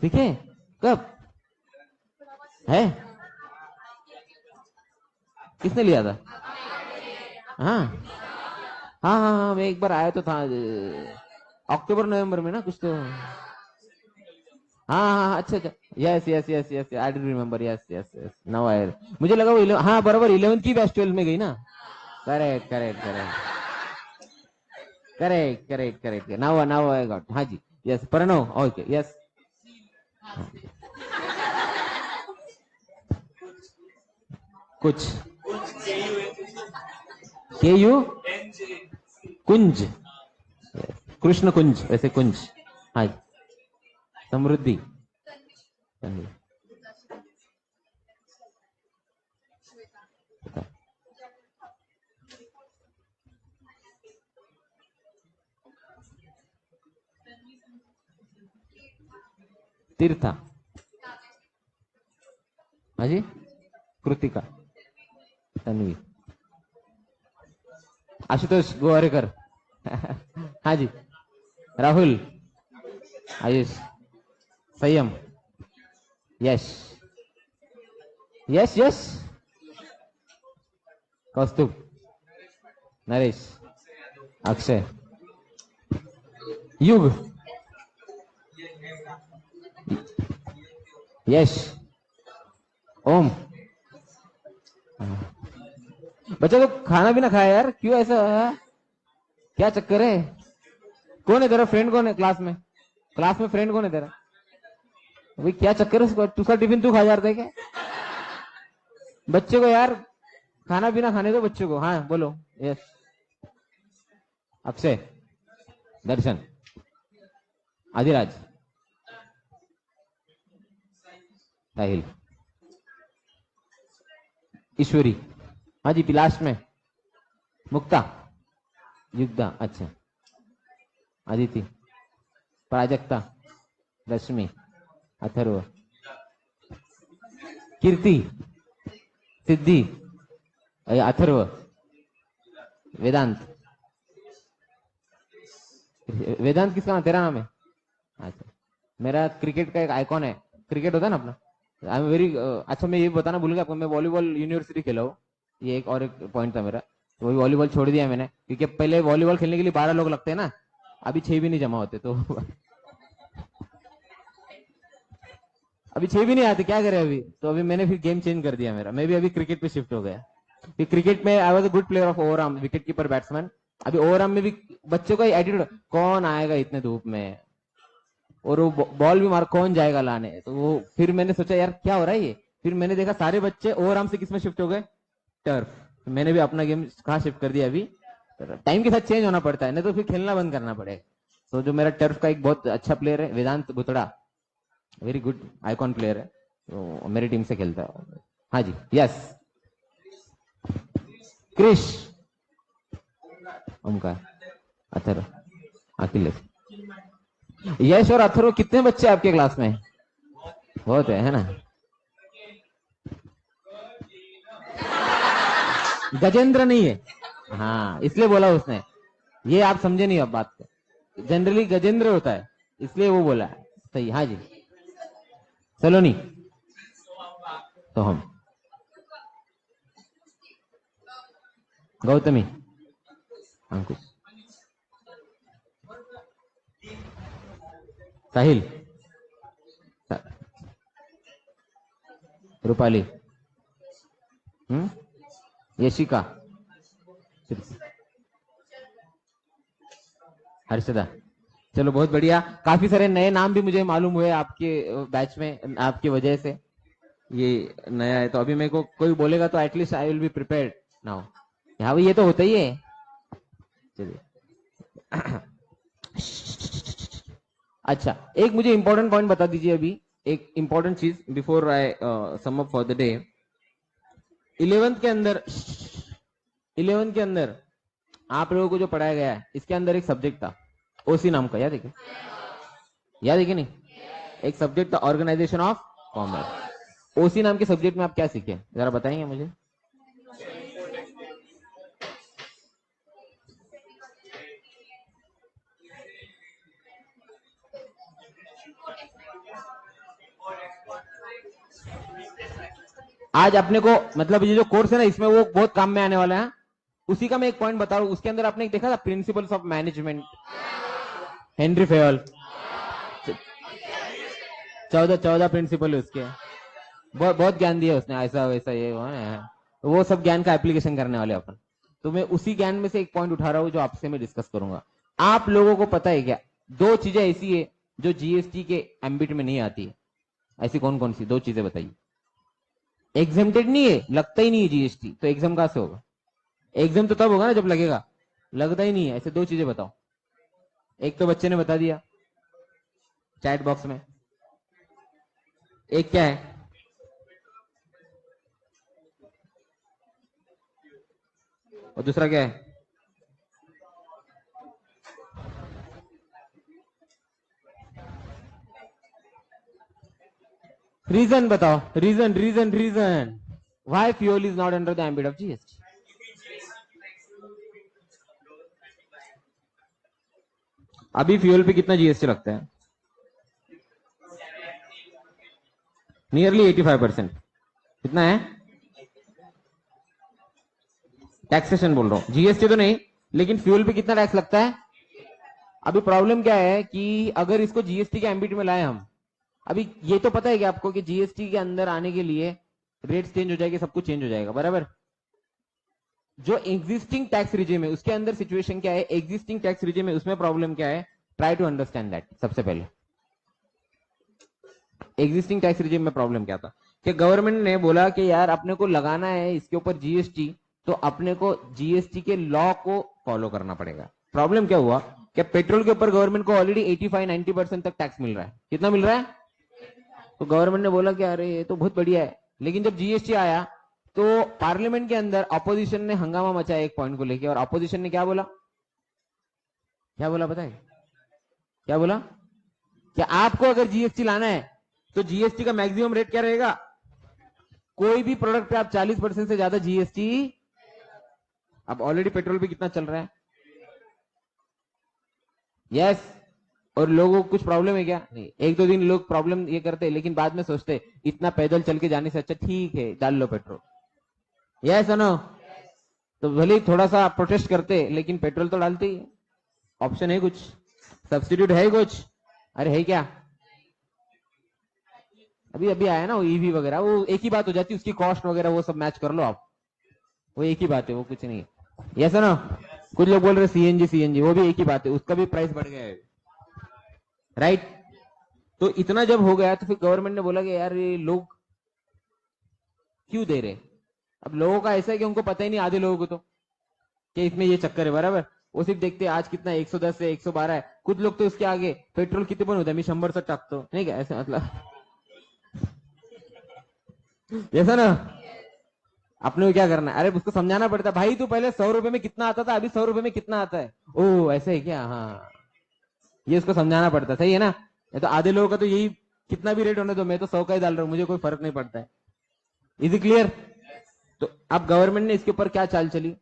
Speaker 1: सीखे? कब है? किसने लिया था? हाँ हाँ हाँ हाँ, मैं एक बार आया तो था अक्टूबर नवंबर में ना कुछ तो। हाँ हाँ हाँ, अच्छा अच्छा, yes yes yes yes, I do remember, yes yes yes, now I. मुझे लगा वो हाँ बराबर 11th की बैच 12 में गई ना। Correct correct correct correct correct correct, now now I got. हाँ जी, यस प्रणव, ओके यस। कुछ के यू कुंज, कृष्ण कुंज, वैसे कुंज। हाँ जी, समृद्धि, तीर्था, हाँ जी, कृतिका, तन्वी, आशुतोष गोवारेकर हाँ जी, राहुल, आयुष, संयम, यश, यश यश, कौस्तुभ, नरेश, अक्षय, युग, यश, ओम। बच्चा तो खाना भी ना खाया यार, क्यों ऐसा है? क्या चक्कर है? कौन है तेरा फ्रेंड? कौन है क्लास में? क्लास में फ्रेंड कौन है तेरा? भाई क्या चक्कर है? उसका टिफिन तू खा जा रहा है क्या? बच्चे को यार खाना पीना खाने दो बच्चे को। हाँ बोलो। यस, अक्षय, दर्शन, आदिराज, साहिल, ईश्वरी, हाँ जी, लास्ट में मुक्ता, युक्ता, अच्छा, आदिति, प्राजक्ता, रश्मि, अथर्व, कीर्ति, सिद्धि, अथर्व, वेदांत। वेदांत किसका नाम? तेरा नाम है? अच्छा, मेरा क्रिकेट का एक आइकॉन है, क्रिकेट होता है ना अपना, आई एम वेरी। अच्छा, मैं ये बताना भूल गया आपको, मैं वॉलीबॉल यूनिवर्सिटी खेला हूँ। ये एक और एक पॉइंट था मेरा, तो वही वॉलीबॉल छोड़ दिया मैंने, क्योंकि पहले वॉलीबॉल खेलने के लिए 12 लोग लगते हैं ना, अभी 6 भी नहीं जमा होते, तो अभी 6 भी नहीं आते, क्या करें अभी? तो अभी मैंने फिर गेम चेंज कर दिया मेरा, मैं भी अभी क्रिकेट पे शिफ्ट हो गया। फिर क्रिकेट में I was a good player of over arm, wicket keeper, batsman. अभी ओवर आर्म में भी बच्चों का एटीट्यूड, कौन आएगा इतने धूप में, और वो बॉल भी मार, कौन जाएगा लाने? तो वो फिर मैंने सोचा यार क्या हो रहा है ये, फिर मैंने देखा सारे बच्चे ओवर आर्म से किस में शिफ्ट हो गए? टर्फ। मैंने भी अपना गेम कहाँ शिफ्ट कर दिया अभी, टाइम के साथ चेंज होना पड़ता है, नहीं तो फिर खेलना बंद करना पड़ेगा। तो जो मेरा टर्फ का एक बहुत अच्छा प्लेयर है वेदांत बुतड़ा, वेरी गुड आइकॉन प्लेयर है, तो मेरी टीम से खेलता है। हाँ जी, यस। क्रिश, ओमकार, अथर्व, अखिलेश। यश और अथर्व, कितने बच्चे आपके क्लास में? बहुत है ना? गजेंद्र नहीं है, हाँ इसलिए बोला उसने, ये आप समझे नहीं अब बात को, जनरली गजेंद्र होता है इसलिए वो बोला। सही, हाँ जी। सलोनी, तो हम गौतमी, अंकुश, साहिल, रूपाली, यशिका, हर्षदा। चलो बहुत बढ़िया, काफी सारे नए नाम भी मुझे मालूम हुए आपके बैच में, आपकी वजह से। ये नया है तो अभी मेरे को कोई बोलेगा तो at least I will be prepared now. यहाँ भी ये तो होता ही है। चलिए अच्छा, एक मुझे इंपॉर्टेंट पॉइंट बता दीजिए अभी, एक इंपॉर्टेंट चीज before I sum up for the day. 11th के अंदर, 11th के अंदर आप लोगों को जो पढ़ाया गया है, इसके अंदर एक सब्जेक्ट था ओसी नाम का, याद है क्या? याद है कि नहीं? एक सब्जेक्ट था ऑर्गेनाइजेशन ऑफ कॉमर्स। ओसी नाम के सब्जेक्ट में आप क्या सीखे, जरा बताएंगे मुझे? आज अपने को मतलब ये जो कोर्स है ना, इसमें वो बहुत काम में आने वाला है। उसी का मैं एक पॉइंट बता रहा हूं, उसके अंदर आपने एक देखा था principles of management, Henri Fayol, 14 principle है उसके, बहुत बहुत ज्ञान दिया उसने, ऐसा वैसा ये वो सब ज्ञान का एप्लीकेशन करने वाले अपन। तो मैं उसी ज्ञान में से एक पॉइंट उठा रहा हूं जो आपसे मैं डिस्कस करूंगा। आप लोगों को पता है क्या, दो चीजें ऐसी है जो जीएसटी के एम्बिट में नहीं आती है? ऐसी कौन कौन सी दो चीजें बताइए? एग्जेम्प्टेड नहीं है, लगता ही नहीं है जीएसटी, तो एग्जाम कहां से होगा? एग्जाम तो तब होगा ना जब लगेगा, लगता ही नहीं है। ऐसे दो चीजें बताओ। एक तो बच्चे ने बता दिया चैट बॉक्स में, एक क्या है? और दूसरा क्या है? रीजन बताओ, reason reason reason why fuel is not under the ambit of GST? अभी फ्यूल पे कितना जीएसटी लगता है? नियरली 85%। कितना है? टैक्सेशन बोल रहा हूं, जीएसटी तो नहीं, लेकिन फ्यूल पे कितना टैक्स लगता है? अभी प्रॉब्लम क्या है कि अगर इसको जीएसटी के एम्बिट में लाए हम, अभी ये तो पता है कि आपको कि जीएसटी के अंदर आने के लिए रेट्स चेंज हो जाएंगे, सब कुछ चेंज हो जाएगा, बराबर? जो एग्जिस्टिंग टैक्स रिजिम है उसके अंदर सिचुएशन क्या है, एग्जिस्टिंग टैक्स रिजिम है उसमें प्रॉब्लम क्या है, ट्राई टू अंडरस्टैंड दैट। सबसे पहले एग्जिस्टिंग टैक्स रिजिम में प्रॉब्लम क्या था कि गवर्नमेंट ने बोला कि यार अपने को लगाना है इसके ऊपर जीएसटी, तो अपने को जीएसटी के लॉ को फॉलो करना पड़ेगा। प्रॉब्लम क्या हुआ कि पेट्रोल के ऊपर गवर्नमेंट को ऑलरेडी 85-90% तक टैक्स मिल रहा है। कितना मिल रहा है? तो गवर्नमेंट ने बोला कि अरे ये तो बहुत बढ़िया है, लेकिन जब जीएसटी आया तो पार्लियामेंट के अंदर अपोजिशन ने हंगामा मचाया एक पॉइंट को लेकर, और अपोजिशन ने क्या बोला? क्या बोला बताए? क्या बोला कि आपको अगर जीएसटी लाना है तो जीएसटी का मैक्सिमम रेट क्या रहेगा? कोई भी प्रोडक्ट पे आप 40% से ज्यादा जीएसटी। अब ऑलरेडी पेट्रोल पे कितना चल रहा है? यस। और लोगों को कुछ प्रॉब्लम है क्या? नहीं। एक दो दिन लोग प्रॉब्लम ये करते हैं, लेकिन बाद में सोचते इतना पैदल चल के जाने से अच्छा ठीक है डाल लो पेट्रोल। Yes no? तो भले ही थोड़ा सा प्रोटेस्ट करते, लेकिन पेट्रोल तो डालते ही। ऑप्शन है कुछ? सब्सिट्यूट है कुछ? अरे है क्या? अभी अभी आया ना वो ईवी वगैरह, वो एक ही बात हो जाती है, उसकी कॉस्ट वगैरह वो सब मैच कर लो आप, वो एक ही बात है, वो कुछ नहीं है। यस ना? कुछ लोग बोल रहे सीएनजी सीएनजी, वो भी एक ही बात है, उसका भी प्राइस बढ़ गया है, राइट? तो इतना जब हो गया तो फिर गवर्नमेंट ने बोला कि यार ये लोग क्यों दे रहे, अब लोगों का ऐसा है कि उनको पता ही नहीं, आधे लोगों को तो, कि इसमें ये चक्कर है, बराबर। वो सिर्फ देखते हैं आज कितना 110 है 112 है, कुछ लोग तो उसके आगे पेट्रोल किती पण होता, मी 100 टाकतो, नहीं क्या, ऐसे मतलब ऐसा ना। अपने को क्या करना है, अरे उसको समझाना पड़ता है, भाई तू पहले 100 रुपए में कितना आता था, अभी 100 रुपए में कितना आता है, ओ ऐसे है क्या, हाँ, ये उसको समझाना पड़ता है, सही है ना। ये तो आधे लोगों का तो यही, कितना भी रेट होने दो, मैं तो 100 का ही डाल रहा हूँ, मुझे कोई फर्क नहीं पड़ता है। Is it clear. तो अब गवर्नमेंट ने इसके ऊपर क्या चाल चली,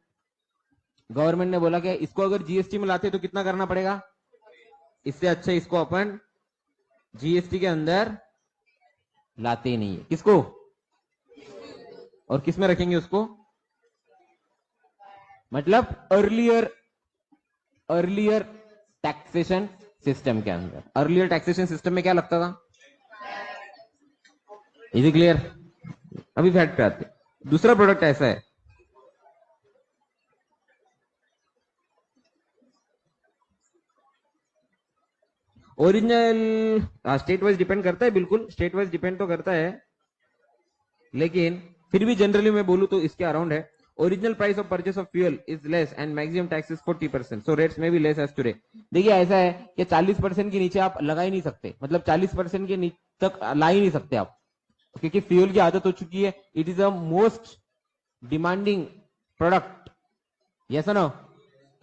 Speaker 1: गवर्नमेंट ने बोला कि इसको अगर जीएसटी में लाते तो कितना करना पड़ेगा, इससे अच्छा इसको अपन जीएसटी के अंदर लाते ही नहीं है। किसको, और किस में रखेंगे उसको, मतलब अर्लियर अर्लियर टैक्सेशन सिस्टम के अंदर। अर्लियर टैक्सेशन सिस्टम में क्या लगता था, इज क्लियर। अभी फैक्ट पे आते, दूसरा प्रोडक्ट ऐसा है, ओरिजिनल स्टेट वाइज डिपेंड करता है, बिल्कुल स्टेट वाइज डिपेंड तो करता है, लेकिन फिर भी जनरली मैं बोलूं तो इसके अराउंड है। Original price of purchase of fuel is less and maximum tax is 40%, so rates में भी लेस एज टुडे। देखिए ऐसा है कि 40% के नीचे आप लगा ही नहीं सकते, मतलब 40% के तक ला ही नहीं सकते आप, क्योंकि फ्यूल की आदत हो चुकी है, it is a most demanding product, yes no.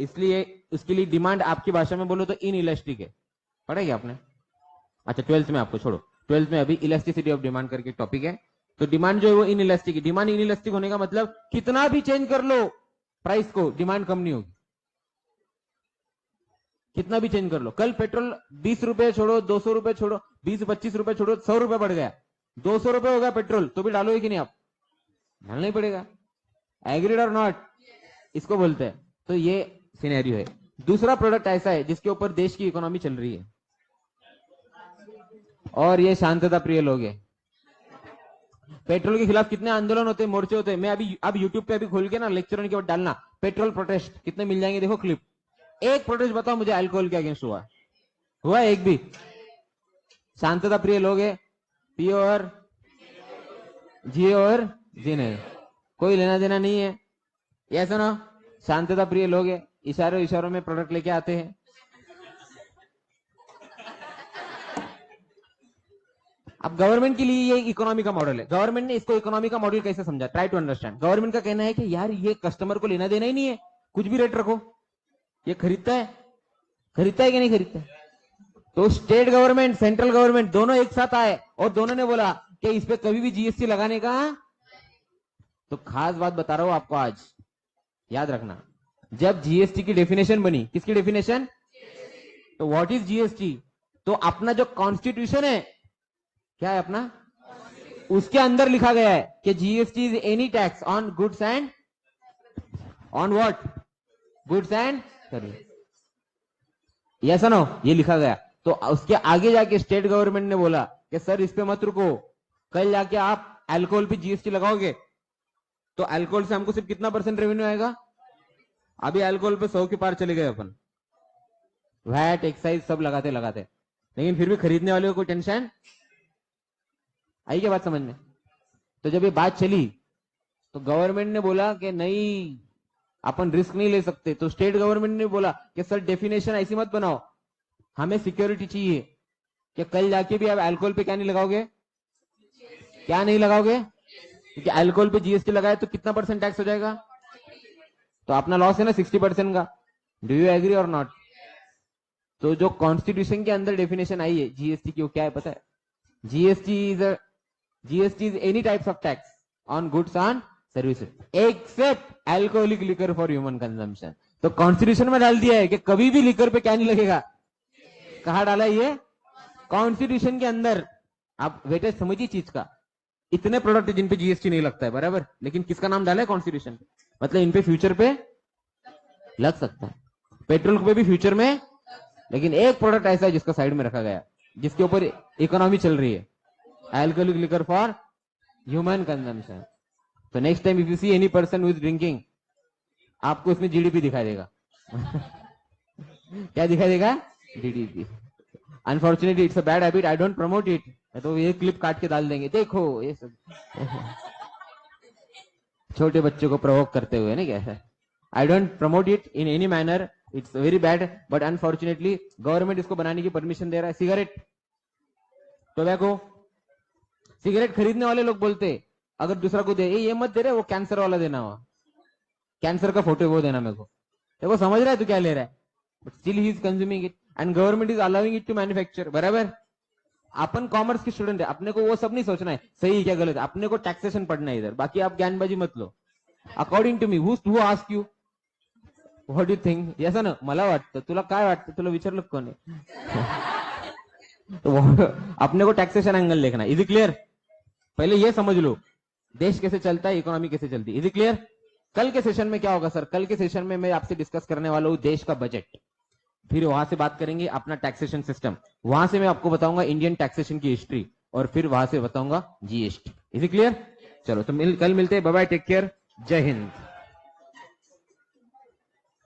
Speaker 1: इसलिए उसके लिए डिमांड आपकी भाषा में बोलो तो इन इलास्टिक है, पढ़ा क्या आपने, अच्छा 12th में, आपको छोड़ो 12th में अभी इलास्टिसिटी ऑफ डिमांड करके टॉपिक है। तो डिमांड जो है वो इन इलास्टिक है, डिमांड इन इलास्टिक होने का मतलब कितना भी चेंज कर लो प्राइस को, डिमांड कम नहीं होगी, कितना भी चेंज कर लो। कल पेट्रोल 20 रुपए छोड़ो, 200 रुपए छोड़ो, 20-25 रुपए छोड़ो, 100 रुपए बढ़ गया, 200 रुपए हो गया पेट्रोल, तो भी डालोगे कि नहीं आप, डालना ही पड़ेगा, एग्रीड और नॉट, इसको बोलते हैं। तो ये सिनेरियो है। दूसरा प्रोडक्ट ऐसा है जिसके ऊपर देश की इकोनॉमी चल रही है, और ये शांतता प्रिय लोग हैं। पेट्रोल के खिलाफ कितने आंदोलन होते हैं, मोर्चे होते हैं, मैं अभी अब यूट्यूब पे अभी खोल के ना लेक्चर होने के बाद डालना पेट्रोल प्रोटेस्ट, कितने मिल जाएंगे, देखो क्लिप। एक प्रोटेस्ट बताओ मुझे अल्कोहल के अगेंस्ट हुआ एक भी। शांतता प्रिय लोग है, पियो और जियो और जीने, कोई लेना देना नहीं है, ये सुनो, शांतता प्रिय लोग है, इशारों इशारों में प्रोडक्ट लेके आते हैं। अब गवर्नमेंट के लिए ये इकोनॉमी का मॉडल है, गवर्नमेंट ने इसको इकोनॉमी का मॉडल कैसे समझा, ट्राई टू अंडरस्टैंड। गवर्नमेंट का कहना है कि यार ये कस्टमर को लेना देना ही नहीं है, कुछ भी रेट रखो, ये खरीदता है कि नहीं खरीदता है। तो स्टेट गवर्नमेंट सेंट्रल गवर्नमेंट दोनों एक साथ आए और दोनों ने बोला कि इस पे कभी भी जीएसटी लगाने का। तो खास बात बता रहा हूं आपको आज, याद रखना, जब जीएसटी की डेफिनेशन बनी, किसकी डेफिनेशन, तो व्हाट इज जीएसटी, तो अपना जो कॉन्स्टिट्यूशन है, क्या है अपना, उसके अंदर लिखा गया है कि GST is any tax on goods and, on what, goods and service, yes no, ये लिखा गया। तो उसके आगे जाके स्टेट गवर्नमेंट ने बोला कि सर इस पे मत रुको, कल जाके आप अल्कोहल पे जीएसटी लगाओगे तो अल्कोहल से हमको सिर्फ कितना % रेवेन्यू आएगा, अभी अल्कोहल पे 100 के पार चले गए अपन, वैट एक्साइज सब लगाते लगाते, लेकिन फिर भी खरीदने वाले को कोई टेंशन आई क्या बात समझ में। तो जब ये बात चली तो गवर्नमेंट ने बोला कि नहीं, अपन रिस्क नहीं ले सकते, तो स्टेट गवर्नमेंट ने बोला कि सर डेफिनेशन ऐसी मत बनाओ, हमें सिक्योरिटी चाहिए कि कल जाके भी आप अल्कोहल पे क्या नहीं लगाओगे, क्या नहीं लगाओगे, क्योंकि अल्कोहल पे जीएसटी लगाए तो कितना % टैक्स हो जाएगा, तो अपना लॉस है ना 60% का। डू यू एग्री और नॉट। तो जो कॉन्स्टिट्यूशन के अंदर डेफिनेशन आई है जीएसटी की, वो क्या है पता है, GST is any types of tax on goods on services except alcoholic liquor for human consumption. तो कॉन्स्टिट्यूशन में डाल दिया है कि कभी भी लिकर पे क्या नहीं लगेगा, कहा डाला ये कॉन्स्टिट्यूशन के अंदर। आप वेटेज समझिए चीज का, इतने प्रोडक्ट जिन पे जीएसटी नहीं लगता है, बराबर, लेकिन किसका नाम डाला है, कॉन्स्टिट्यूशन, मतलब इन पे फ्यूचर पे लग सकता है, पेट्रोल पे भी फ्यूचर में, लेकिन एक प्रोडक्ट ऐसा है जिसका साइड में रखा गया, जिसके ऊपर इकोनॉमी चल रही है, alcoholic liquor for human consumption. तो next time if you see any person who is drinking, आपको इसमें जीडीपी दिखाई देगा क्या दिखाई देगा, GDP. Unfortunately it's a bad habit, I don't promote it, तो ये क्लिप काट के डाल देंगे, देखो ये सब छोटे बच्चों को प्रोवोक करते हुए नहीं कैसे. आई don't promote it in any manner, it's very bad, but unfortunately government इसको बनाने की परमिशन दे रहा है. सिगरेट, टोबैको, सिगरेट खरीदने वाले लोग बोलते अगर दूसरा को दे, ये मत दे रहे, वो कैंसर वाला देना, हुआ कैंसर का फोटो वो देना मेरे को. देखो समझ रहा है तू क्या ले रहा है, but still he is consuming it and government is allowing it to manufacture. बराबर. अपन कॉमर्स के स्टूडेंट है, अपने को वो सब नहीं सोचना है सही है क्या गलत है, अपने को टैक्सेशन पढ़ना है इधर, बाकी आप ज्ञानबाजी मत लो. According to me, who ask you, what do think, ऐसा ना मला वाटतं, तुला काय वाटतं, तुला विचारलं कोण आहे. तो अपने को टैक्सेशन एंगल देखना. Is it clear. पहले ये समझ लो देश कैसे चलता है, इकोनॉमी कैसे चलती है. Is it clear. कल के सेशन में क्या होगा सर, कल के सेशन में मैं आपसे डिस्कस करने वाला हूं देश का बजट, फिर वहां से बात करेंगे अपना टैक्सेशन सिस्टम, वहां से मैं आपको बताऊंगा इंडियन टैक्सेशन की हिस्ट्री, और फिर वहां से बताऊंगा जीएसटी. Is it clear. चलो तो कल मिलते हैं. बाय बाय, टेक केयर, जय हिंद.